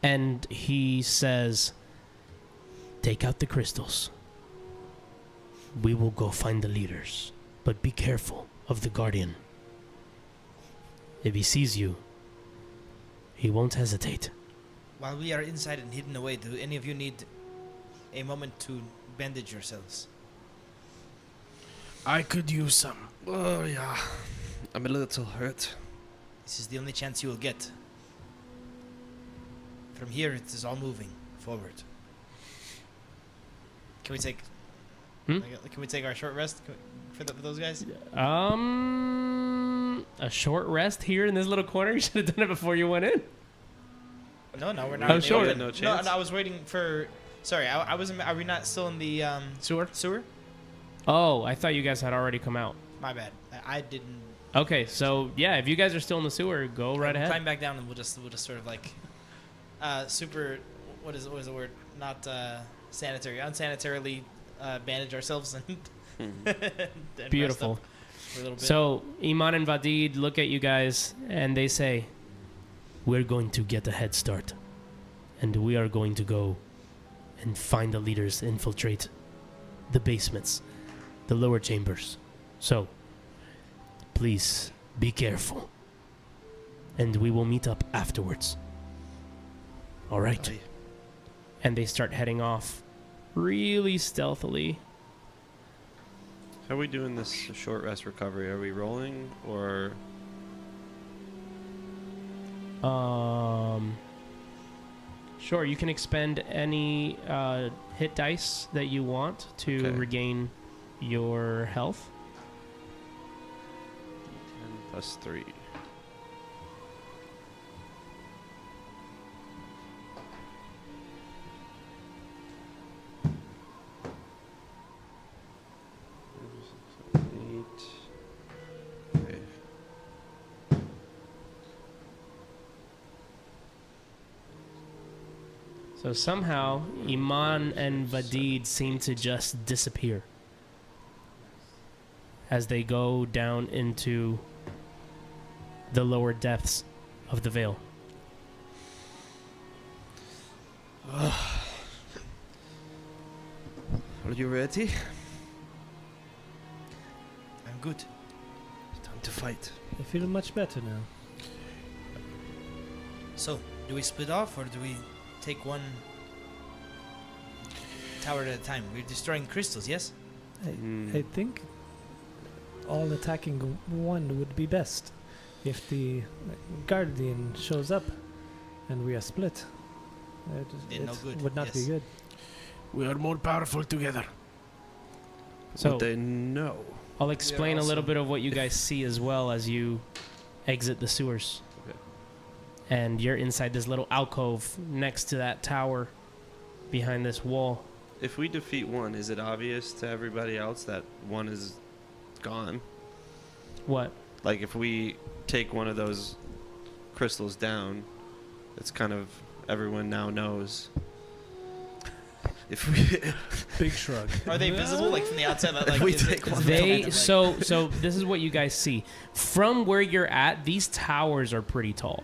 And he says, take out the crystals. We will go find the leaders. But be careful of the guardian. If he sees you, he won't hesitate.
While we are inside and hidden away, do any of you need a moment to bandage yourselves?
I could use some.
Oh yeah, I'm a little hurt.
This is the only chance you will get. From here, it is all moving forward. Can we take?
Hmm?
Can we take our short rest for those guys?
A short rest here in this little corner? You should have done it before you went in.
No, we're not.
Oh,
in the
sure.
open.
No chance?
No, I was waiting for. Sorry, I was. Are we not still in the
Sewer?
Sewer?
Oh, I thought you guys had already come out.
My bad. I didn't.
Okay, so yeah, if you guys are still in the sewer, go right ahead.
Climb back down, and we'll just sort of like, super. What is the word? Not sanitary. Unsanitarily bandage ourselves and. and rest
Beautiful.
up. for a little bit.
So Iman and Vadid look at you guys and they say, "We're going to get a head start, and we are going to go and find the leaders, infiltrate the basements, the lower chambers. So please be careful, and we will meet up afterwards. All right?"
Aye.
And they start heading off really stealthily.
How are we doing this short rest recovery? Are we rolling or?
Sure, you can expend any hit dice that you want to
Okay.
regain your health.
10 plus 3. Okay.
So somehow, Iman and Vadid seem to just disappear as they go down into the lower depths of the Veil.
Are you ready?
I'm good.
Time to fight.
I feel much better now.
So, do we split off or do we take one tower at a time? We're destroying crystals, yes?
I think all attacking one would be best. If the Guardian shows up and we are split,
Then no good,
would not
yes.
be good.
We are more powerful together.
So
But they know.
I'll explain a
also-
little bit of what you guys see as well as you exit the sewers.
Okay.
And you're inside this little alcove next to that tower behind this wall.
If we defeat one, is it obvious to everybody else that one is gone?
What?
Like if we take one of those crystals down, it's kind of everyone now knows. If we
Big shrug.
Are they visible, like from the outside? Like,
we
is it-
take
is
one
it
They
kind of
so this is what you guys see. From where you're at, these towers are pretty tall.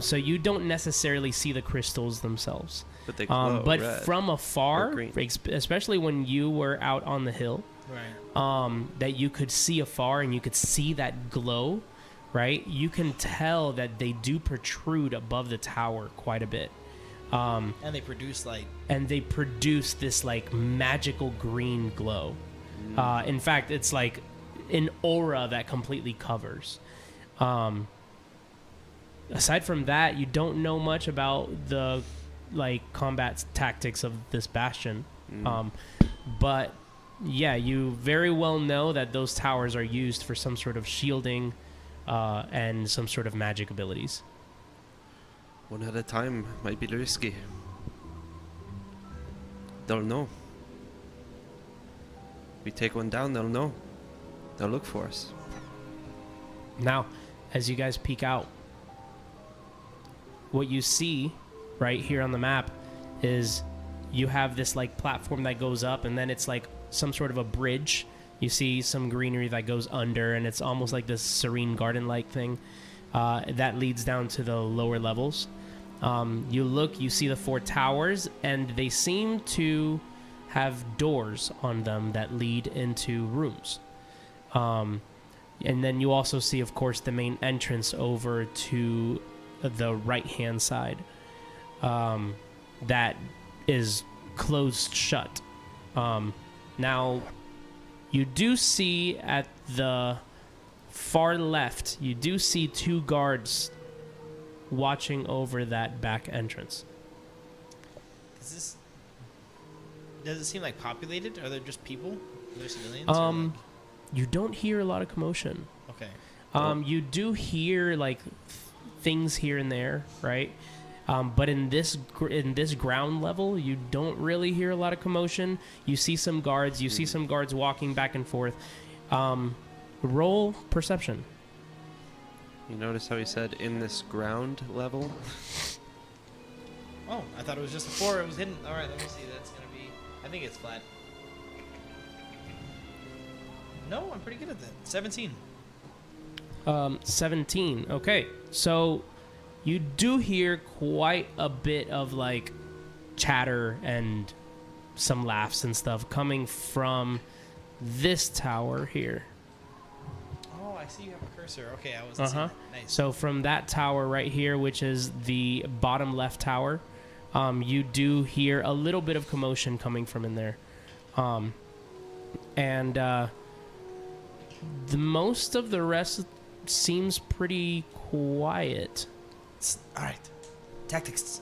So you don't necessarily see the crystals themselves.
but they glow
But
red.
from afar,
or green.
especially when you were out on the hill,
Right.
that you could see afar and you could see that glow, right? You can tell that they do protrude above the tower quite a bit.
And they produce light.
And they produce this like magical green glow. In fact, it's like an aura that completely covers. Aside from that, you don't know much about the like combat tactics of this bastion. But yeah, you very well know that those towers are used for some sort of shielding and some sort of magic abilities.
One at a time might be risky. They'll know. We take one down, they'll know. They'll look for us.
Now, as you guys peek out, what you see right here on the map is you have this like platform that goes up, and then it's like some sort of a bridge. You see some greenery that goes under, and it's almost like this serene garden-like thing that leads down to the lower levels. You look, you see the 4 towers, and they seem to have doors on them that lead into rooms. And then you also see, of course, the main entrance over to the right-hand side that is closed shut. Now, you do see at the far left, you do see 2 guards watching over that back entrance.
Does it seem like populated? Are there just people? Are there civilians? or like-
You don't hear a lot of commotion.
okay.
You do hear like things here and there, right? But in this ground level, you don't really hear a lot of commotion. You see some guards. You see some guards walking back and forth. Roll perception.
You notice how he said in this ground level?
Oh, I thought it was just a 4. It was hidden. All right, let me see. That's gonna be. I think it's flat. No, I'm pretty good at that. 17.
17. Okay, so you do hear quite a bit of like chatter and some laughs and stuff coming from this tower here.
Oh, I see you have a cursor. Okay, I wasn't seeing that. Nice.
So from that tower right here, which is the bottom left tower, you do hear a little bit of commotion coming from in there. And the most of the rest seems pretty quiet.
All right. Tactics.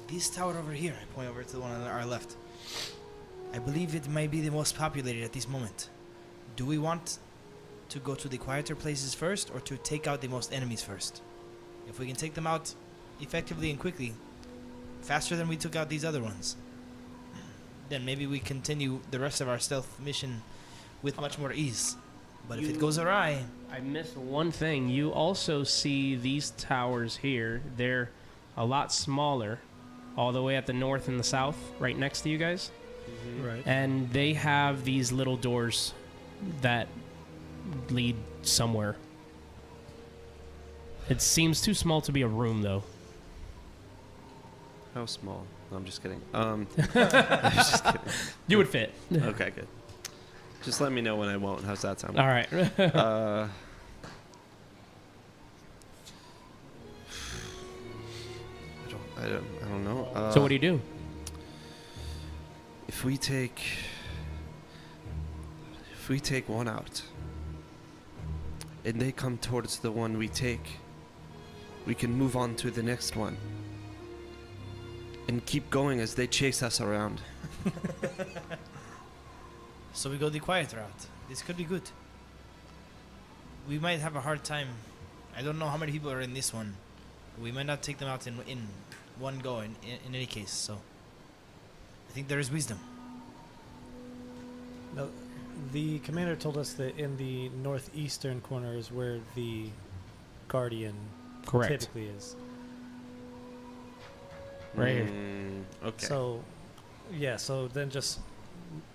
This tower over here, I point over to the one on our left. I believe it may be the most populated at this moment. Do we want to go to the quieter places first, or to take out the most enemies first? If we can take them out effectively and quickly, faster than we took out these other ones, then maybe we continue the rest of our stealth mission with much more ease. But if it goes awry...
I missed one thing. You also see these towers here. They're a lot smaller, all the way at the north and the south, right next to you guys.
Right.
And they have these little doors that lead somewhere. It seems too small to be a room, though.
How small? No, I'm just kidding. I was just kidding.
You would fit.
Okay, good. Just let me know when I won't. How's that sound?
All right.
I don't know.
So what do you do?
If we take one out, and they come towards the one we take, we can move on to the next one, and keep going as they chase us around.
So we go the quiet route. This could be good. We might have a hard time. I don't know how many people are in this one. We might not take them out in one go in any case, so I think there is wisdom.
Now, the commander told us that in the northeastern corner is where the Guardian
Correct.
typically is.
Right here.
Okay.
So, yeah, so then just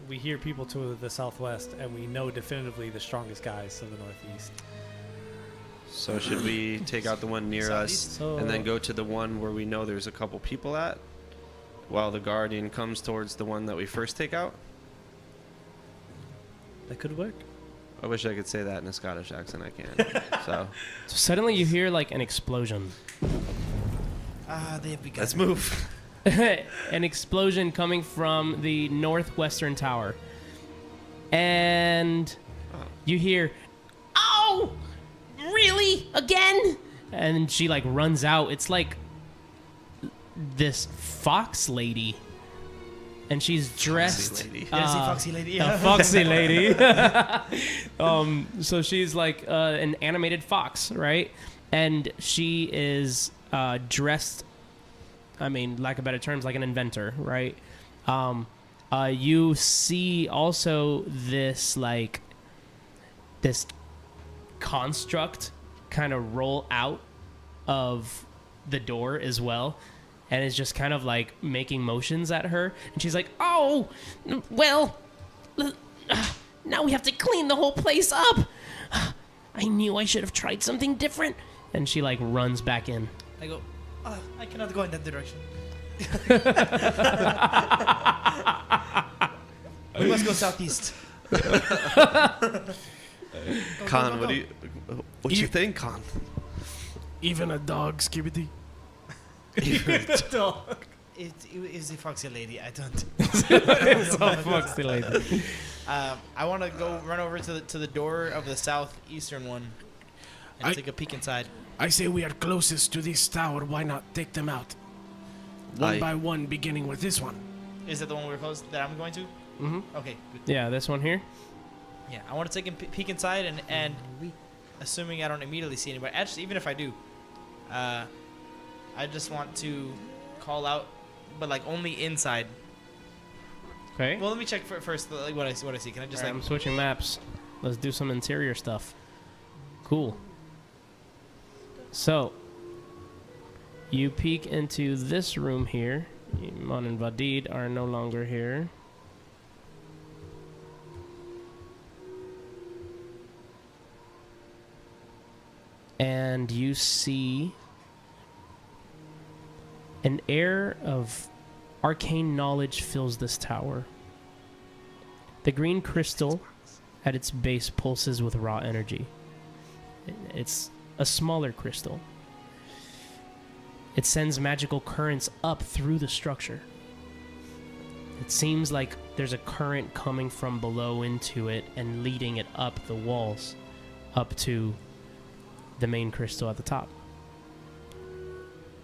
we hear people to the southwest, and we know definitively the strongest guys to the northeast.
So should we take out the one near us
So,
and then go to the one where we know there's a couple people at, while the Guardian comes towards the one that we first take out?
that could work.
I wish I could say that in a Scottish accent. I can't. So
So suddenly you hear like an explosion.
They have begun.
let's move.
An explosion coming from the northwestern tower. And you hear, "Oh! Really? Again?" And she like runs out. It's like this fox lady. And she's dressed
lady.
Foxy lady.
a foxy lady. So she's like an animated fox, right? And she is dressed, I mean, lack of better terms, like an inventor, right? You see also this like this construct kind of roll out of the door as well, and is just kind of like making motions at her, and she's like, "Oh, well, now we have to clean the whole place up. I knew I should have tried something different." And she like runs back in.
I go, I cannot go in that direction. We must go southeast.
Khan, what do you think, Khan?
Even a dog, Skibidi.
It is the foxy lady. I don't.
It's a foxy lady.
I want to go run over to the door of the southeastern one and take a peek inside.
I say we are closest to this tower. Why not take them out? One
Aye.
by one, beginning with this one.
Is that the one we're close that I'm going to?
Mm-hmm.
Okay, good.
Yeah, this one here.
Yeah, I want to take a peek inside and assuming I don't immediately see anybody. Actually, even if I do, I just want to call out, but like only inside.
Okay.
Well, let me check first like what I see. Can I just
I'm switching maps. Let's do some interior stuff. Cool. So, you peek into this room here. Mon and Vadid are no longer here. and you see an air of arcane knowledge fills this tower. The green crystal at its base pulses with raw energy. It's a smaller crystal. It sends magical currents up through the structure. It seems like there's a current coming from below into it and leading it up the walls, up to the main crystal at the top.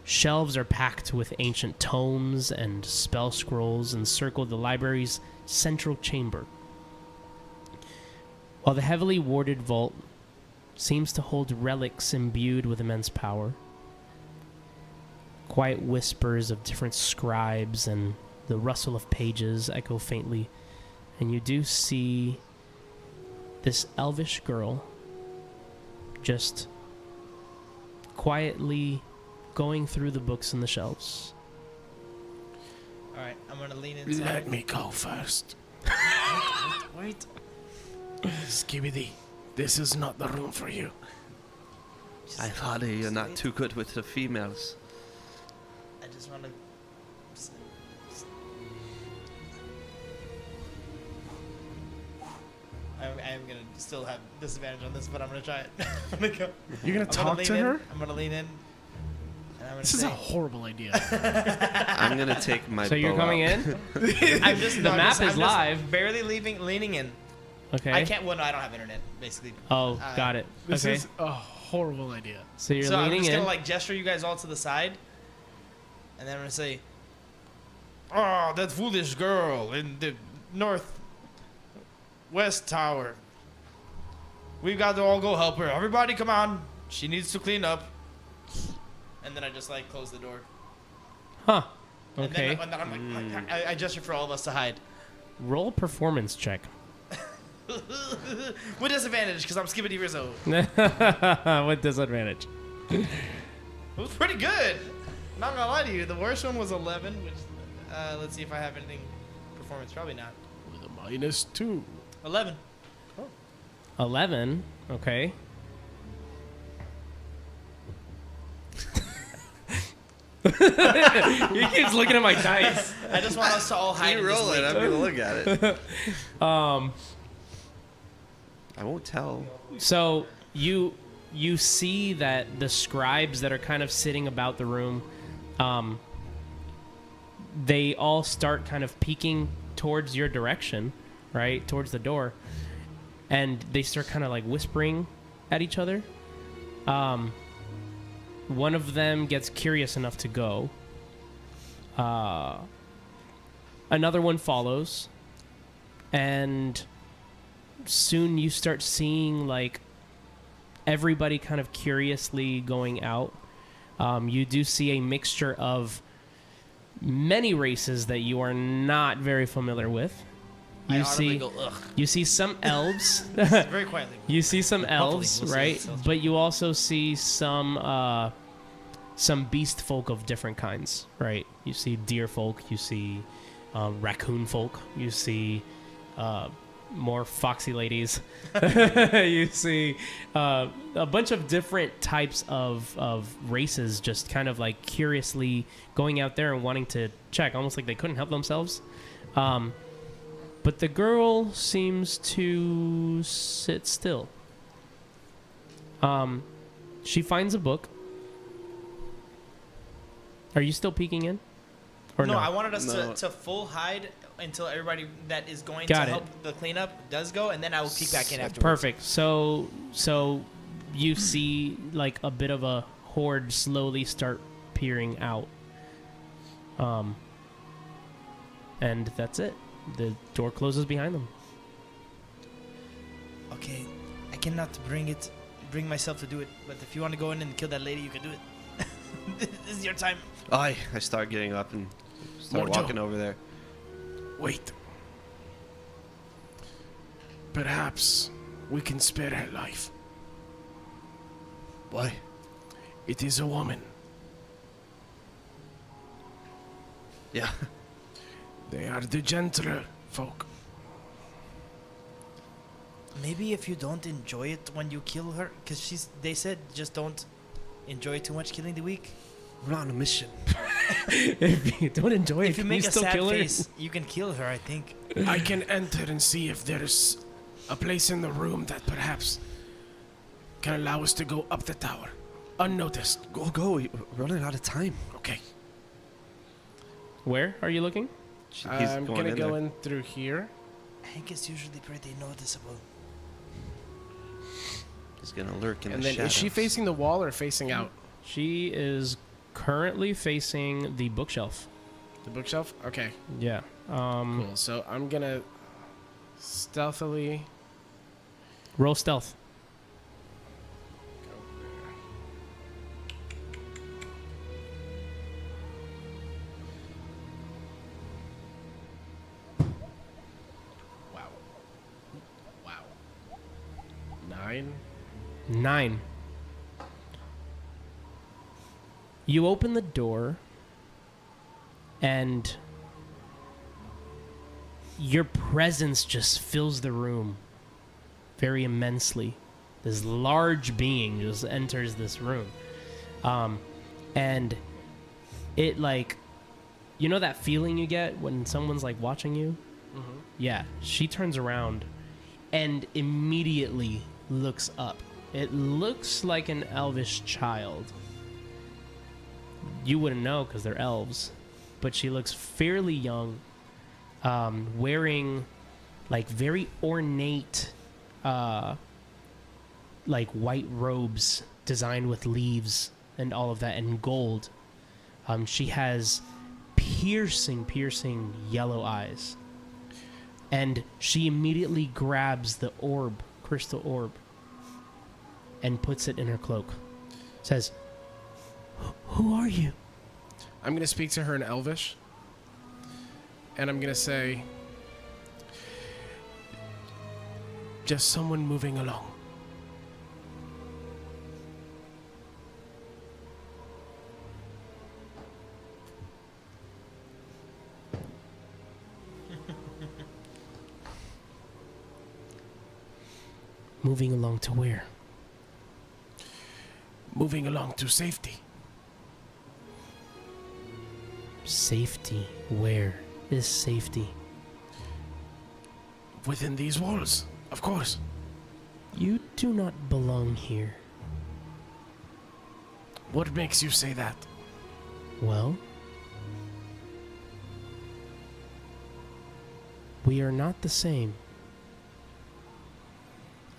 Shelves are packed with ancient tomes and spell scrolls encircle the library's central chamber, while the heavily warded vault seems to hold relics imbued with immense power. Quiet whispers of different scribes and the rustle of pages echo faintly, and you do see this elvish girl just quietly going through the books in the shelves.
All right, I'm gonna lean inside.
Let me go first.
Wait.
Skibidi, this is not the room for you.
I thought you're not too good with the females.
I just want to. I'm gonna still have disadvantage on this, but I'm gonna try it. I'm gonna go.
You're gonna talk to her?
I'm gonna lean in. And I'm gonna
This is a horrible idea.
I'm gonna take my.
So you're
bow
coming
out.
in?
I'm just
The map is
I'm just
live.
barely leaning in.
Okay.
I can't. Well, no, I don't have internet. Basically.
Oh, got it.
This
Okay.
is a horrible idea.
So you're
So I'm
leaning
just
in.
gonna like gesture you guys all to the side, and then I'm gonna say, "Oh, that foolish girl in the northwest tower. We've got to all go help her. Everybody, come on. She needs to clean up." And then I just like close the door.
Huh.
And
Okay.
then I'm like, I gesture for all of us to hide.
Roll performance check.
With disadvantage, because I'm Skibbity Rizzo.
With disadvantage.
It was pretty good. Not gonna lie to you. The worst one was 11, which, let's see if I have anything performance. Probably not.
With a -2.
11.
11. Okay. He keeps looking at my dice.
I just want us to all hide
You
in this
roll it.
lake.
I'm gonna look at it.
Um.
I won't tell.
So you see that the scribes that are kind of sitting about the room, they all start kind of peeking towards your direction, right, towards the door, and they start kind of like whispering at each other. One of them gets curious enough to go. Another one follows, and soon you start seeing like everybody kind of curiously going out. You do see a mixture of many races that you are not very familiar with.
I audibly go, ugh.
You see some elves.
Very quietly.
You see some
Hopefully,
elves,
we'll see
right?
ourselves.
But you also see some beast folk of different kinds, right? You see deer folk, you see raccoon folk, you see more foxy ladies. You see a bunch of different types of races just kind of like curiously going out there and wanting to check, almost like they couldn't help themselves. But the girl seems to sit still. She finds a book. Are you still peeking in? Or no?
I wanted us
No.
to full hide until everybody that is going
Got
to
it.
help the cleanup does go, and then I will peek back in afterwards.
Perfect. So you see like a bit of a horde slowly start peering out. And that's it. The door closes behind them.
Okay, I cannot bring myself to do it, but if you want to go in and kill that lady, you can do it. This is your time.
I start getting up and start
Mojo.
walking over there.
Wait. Perhaps we can spare her life.
Why?
It is a woman.
Yeah.
They are the gentler folk.
Maybe if you don't enjoy it when you kill her, because they said just don't enjoy too much killing the weak.
We're on a mission.
If you don't enjoy it,
If you
can
make
you
a
still
sad
kill her?
face, you can kill her, I think.
I can enter and see if there's a place in the room that perhaps can allow us to go up the tower, unnoticed.
Go. We're running out of time.
Okay.
Where are you looking?
I'm gonna
in
go
there.
in through here.
Hank is usually pretty noticeable.
He's gonna lurk in
And
the
then
shadows.
is she facing the wall or facing out?
She is currently facing the bookshelf.
The bookshelf? Okay,
Yeah.
cool. So I'm gonna stealthily
Roll stealth.
Wow. 9.
9. You open the door, and your presence just fills the room very immensely. This large being just enters this room. And it, like, you know that feeling you get when someone's, like, watching you?
Mm-hmm.
Yeah, she turns around and immediately looks up. It looks like an elvish child. You wouldn't know because they're elves, but she looks fairly young, wearing like very ornate, like white robes designed with leaves and all of that, and gold. She has piercing yellow eyes. And she immediately grabs the orb, crystal orb, and puts it in her cloak. Says, "Who are you?"
I'm gonna speak to her in Elvish. And I'm gonna say, just someone moving along.
Moving along to where?
Moving along to safety.
Safety. Where is safety?
Within these walls, of course.
You do not belong here.
What makes you say that?
Well, we are not the same.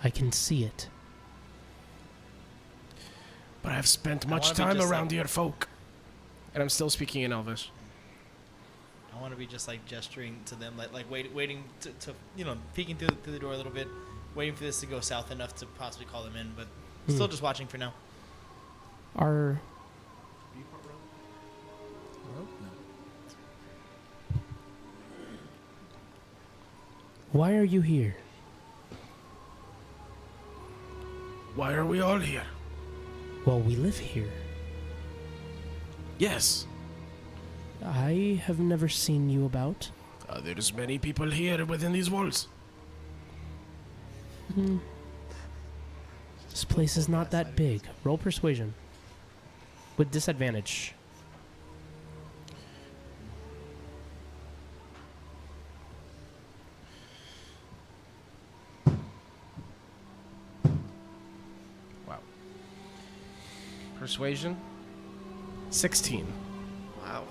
I can see it.
But I've spent
I
much
wanna be
time
just
around
like-
your folk. And I'm still speaking in Elvish.
I want to be just like gesturing to them, like waiting to peeking through the door a little bit, waiting for this to go south enough to possibly call them in, but still just watching for now.
Are Why are you here?
Why are we all here?
Well, we live here.
Yes.
I have never seen you about.
There's many people here within these walls.
This place is not that big. Roll persuasion. With disadvantage.
Wow. Persuasion? 16.
Wow.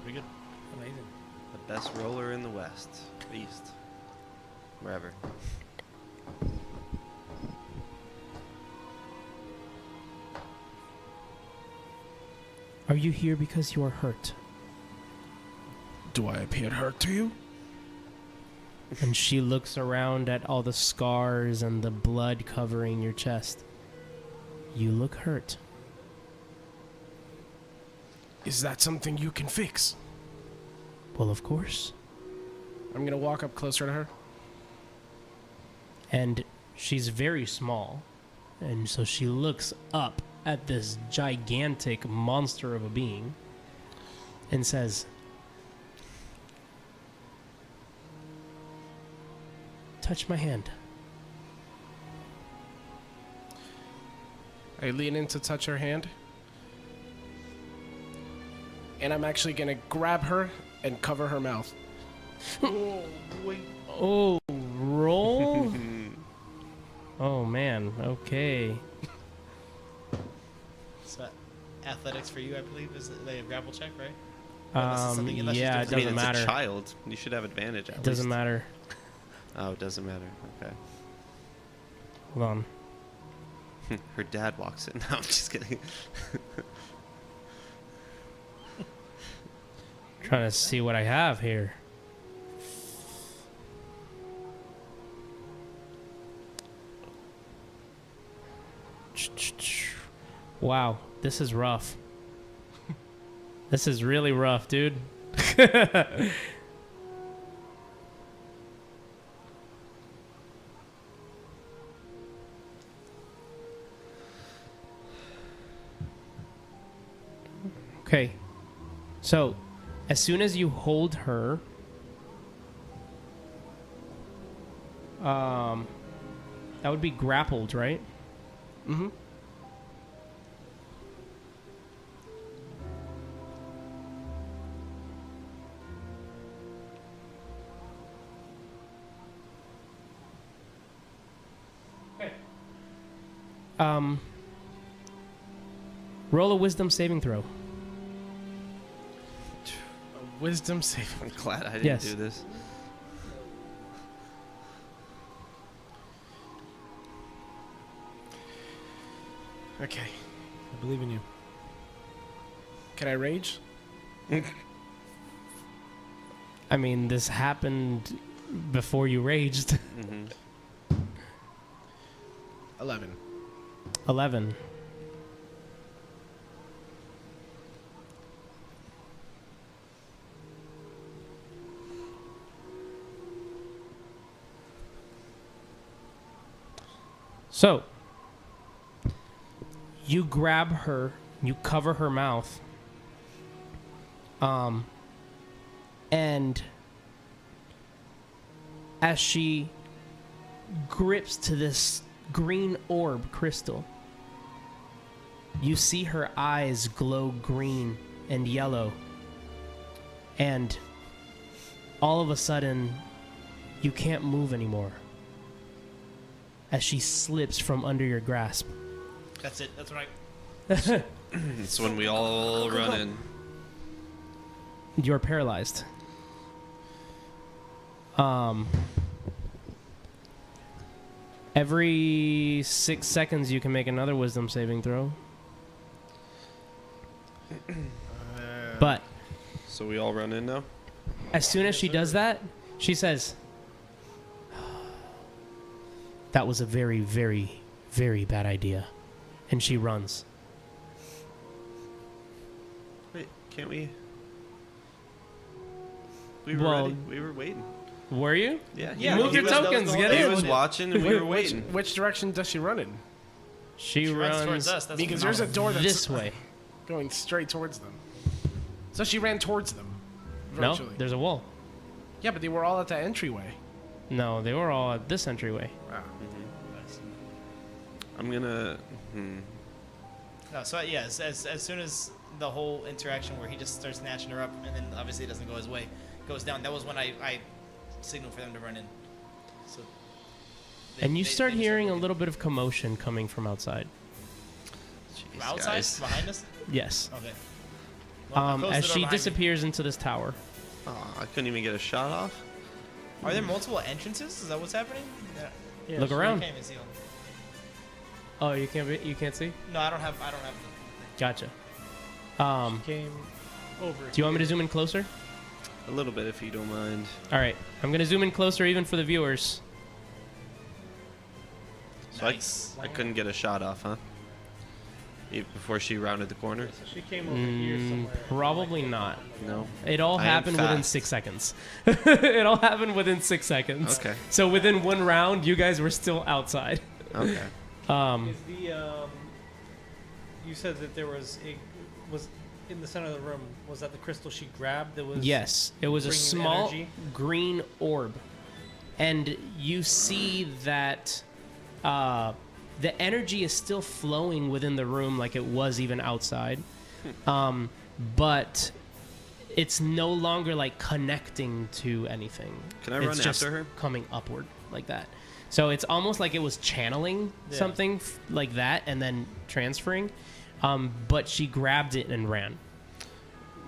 Pretty good.
Amazing.
The best roller in the West. East. Wherever.
Are you here because you are hurt?
Do I appear hurt to you?
And she looks around at all the scars and the blood covering your chest. You look hurt.
Is that something you can fix?
Well, of course.
I'm gonna walk up closer to her.
And she's very small. And so she looks up at this gigantic monster of a being and says, "Touch my hand."
I lean in to touch her hand. And I'm actually going to grab her and cover her mouth.
Oh, roll. Oh man. Okay.
So, athletics for you, I believe, is a grapple check, right? Unless it's something- unless she's
Yeah,
doing
it doesn't
it's
matter.
a child. You should have advantage.
It doesn't matter.
Oh, it doesn't matter. Okay.
Hold on.
Her dad walks in. No, I'm just kidding.
Trying to see what I have here. Wow, this is rough. This is really rough, dude. Okay. So, as soon as you hold her, that would be grappled, right?
Mm-hmm.
Roll a wisdom saving throw.
Wisdom save.
I'm glad I didn't
Yes.
do this.
Okay.
I believe in you.
Can I rage?
I mean, this happened before you raged.
Mm-hmm.
11.
11. So, you grab her, you cover her mouth, and as she grips to this green orb crystal, you see her eyes glow green and yellow, and all of a sudden, you can't move anymore as she slips from under your grasp.
That's it. That's what I.
It's when we all run in.
You're paralyzed. Every 6 seconds, you can make another wisdom saving throw. But
So we all run in now?
as soon as she does that, she says, "That was a very, very, very bad idea," and she runs.
Wait, can't we? We were
Well-
ready. We were waiting.
Were you?
Yeah.
Yeah,
Move your tokens. Get
He
in.
was watching and we were waiting.
Which direction does she run in?
She
She runs
runs
towards us. That's
Because
what
there's a door that's
this way.
going straight towards them. So she ran towards them.
No,
Virtually.
there's a wall.
Yeah, but they were all at that entryway.
No, they were all at this entryway.
Wow.
I'm gonna.
No, so yeah, as soon as the whole interaction where he just starts snatching her up and then obviously it doesn't go his way, goes down. That was when I signaled for them to run in. So.
And you start
just
hearing a
looking.
little bit of commotion coming from outside.
Jeez,
Outside,
guys.
behind us.
Yes.
Okay. Well, I'll close
As
the door
she
behind me.
disappears into this tower.
Oh, I couldn't even get a shot off.
Are there multiple entrances? Is that what's happening? Yeah.
Look
I
around.
can't even see them.
Oh, you can't see?
No, I don't have.
Gotcha.
Came over.
Do you want me to zoom in closer?
A little bit, if you don't mind.
All right. I'm going to zoom in closer even for the viewers.
So
Nice.
I couldn't get a shot off, huh? Before she rounded the corner?
So she came over here somewhere.
Probably not.
No.
It all
I am
happened within
fast.
6 seconds. It all happened within 6 seconds.
Okay.
So within one round, you guys were still outside.
Okay.
Is the you said that there was in the center of the room. Was that the crystal she grabbed? That was
Yes, it was a
bringing
small
energy?
green orb, and you see that the energy is still flowing within the room like it was even outside, but it's no longer like connecting to anything.
Can I
It's
run
just
after her?
coming upward like that. So it's almost like it was channeling something like that and then transferring, but she grabbed it and ran.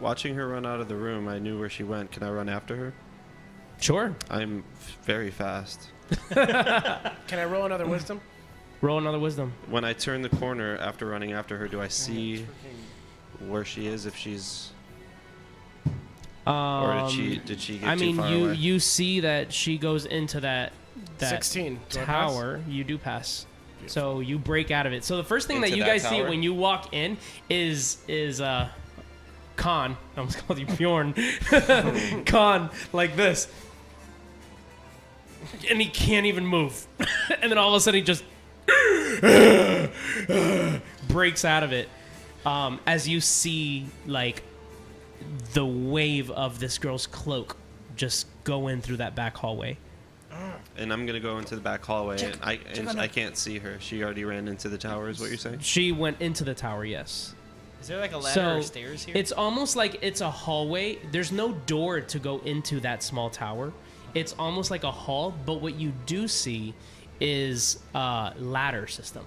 Watching her run out of the room, I knew where she went. Can I run after her?
Sure.
I'm very fast.
Can I roll another wisdom?
Roll another wisdom.
When I turn the corner after running after her, do I see where she is? If she's, or did she get too far away?
you see that she goes into that
16. Do I pass?
tower. You do pass. So you break out of it. So the first thing
Into
that you
that
guys see
tower?
when you walk in is Khan. I almost called you Bjorn. Khan, like this. And he can't even move. And then all of a sudden he just breaks out of it. As you see, like, the wave of this girl's cloak just go in through that back hallway.
And I'm gonna go into the back hallway,
Check-
and
check on
I
her.
can't see her. She already ran into the tower, is what you're saying?
She went into the tower, yes.
Is there like a ladder
So
or stairs here?
it's almost like it's a hallway. There's no door to go into that small tower. It's almost like a hall, but what you do see is a ladder system.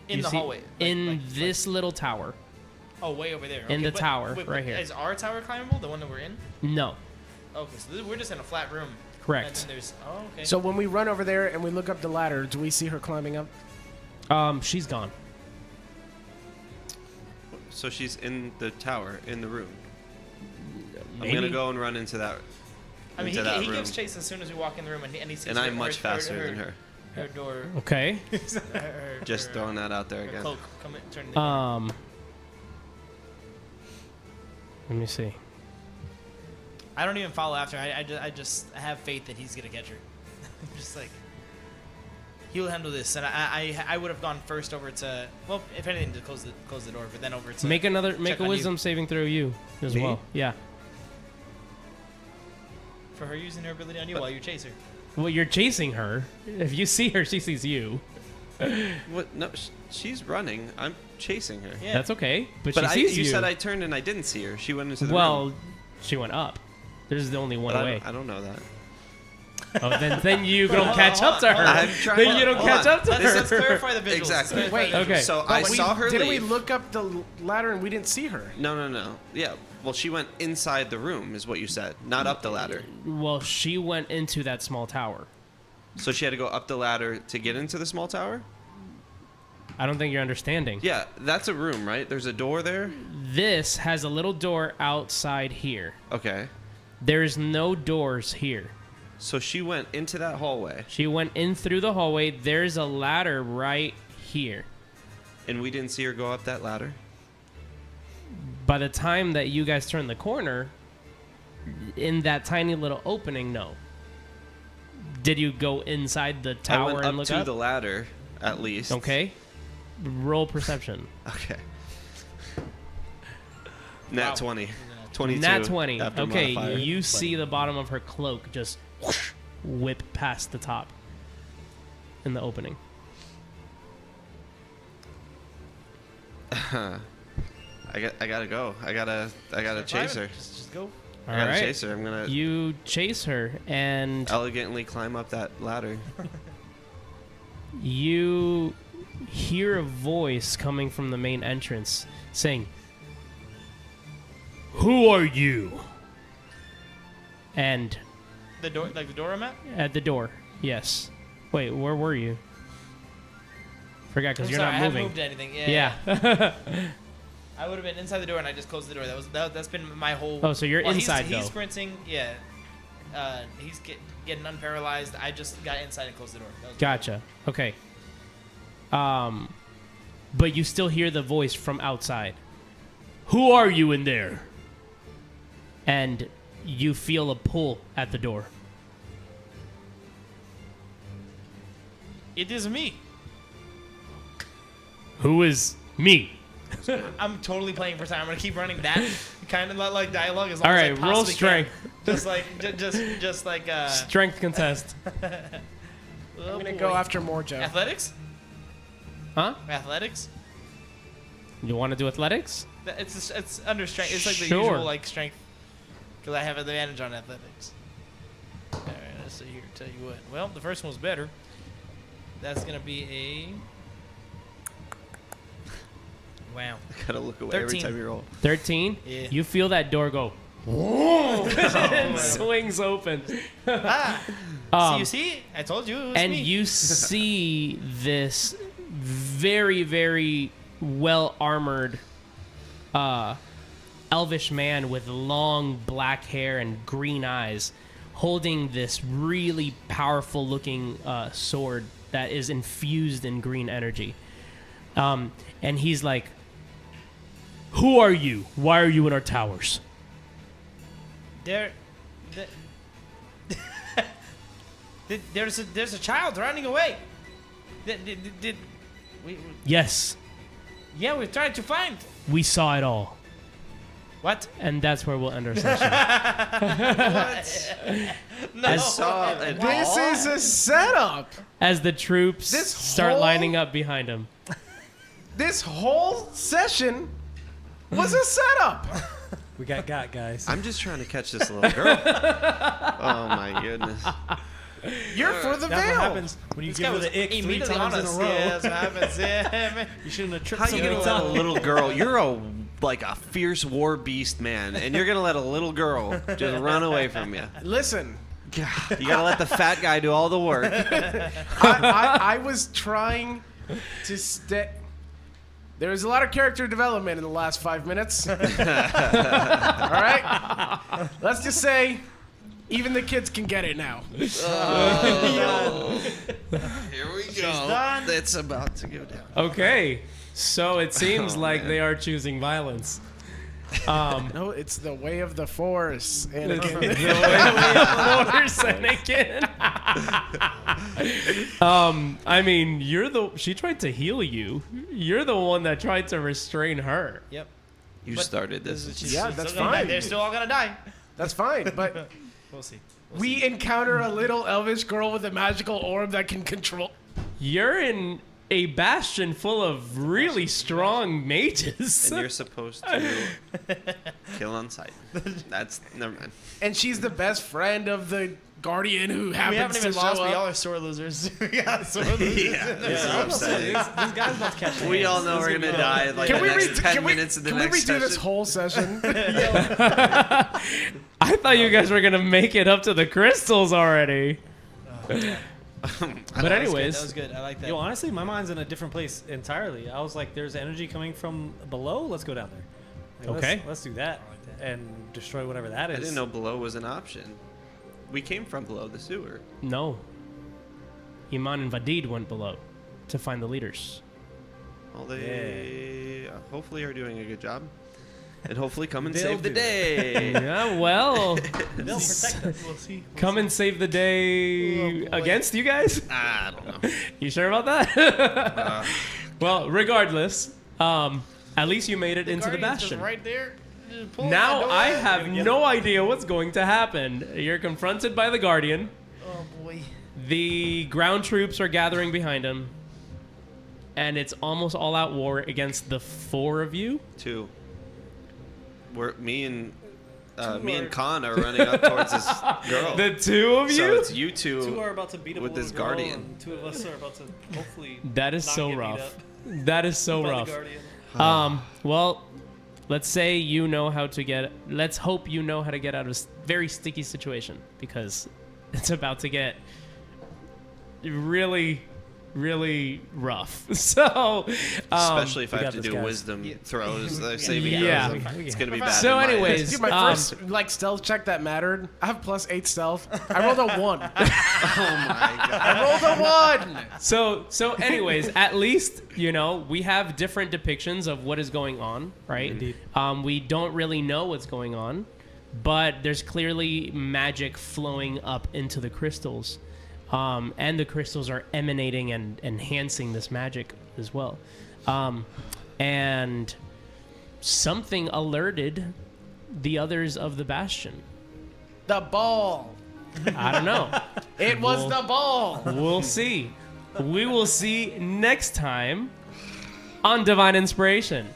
in
You
the
see-
hallway.
in this little tower.
Oh, way over there.
in the
but-
tower,
but
right here.
Is our tower climbable? The one that we're in?
No,
Okay, so we're just in a flat room.
correct.
And then there's. Oh, okay.
So when we run over there and we look up the ladder, do we see her climbing up?
She's gone.
So she's in the tower, in the room. I'm
Maybe.
gonna go and run into that.
I mean,
into that
he
room.
gives chase as soon as we walk in the room, and he sees
And
her,
I'm much
her,
faster than her.
Her door.
Okay.
Just
her,
throwing that out there
her
again.
cloak come in, turn the
Let me see.
I don't even follow after. I just have faith that he's gonna catch her. I'm just like he'll handle this, and I would have gone first over to if anything to close the door, but then over to
Make
check
a
on
wisdom saving throw, you as
Me?
well. Yeah.
for her using her ability on you while you chase her.
Well, you're chasing her. If you see her, she sees you.
What? No, she's running. I'm chasing her.
Yeah.
That's okay. But
But
she sees
you said I turned and I didn't see her. She went into the
Well,
room.
she went up. There's the only one
But
way.
I don't know that.
Oh, then you don't catch up to her.
I'm trying
Then
to-
you don't
hold
catch
on.
up to her.
Let's clarify the visuals.
Exactly.
Let's clarify the
Wait,
visuals.
Okay.
So I saw her
Didn't
leave.
we look up the ladder and we didn't see her?
No. Yeah. Well, she went inside the room, is what you said, not up the ladder.
Well, she went into that small tower.
So she had to go up the ladder to get into the small tower?
I don't think you're understanding.
Yeah, that's a room, right? There's a door there?
This has a little door outside here.
Okay.
There's no doors here.
So she went into that hallway,
She went in through the hallway. There's a ladder right here.
and we didn't see her go up that ladder?
By the time that you guys turn the corner, in that tiny little opening, no. Did you go inside the
I
tower
went
and
up
look
to
up?
the ladder, at least.
Okay. Roll perception.
Okay. Nat
Wow.
20. 22.
Nat 20.
after
Okay,
modifier.
you see the bottom of her cloak just whip past the top in the opening.
I gotta go. I gotta chase her.
Just go.
I
All
gotta
right.
chase her. I'm gonna
You chase her, and
elegantly climb up that ladder.
you hear a voice coming from the main entrance saying, "Who are you?" And
The door, like the door I'm at.
at the door, yes. Wait, where were you? Forgot because
I'm
you're
sorry,
not
I haven't
moving.
moved anything.
Yeah.
I would have been inside the door and I just closed the door. That's been my whole.
Oh, so you're inside,
he's
though.
sprinting. Yeah. He's getting unparalyzed. I just got inside and closed the door. That was
Gotcha. Okay. But you still hear the voice from outside. Who are you in there? And you feel a pull at the door.
It is me.
Who is me?
I'm totally playing for time. I'm gonna keep running that kind of like dialogue as long
All
as
right,
I
roll
possibly
strength.
can. Just like just like
Strength contest.
Oh,
I'm gonna
boy.
go after Morjo.
Athletics?
Huh?
Athletics?
You want to do athletics?
It's under strength. It's like the
Sure.
usual like strength. Because I have advantage on athletics. All right, let's see here. Tell you what. Well, the first one was better. That's gonna be a. Wow.
I gotta look away every
13.
time you roll.
13.
Yeah.
You feel that door go. Whoa! and swings open.
Ah. You see? I told you. It was
And
me.
you see this very, very well armored elvish man with long black hair and green eyes holding this really powerful looking sword that is infused in green energy. And he's like, "Who are you? Why are you in our towers?"
There's a child running away. We,
Yes,
yeah, we're trying to find.
we saw it all.
What?
And that's where we'll end our session.
No.
I saw it
This
all.
is a setup.
As the troops
This
start
whole-
lining up behind him.
This whole session was a setup.
We got guys.
I'm just trying to catch this little girl. Oh my goodness.
You're for the
That's what
veil.
happens when you
This guy
give her
was
the ick 3
immediately
times in a
honest.
row.
Yeah, that's what happens. Yeah, man.
You shouldn't have tripped
How
so
you
many
gonna let a
times.
little girl? You're a fierce war beast, man, and you're gonna let a little girl just run away from you.
Listen,
God, you gotta let the fat guy do all the work.
I was trying to stay. There was a lot of character development in the last 5 minutes. All right? Let's just say, even the kids can get it now.
Here we go.
done.
It's about to go down.
Okay, so it seems
Oh,
like
man.
they are choosing violence.
No, it's the way of the Force. Anakin.
I mean, she tried to heal you. You're the one that tried to restrain her.
Yep.
You
But
started this.
Yeah,
she's
that's
still gonna die.
fine.
They're still all gonna die.
That's fine, but
We'll see.
we encounter a little elvish girl with a magical orb that can control.
You're in a bastion full of really strong mages.
And you're supposed to kill on sight. That's never mind.
And she's the best friend of the guardian who
We
happens
haven't even
to
lost.
show
We
up.
all are sore losers. We got sore losers.
Yeah, this is upsetting.
These guys about to catch their
We
hands.
all know we're gonna die in like
Can
the
we,
next 10
can we,
minutes of the
can we
next
redo this
session.
whole session?
I thought you guys were gonna make it up to the crystals already. But anyways,
That was good. I like that.
Yo, honestly, my mind's in a different place entirely. I was like, there's energy coming from below. Let's go down there. Like,
Okay.
Let's do that and destroy whatever that is.
I didn't know below was an option. We came from below the sewer.
no. Iman and Vadid went below to find the leaders.
Well, they hopefully are doing a good job. And hopefully come and
They'll
save the
do
day.
Yeah, well,
They'll protect us.
We'll see.
come and save the day
Oh, boy.
against you guys?
I don't know.
You sure about that? Well, regardless, at least you made it into the
Guardian's just
bastion.
right there. Just pulling
Now
that door.
I have no idea what's going to happen. You're confronted by the Guardian.
Oh boy.
The ground troops are gathering behind him. And it's almost all-out war against the 4 of you.
2. Me and Khan are running up towards this girl.
The 2 of
So
you?
it's you two.
Two are about to beat up
with
a
this
little girl,
guardian.
and 2 of us are about to hopefully.
That is
not
so
get beat
rough.
up
That is so
by the
rough.
guardian.
Well, let's say you know how to get. Let's hope you know how to get out of a very sticky situation because it's about to get really, really rough. So,
Especially if I
we
have
got
to
this,
do
guys.
wisdom throws, saving
Yeah.
throws. It's going to be bad.
So
in my
anyways,
eyes.
Dude, my first stealth check that mattered. I have +8 stealth. I rolled a 1.
Oh my god.
I rolled a 1.
So anyways, at least we have different depictions of what is going on, right?
Indeed.
We don't really know what's going on, but there's clearly magic flowing up into the crystals, and the crystals are emanating and enhancing this magic as well. And something alerted the others of the bastion.
The ball.
I don't know.
It was the ball.
We'll see. We will see next time on Divine Inspiration.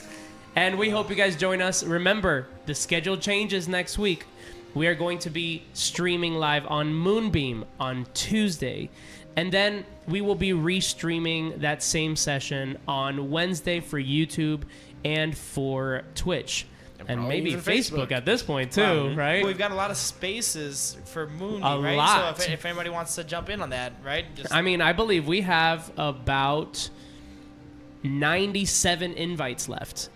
And we hope you guys join us. Remember, the schedule changes next week. We are going to be streaming live on MOONBEAM on Tuesday. And then we will be restreaming that same session on Wednesday for YouTube and for Twitch. And maybe
even
Facebook at this point too,
Wow.
right?
We've got a lot of spaces for Moon,
A
right?
lot.
So if anybody wants to jump in on that, right? Just
I mean, I believe we have about 97 invites left.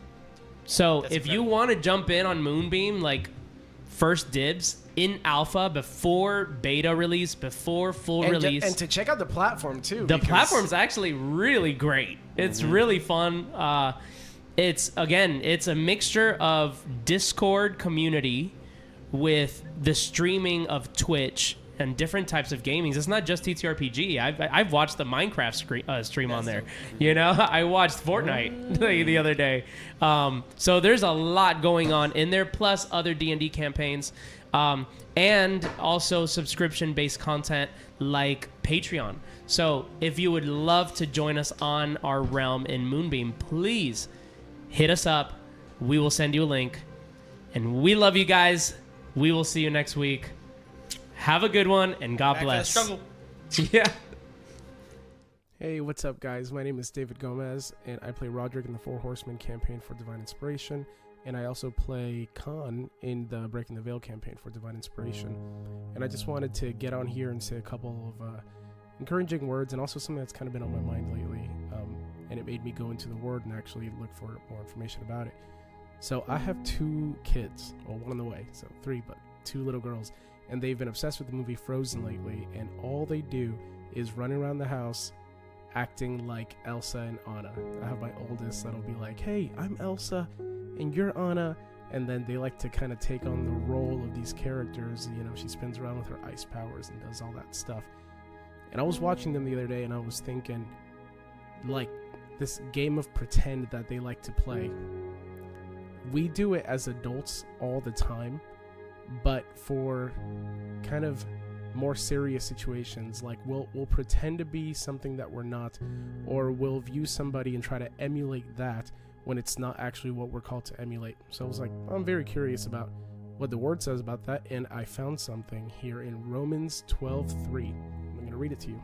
So
That's
if you
incredible.
want to jump in on MOONBEAM, like first dibs in alpha, before beta release, before full release.
And to check out the platform too.
The
because-
platform's actually really great. It's really fun. It's a mixture of Discord community with the streaming of Twitch and different types of gamings. It's not just TTRPG. I've watched the Minecraft stream on there. You know, I watched Fortnite the other day. So there's a lot going on in there, plus other D&D campaigns, and also subscription-based content like Patreon. So if you would love to join us on our realm in MOONBEAM, please hit us up. We will send you a link. And we love you guys. We will see you next week. Have a good one, and God
back to the
bless.
struggle.
Yeah.
Hey, what's up, guys? My name is David Gomez, and I play Roderick in the Four Horsemen campaign for Divine Inspiration, and I also play Khan in the Breaking the Veil campaign for Divine Inspiration. And I just wanted to get on here and say a couple of encouraging words, and also something that's kind of been on my mind lately, and it made me go into the Word and actually look for more information about it. So I have 2 kids, well, one on the way, so 3, but 2 little girls, and they've been obsessed with the movie Frozen lately, and all they do is run around the house acting like Elsa and Anna. I have my oldest that'll be like, hey, I'm Elsa and you're Anna, and then they like to kind of take on the role of these characters. You know, she spins around with her ice powers and does all that stuff. And I was watching them the other day and I was thinking, like, this game of pretend that they like to play, we do it as adults all the time, but for kind of more serious situations, like we'll pretend to be something that we're not, or we'll view somebody and try to emulate that when it's not actually what we're called to emulate. So I was like, I'm very curious about what the Word says about that, and I found something here in Romans 12:3. I'm going to read it to you.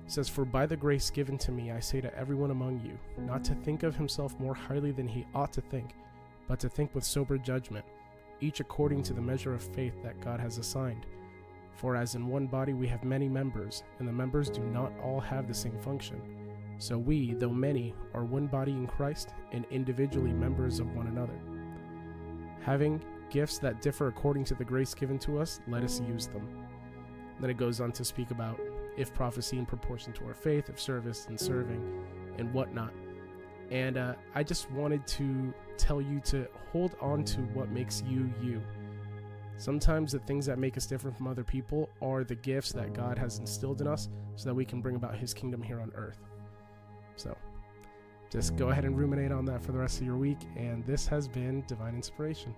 It says, "For by the grace given to me, I say to everyone among you, not to think of himself more highly than he ought to think, but to think with sober judgment, each according to the measure of faith that God has assigned. For as in one body we have many members, and the members do not all have the same function. So we, though many, are one body in Christ, and individually members of one another. Having gifts that differ according to the grace given to us, let us use them." Then it goes on to speak about if prophecy in proportion to our faith, if service and serving, and whatnot. And I just wanted to tell you to hold on to what makes you you. Sometimes the things that make us different from other people are the gifts that God has instilled in us so that we can bring about his kingdom here on earth. So just go ahead and ruminate on that for the rest of your week. And this has been Divine Inspiration.